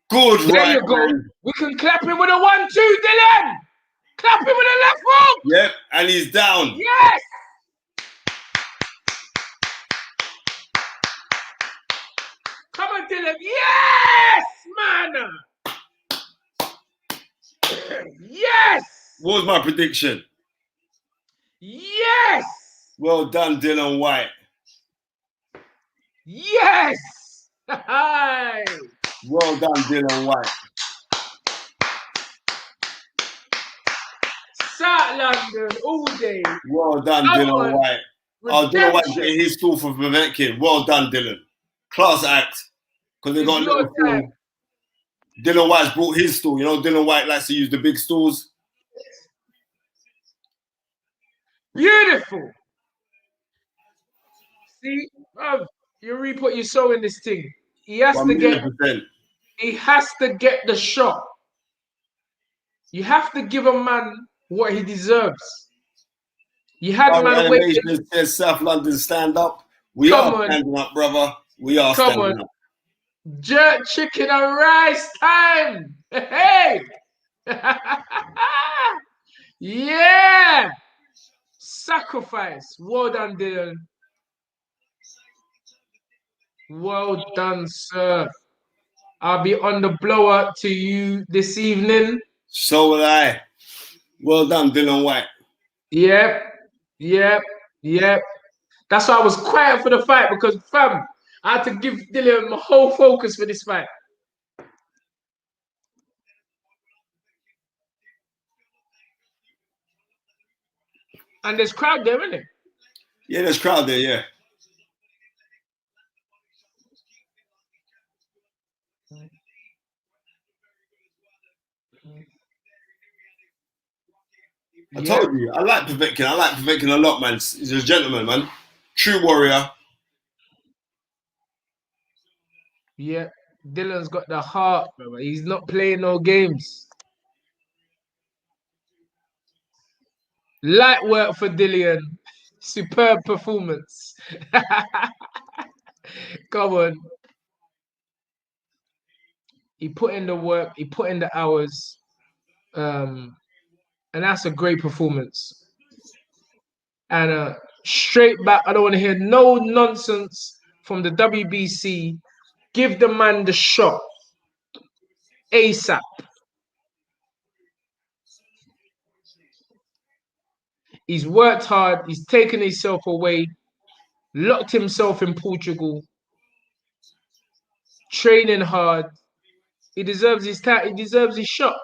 Good There right you go. hand. We can clap him with a 1-2, Dillian. Clap him with a left hook. Yep, and he's down. Yes. Come on, Dillian. Yes, man. Yes. What was my prediction? Yes. Well done, Dillian Whyte. Yes. Hi. Well done, Dillian Whyte. South London all day. Well done, Come Dillian on. Whyte. Oh, Dillian Whyte Redemption. getting his stool for Povetkin. Well done, Dillian. Class act. Because they got a It's little your time. stool. Dillian Whyte's brought his stool. You know, Dillian Whyte likes to use the big stools. Beautiful. See, you reap what you sow in this thing. He has to get. 1,000,000%. He has to get the shot. You have to give a man what he deserves. You had Our man waiting. animation says South London stand up. We Come are on. standing up, brother. We are Come standing on. up. Jerk chicken and rice time. Hey. Yeah. Sacrifice. Well done, Dillian. Well done, sir. I'll be on the blower to you this evening. So will I. Well done, Dillian Whyte. Yep. That's why I was quiet for the fight because, fam, I had to give Dillian my whole focus for this fight. And there's crowd there, isn't it? Yeah, there's crowd there, yeah. I told you, I like Povetkin. I like Povetkin a lot, man. He's a gentleman, man. True warrior. Yeah, Dillian's got the heart, brother. He's not playing no games. Light work for Dillian. Superb performance. Come on. He put in the work. He put in the hours. And that's a great performance. And straight back, I don't want to hear no nonsense from the WBC. Give the man the shot. ASAP. He's worked hard. He's taken himself away. Locked himself in Portugal. Training hard. He deserves his time. He deserves his shot.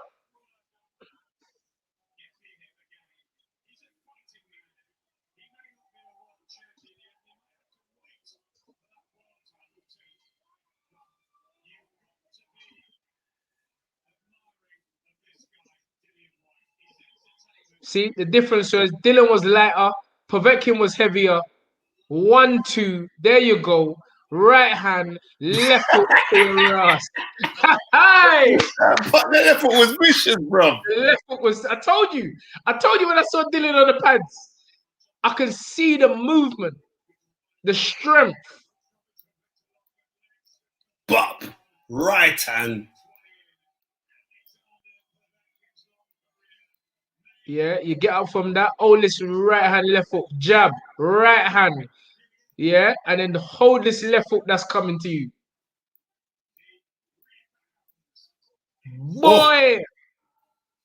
See, the difference was Dillian was lighter, Povetkin was heavier. 1-2, there you go. Right hand, left hook to your ass. Hi! But the left foot was vicious, bro. The left hook was, I told you when I saw Dillian on the pads, I can see the movement, the strength. Bop. Right hand. Yeah, you get up from that. Oh, listen, right hand, left hook, jab, right hand. Yeah, and then hold this left hook that's coming to you. Boy! Oh,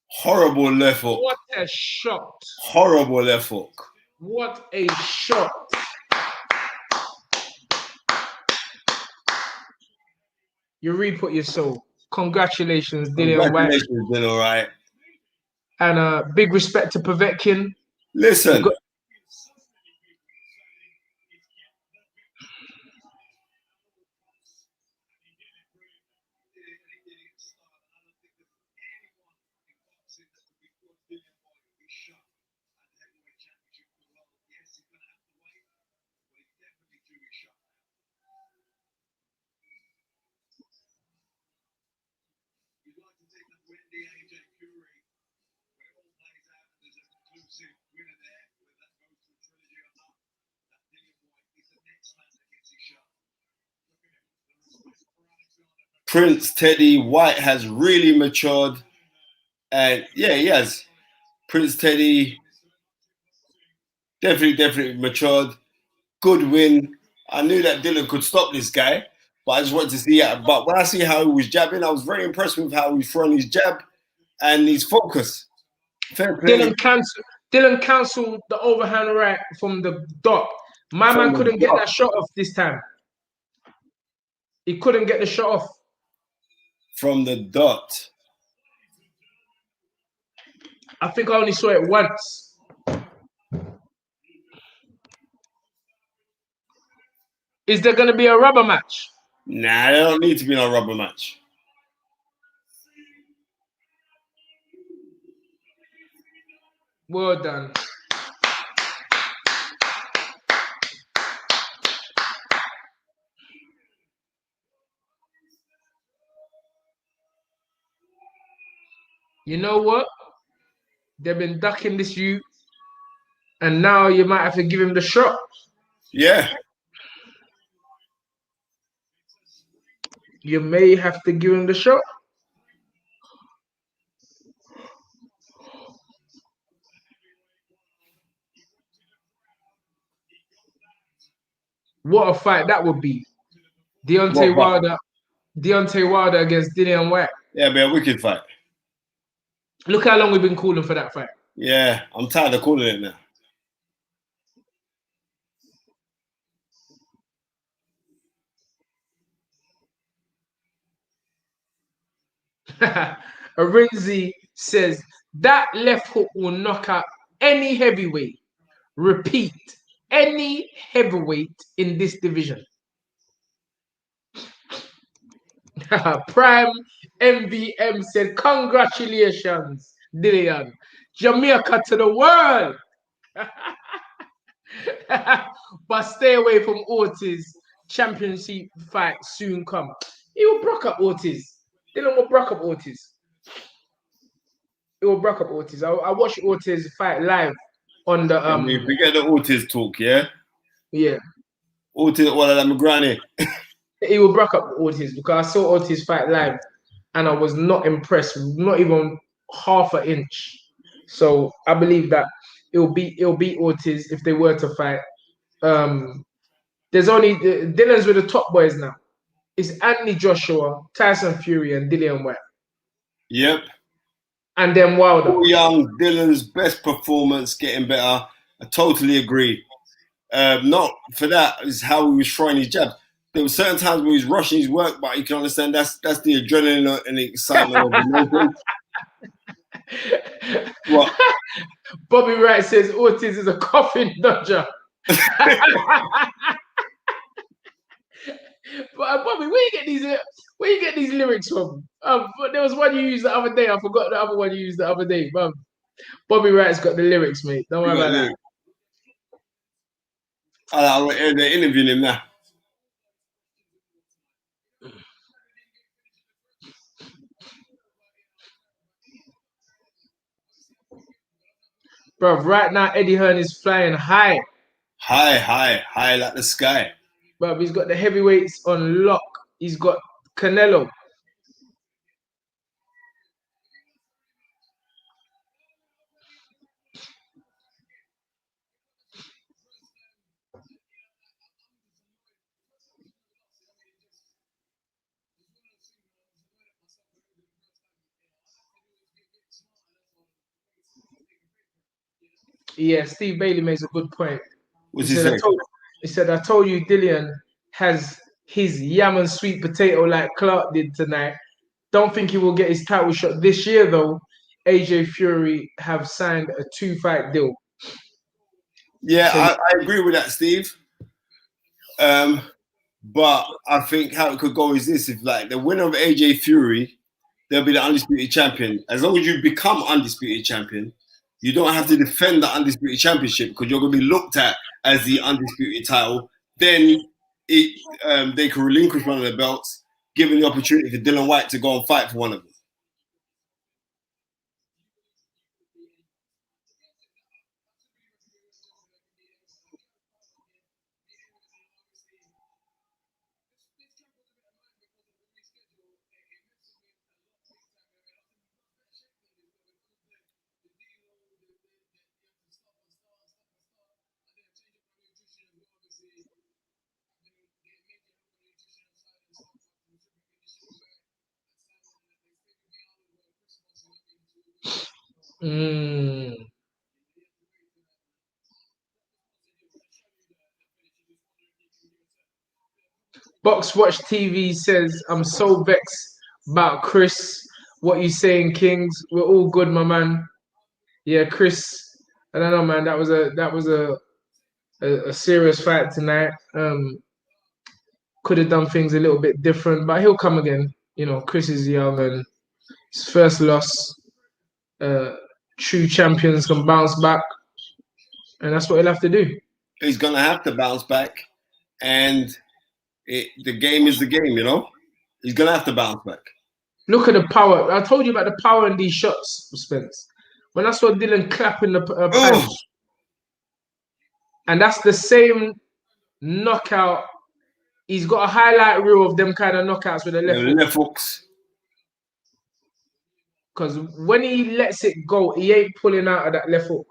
horrible left hook. What a shot. Horrible left hook. What a shot. You re-put your soul. Congratulations, Dillian Whyte. Congratulations, Dillian, all right. And big respect to Povetkin. Listen. Prince Teddy Whyte has really matured. And yeah, he has. Prince Teddy definitely matured. Good win. I knew that Dillian could stop this guy, but I just wanted to see it. But when I see how he was jabbing, I was very impressed with how he's throwing his jab and his focus. Fair play. Dillian cancelled the overhand right from the dot. My man couldn't get that shot off this time. He couldn't get the shot off. From the dot. I think I only saw it once. Is there going to be a rubber match? Nah, there don't need to be no rubber match. Well done. You know what? They've been ducking this youth, and now you might have to give him the shot. Yeah. You may have to give him the shot. What a fight that would be. Deontay Wilder against Dillian Whyte. Yeah, man, wicked fight. Look how long we've been calling for that fight. Yeah, I'm tired of calling it now. Arinzi says that left hook will knock out any heavyweight. Repeat, any heavyweight in this division. Prime MVM said, congratulations, Dillian. Jamaica to the world. But stay away from Ortiz. Championship fight soon come. He will broke up Ortiz. Dillian will broke up Ortiz. He will broke up Ortiz. I watched Ortiz fight live on the Forget the Ortiz talk, yeah? Yeah. Ortiz, what are them granny? He will broke up Ortiz because I saw Ortiz fight live and I was not impressed, not even half an inch. So I believe that it'll beat Ortiz if they were to fight. There's only Dillian's with the top boys now. It's Anthony Joshua, Tyson Fury, and Dillian Whyte. Yep. And then Wilder. Paul Young, Dylan's best performance, getting better. I totally agree. Not for that is how he was throwing his jabs. There were certain times where he was rushing his work, but you can understand that's the adrenaline and the excitement of the What? Bobby Wright says Ortiz is a coffin dodger. But Bobby, where you get these lyrics from? There was one you used the other day. I forgot the other one you used the other day. Bobby Wright's got the lyrics, mate. Don't worry about that. They're interviewing him now. Bro, right now Eddie Hearn is flying high. High like the sky. Bro, he's got the heavyweights on lock. He's got Canelo. Yeah, Steve Bailey makes a good point. What's he say? He said, I told you Dillian has his yam and sweet potato like Clark did tonight. Don't think he will get his title shot this year, though. AJ Fury have signed a 2-fight deal. Yeah, so, I agree with that, Steve. But I think how it could go is this: if like the winner of AJ Fury, they'll be the undisputed champion. As long as you become undisputed champion, you don't have to defend the undisputed championship because you're going to be looked at as the undisputed title. Then they can relinquish one of the belts, giving the opportunity for Dillian Whyte to go and fight for one of them. Box Watch TV says, I'm so vexed about Chris. What you saying, Kings? We're all good, my man. Yeah, Chris. I don't know, man. That was a serious fight tonight. Could have done things a little bit different, but he'll come again. You know, Chris is young and his first loss. True champions can bounce back, and that's what he'll have to do. He's gonna have to bounce back, and the game is the game. You know, he's gonna have to bounce back. Look at the power. I told you about the power in these shots, Spence. When I saw Dillian clapping the punch, and that's the same knockout. He's got a highlight reel of them kind of knockouts with the left hooks. Because when he lets it go, he ain't pulling out of that left hook.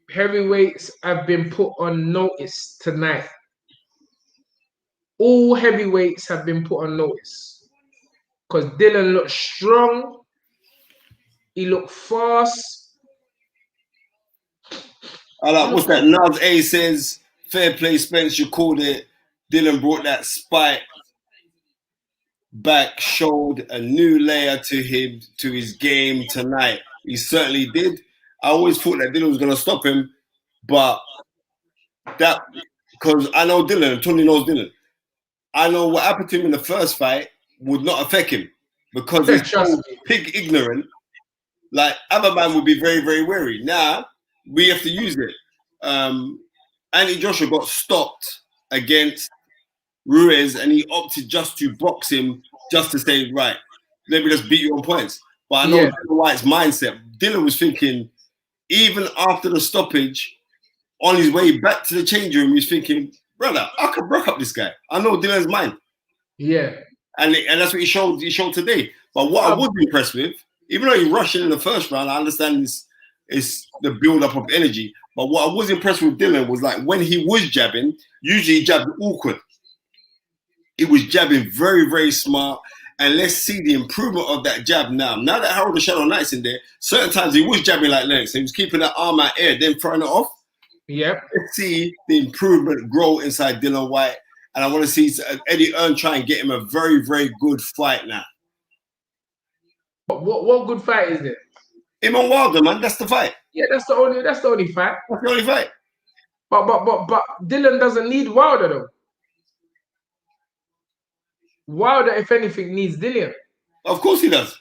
Heavyweights have been put on notice tonight. All heavyweights have been put on notice. Because Dillian looked strong. He looked fast. I like, what's that? Naz A says, fair play, Spence, you called it. Dillian brought that spike back, showed a new layer to his game tonight. He certainly did. I always thought that Dillian was going to stop him, but that, because I know Dillian, and Tony knows Dillian. I know what happened to him in the first fight would not affect him because he's so pig ignorant. Like, other man would be very, very wary. Now, we have to use it. Anthony Joshua got stopped against Ruiz and he opted just to box him just to say, right, let me just beat you on points. But I know Dillian Whyte's mindset. Dillian was thinking, even after the stoppage, on his way back to the change room, he's thinking, brother, I could rock up this guy. I know Dylan's mind. Yeah. And that's what he showed today. But what I was impressed with, even though he rushed in the first round, I understand it's the build-up of energy. But what I was impressed with Dillian was like when he was jabbing, usually he jabbed awkward. He was jabbing very, very smart. And let's see the improvement of that jab now. Now that Harold the Shadow Knight's in there, certain times he was jabbing like Lennox. He was keeping that arm out air, then throwing it off. Yep. Let's see the improvement grow inside Dillian Whyte. And I want to see Eddie Earn try and get him a very, very good fight now. What good fight is it? Him and Wilder, man. That's the fight. Yeah, that's the only fight. That's the only fight. But Dillian doesn't need Wilder though. Wilder, if anything, needs Dillian. Of course he does.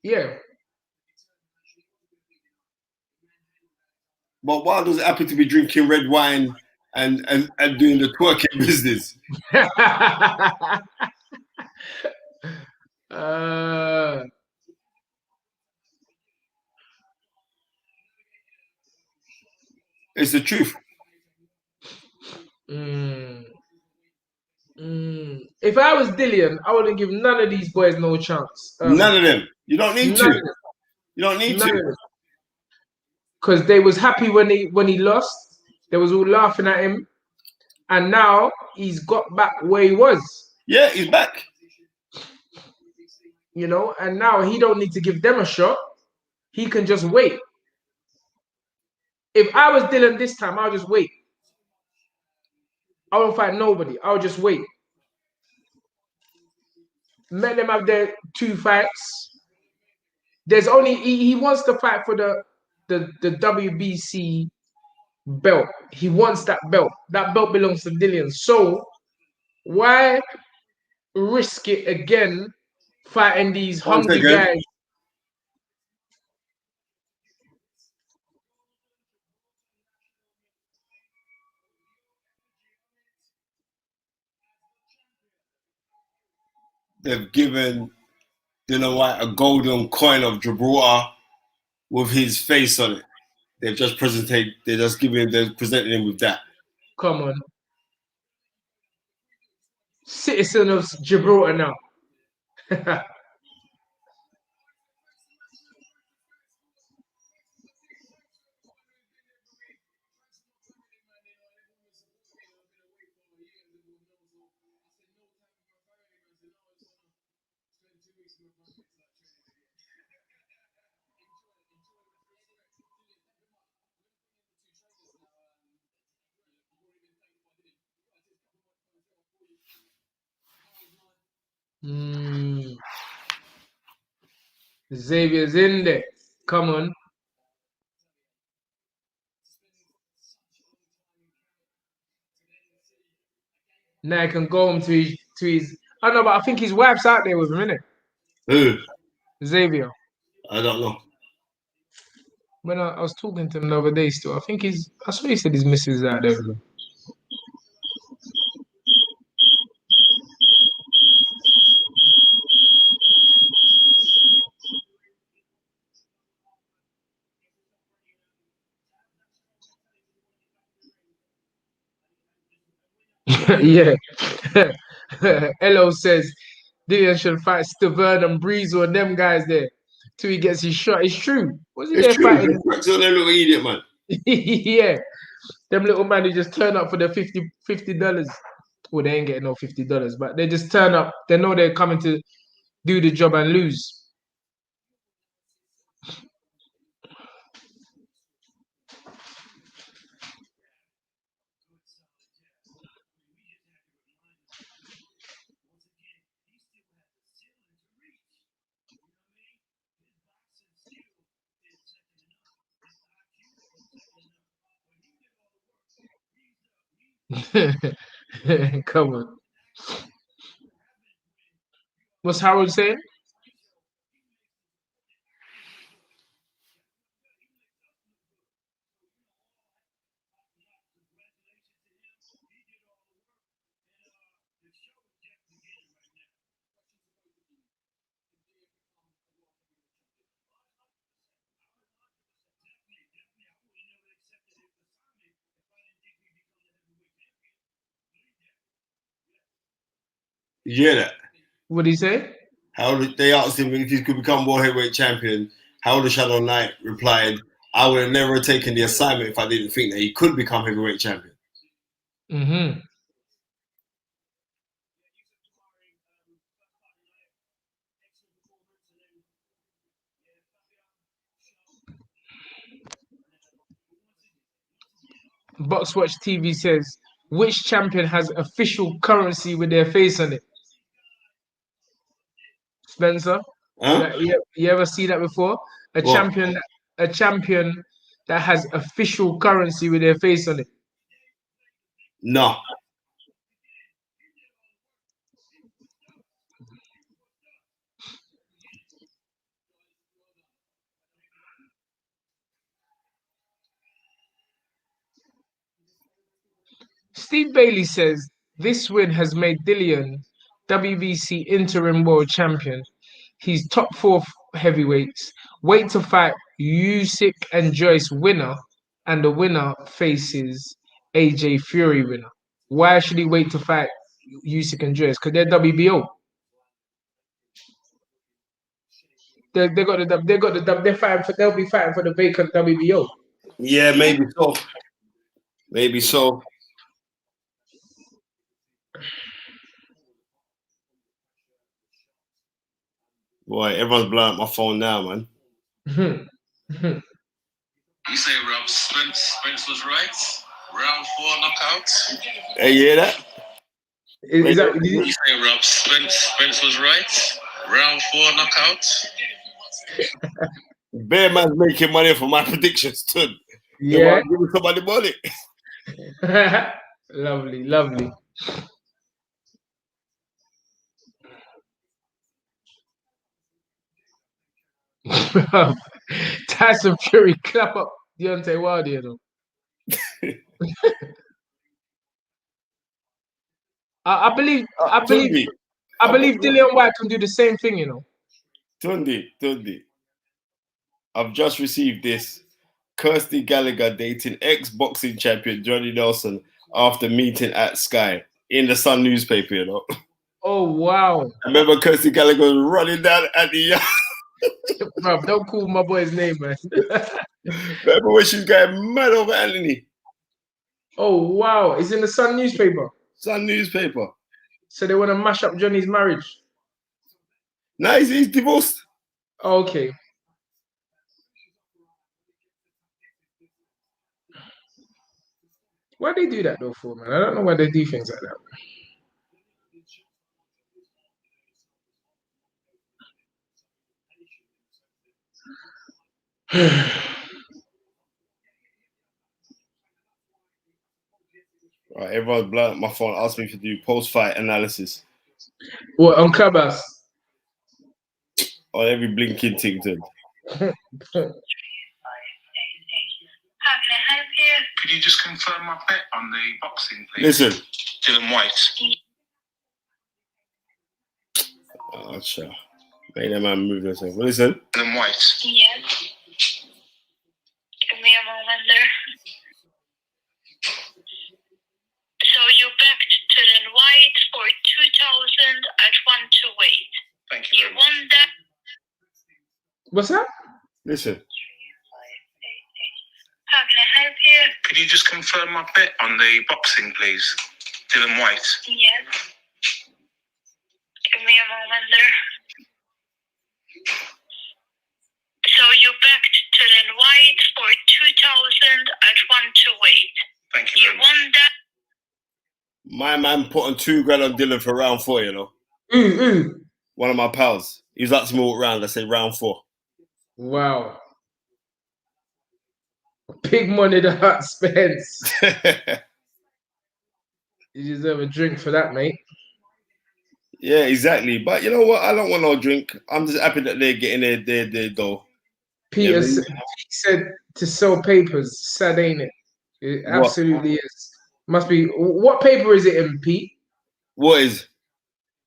Yeah. But Wilder's happy to be drinking red wine and doing the twerking business. It's the truth. If I was Dillian, I wouldn't give none of these boys no chance. None of them. You don't need to. You don't need to. Because they was happy when he lost. They was all laughing at him. And now he's got back where he was. Yeah, he's back. You know, and now he don't need to give them a shot. He can just wait. If I was Dillian this time, I'll just wait. I won't fight nobody. I'll just wait. Let them have their 2 fights. There's only he wants to fight for the WBC belt. He wants that belt. That belt belongs to Dillian. So why risk it again fighting these hungry guys? They've given Dillian Whyte a golden coin of Gibraltar with his face on it. They're presenting him with that. Come on. Citizen of Gibraltar now. Xavier's in there. Come on. Now I can go home to his. I don't know, but I think his wife's out there with him, innit? Who? Xavier. I don't know. When I was talking to him the other day still, I saw he said his missus is out there with him. Yeah. Elo says Dillian should fight Stavern and Breezel and them guys there till he gets his shot. It's true. Was he there fighting? It's on them little idiot, man. Yeah. Them little man who just turn up for the $50. Well, they ain't getting no $50, but they just turn up. They know they're coming to do the job and lose. Come on. What's Harold saying? You hear that? What did he say? They asked him if he could become world heavyweight champion. How the Shadow Knight replied, "I would have never taken the assignment if I didn't think that he could become heavyweight champion." Mm-hmm. Boxwatch TV says, which champion has official currency with their face on it? Spencer, Huh? you ever see that before? A What? champion that has official currency with their face on it. No. Steve Bailey says this win has made Dillian WBC interim world champion. He's top four heavyweights. Wait to fight Usyk and Joyce winner, and the winner faces AJ Fury winner. Why should he wait to fight Usyk and Joyce? Because they're WBO. They're fighting for. They'll be fighting for the vacant WBO. Yeah, maybe so. Maybe so. Boy, everyone's blowing up my phone now, man. You say Rob Spence was right? Round 4 knockout? Hey, you hear that? Is that? You say Rob Spence was right? Round 4 knockout? Bear man's making money for my predictions, too. Yeah. Give me somebody money. Lovely, lovely. Tyson Fury clap up Deontay Wilder, you know. I believe Dillian Whyte can do the same thing, you know. Tunde. I've just received this. Kirsty Gallagher dating ex-boxing champion Johnny Nelson after meeting at Sky in the Sun newspaper, you know. Oh wow. I remember Kirsty Gallagher was running down at the Bro, don't call my boy's name, man. remember when she was going mad over Anthony? Oh wow. It's in the Sun newspaper. Sun newspaper. So they want to mash up Johnny's marriage. No, he's divorced. Oh, okay. Why they do that though for, man? I don't know why they do things like that. Right, everyone's blowing up my phone, asked me to do post-fight analysis What, on Clubhouse? on every blinking thing. How can I help you? Could you just confirm my bet on the boxing, please? Listen. Dylan Whyte. Oh, sure. Make that man move himself. Well, listen. Dylan Whyte. Yes. Give me a moment there. So you backed Dylan Whyte for 2,000 at 1 to weight. Thank you. You won that. What's that? Listen. How can I help you? Could you just confirm my bet on the boxing, please? Dylan Whyte. Yes. Give me a moment there. So you backed Dylan Whyte for 2,000 at 1 to weight. Thank you. You won that. My man put on $2,000 on Dylan for round 4, you know. One of my pals. He was asking me what round. I said round 4. Wow. Big money that Spence. You deserve a drink for that, mate. Yeah, exactly. But you know what? I don't want no drink. I'm just happy that they're getting their dough. Peter Yeah, said to sell papers. Sad, ain't it? It what? absolutely is. Must be. What paper is it in, Pete? What is?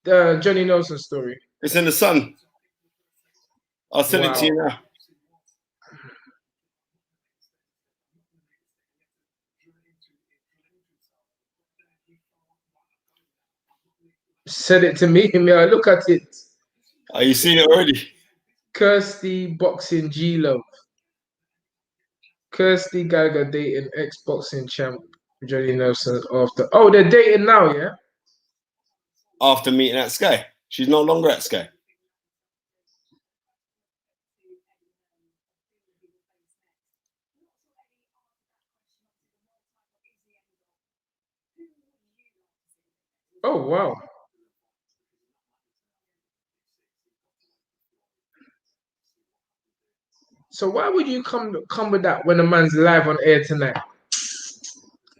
The Johnny Nelson story. It's in the sun. I'll send it to Wow. you now. Said it to me. May I look at it? Are you seen it already? Kirsty boxing G-Love. Kirsty Geiger dating ex-boxing champ Johnny Nelson after. Oh, they're dating now, yeah? After meeting at Sky. She's no longer at Sky. Oh, wow. So why would you come with that when a man's live on air tonight?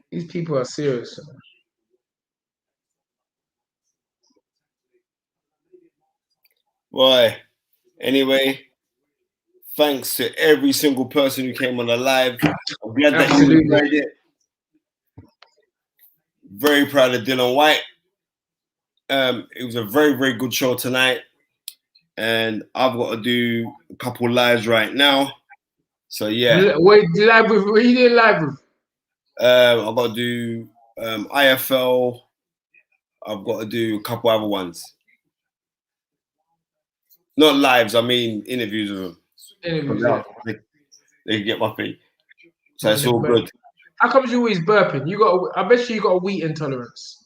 These people are serious. Boy. Anyway, thanks to every single person who came on the live. I'm glad that you Absolutely. enjoyed it. Very proud of Dylan Whyte. It was a very, very good show tonight. And I've got to do a couple lives right now. So yeah. Wait, live with what you did live with? I've got to do IFL. I've got to do a couple other ones. Not lives, I mean interviews with them. Interviews, yeah. They can get my feet. So it's all good. How come you always burping? I bet you got a wheat intolerance.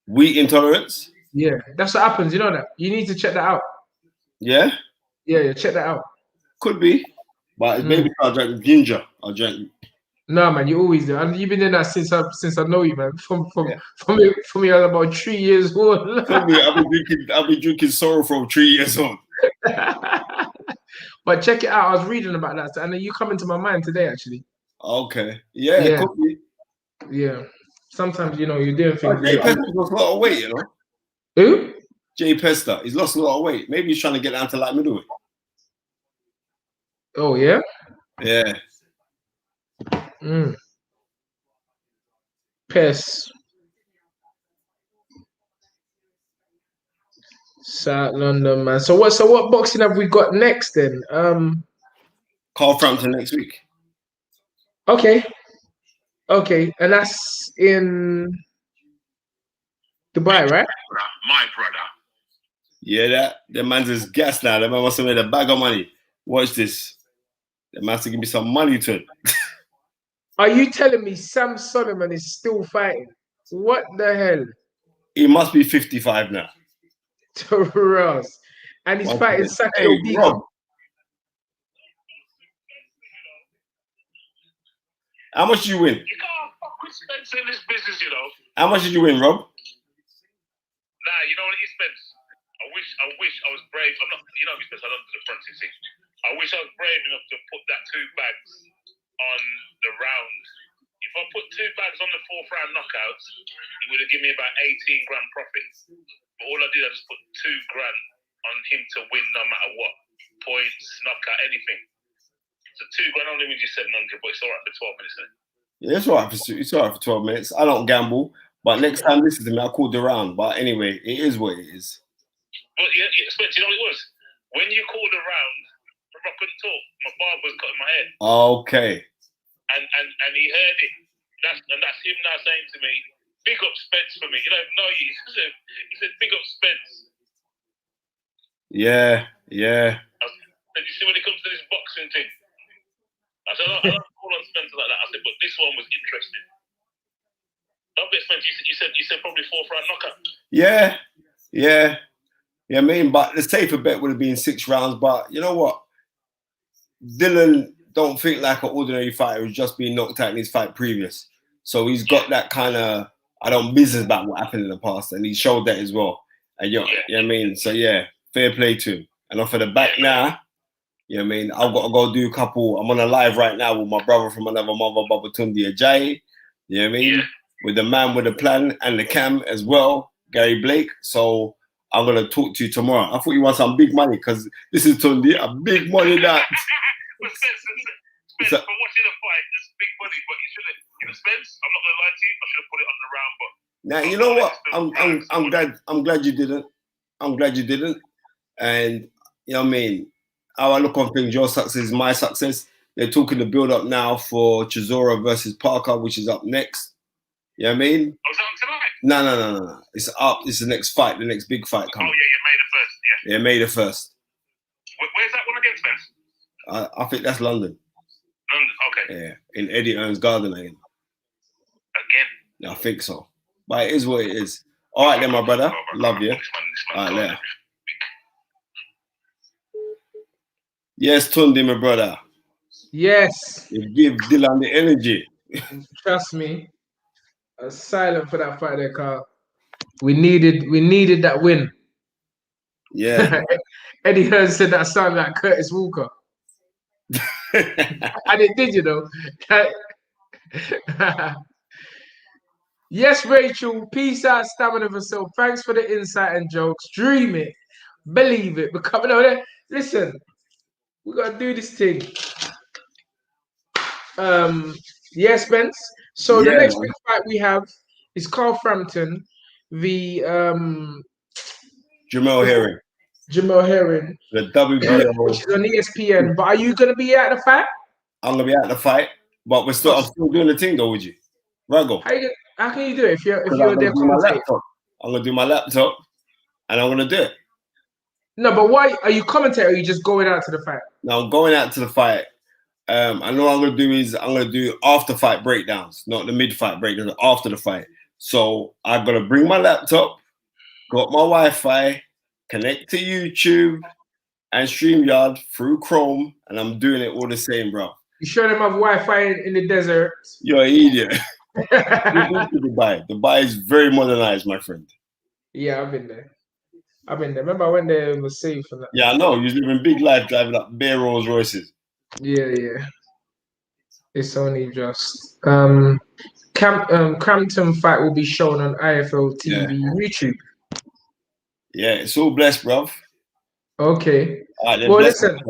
Wheat intolerance? Yeah, that's what happens. You know that. You need to check that out. Yeah? Yeah, check that out. Could be. But maybe I'll drink ginger. I'll drink. No, man, you always do. And you've been doing that since I know you, man. From me, I was about 3 years old. Tell me, I've been drinking sorrow from 3 years old. But check it out. I was reading about that, and you come into my mind today, actually. Okay. Yeah. Could be. Yeah. Sometimes, you're doing things. Jay Pester's lost a lot of weight, Who? Jay Pester. He's lost a lot of weight. Maybe he's trying to get down to light middleweight. Oh, yeah? Yeah. Pest. South London, man. So what boxing have we got next then? Carl Frampton next week. Okay, and that's in Dubai, right? My brother. Yeah, that man's is gas now. That man must have made a bag of money. Watch this. That man has to give me some money to it. Are you telling me Sam Solomon is still fighting? What the hell? He must be 55 now. Ross. And he's fighting Sakio Bika. How much did you win? You can't fuck with Spence in this business, you know. How much did you win, Rob? Nah, you know what it is, Spence? I wish I was brave. I'm not, Spence, I don't do the fronting thing. I wish I was brave enough to put that 2 bags on the round. If I put 2 bags on the 4th round knockouts, it would have given me about 18 grand profit. But all I did, I just put 2 grand on him to win no matter what. Points, knockout, anything. So 2 grand only wins you 700, but it's all right for 12 minutes, isn't it? Yeah, it's all right for 12 minutes. I don't gamble, but next time listen to me, I called around. But anyway, it is what it is. But yeah, Spence, you know what it was? When you called around, I couldn't talk. My barber was cutting my head. Okay. And he heard it. That's him now saying to me, "Big up Spence for me." You don't know you. He said, "Big up Spence." Yeah. Did you see when it comes to this boxing thing? I said, I don't call on Spence like that. I said, but this one was interesting. Don't get Spence. You said probably 4th round knockout. Yeah. I mean, but the safer bet would have been 6 rounds. But you know what? Dillian don't think like an ordinary fighter who's just been knocked out in his fight previous. So he's got that kind of, I don't business about what happened in the past. And he showed that as well. And you know what I mean? So yeah, fair play to him. And off of the back now, you know what I mean? I've got to go do a couple. I'm on a live right now with my brother from another mother, Tunde Ajayi. You know what I mean? with the man with the plan and the cam as well, Gary Blake. So I'm going to talk to you tomorrow. I thought you want some big money because this is Tunde, a big money that. Spence, for watching the fight, it's big money, but you shouldn't. Spence, I'm not going to lie to you, I should have put it on the round, but. Now, you know what? I'm glad you didn't. I'm glad you didn't. And, you know what I mean? How I look on things, your success is my success. They're talking the build-up now for Chisora versus Parker, which is up next. You know what I mean? Oh, is that on tonight? No. It's up. It's the next fight, the next big fight coming. Oh, yeah, Yeah, May the 1st. Where's that one against, Spence? I think that's London. London, okay. Yeah, in Eddie Earn's garden again. Again? I think so. But it is what it is. All right then, my brother. Love you. All right, later. Yes, Tunde, my brother. Yes. You give Dillian the energy. Trust me. I was silent for that fight there, Carl. We needed that win. Yeah. Eddie Hearn said that sounded like Curtis Walker. And it did, you know. Yes, Rachel. Peace out, stamina of herself. Thanks for the insight and jokes. Dream it. Believe it. Become over. Listen, we gotta do this thing. Yes, Spence. So the next big fight we have is Carl Frampton v Jamal Herring. The WBO. Which is on ESPN. But are you gonna be at the fight? I'm gonna be at the fight, but I'm still doing the thing though, would you? Rago. How can you do it if you're there? I'm gonna do my laptop and I'm gonna do it. No, but why are you commentating or are you just going out to the fight? No, I'm going out to the fight. I know what I'm gonna do is I'm gonna do after fight breakdowns, not the mid fight breakdowns, after the fight. So I'm gonna bring my laptop, got my Wi-Fi, connect to YouTube and StreamYard through Chrome, and I'm doing it all the same, bro. You sure them have Wi-Fi in the desert? You're an idiot. Dubai. Dubai is very modernized, my friend. Yeah, I've been there. Remember I went there and was safe and that. Yeah, I know. You're living big life driving up bare Rolls Royces. Yeah. It's only just Crampton fight will be shown on IFL TV YouTube. Yeah, it's all blessed, bruv. Okay. Right, well, listen.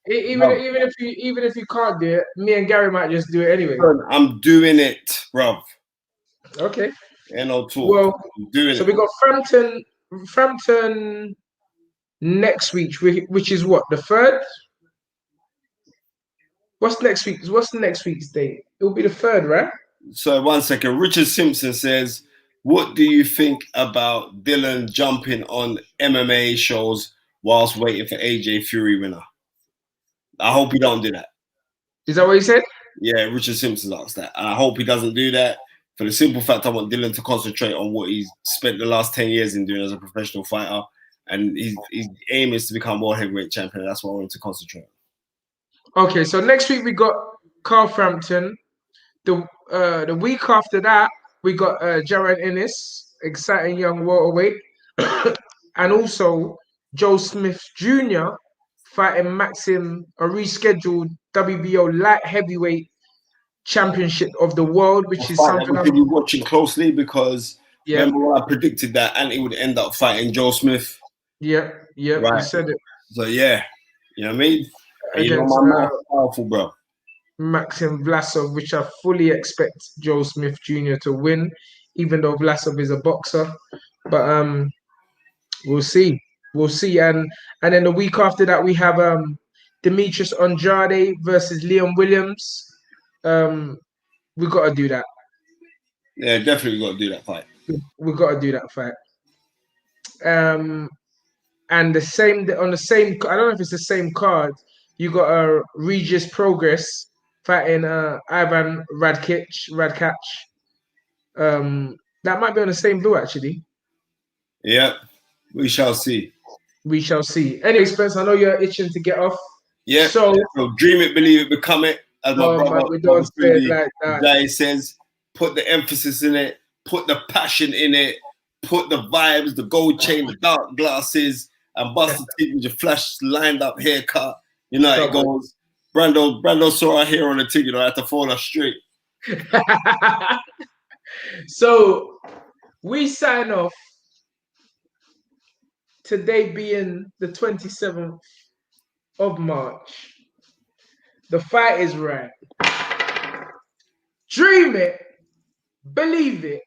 Even if you can't do it, me and Gary might just do it anyway. I'm doing it, bruv. Okay. No talk. Well, I'm doing it. So we got Frampton next week, which is what, the 3rd? What's next the next week's date? It will be the 3rd, right? So 1 second. Richard Simpson says, what do you think about Dillian jumping on MMA shows whilst waiting for AJ Fury winner? I hope he don't do that. Is that what he said? Yeah, Richard Simpson asked that. And I hope he doesn't do that for the simple fact I want Dillian to concentrate on what he's spent the last 10 years in doing as a professional fighter. And his aim is to become world heavyweight champion. That's what I want him to concentrate on. Okay, so next week we got Carl Frampton. The week after that, we got Jared Ennis, exciting young welterweight. And also Joe Smith Jr. fighting Maxim, a rescheduled WBO light heavyweight championship of the world, which is something I'm be watching closely because remember when I predicted that Anthony would end up fighting Joe Smith. Yeah, right. You said it. So yeah, you know what I mean. Against, my powerful, bro. Maxim Vlasov, which I fully expect Joe Smith Jr. to win, even though Vlasov is a boxer. But we'll see. And then the week after that, we have Demetrius Andrade versus Liam Williams. We got to do that. Yeah, definitely got to do that fight. We got to do that fight. And the same on the same. I don't know if it's the same card. You got a Regis Progress fighting Ivan Radkic. That might be on the same blue actually. Yeah, we shall see. Anyway, Spence, I know you're itching to get off. Yeah. So dream it, believe it, become it. As my brother, we don't say it like that. Ajayi says, put the emphasis in it, put the passion in it, put the vibes, the gold chain, the dark glasses, and bust the teeth with your flash lined up haircut. You know how it goes. Brando saw our hair on the ticket. I had to fall us straight. So we sign off today being the 27th of March. The fight is right. Dream it, believe it,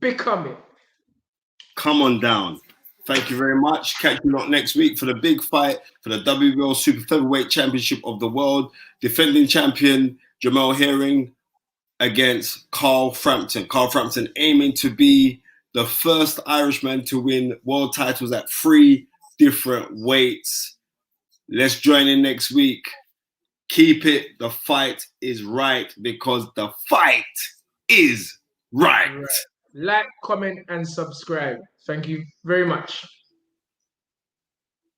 become it. Come on down. Thank you very much. Catch you lot next week for the big fight for the WBO Super Featherweight Championship of the World. Defending champion Jamel Herring against Carl Frampton. Carl Frampton aiming to be the first Irishman to win world titles at 3 different weights. Let's join in next week. Keep it. The fight is right because the fight is right. Like, comment, and subscribe. Thank you very much.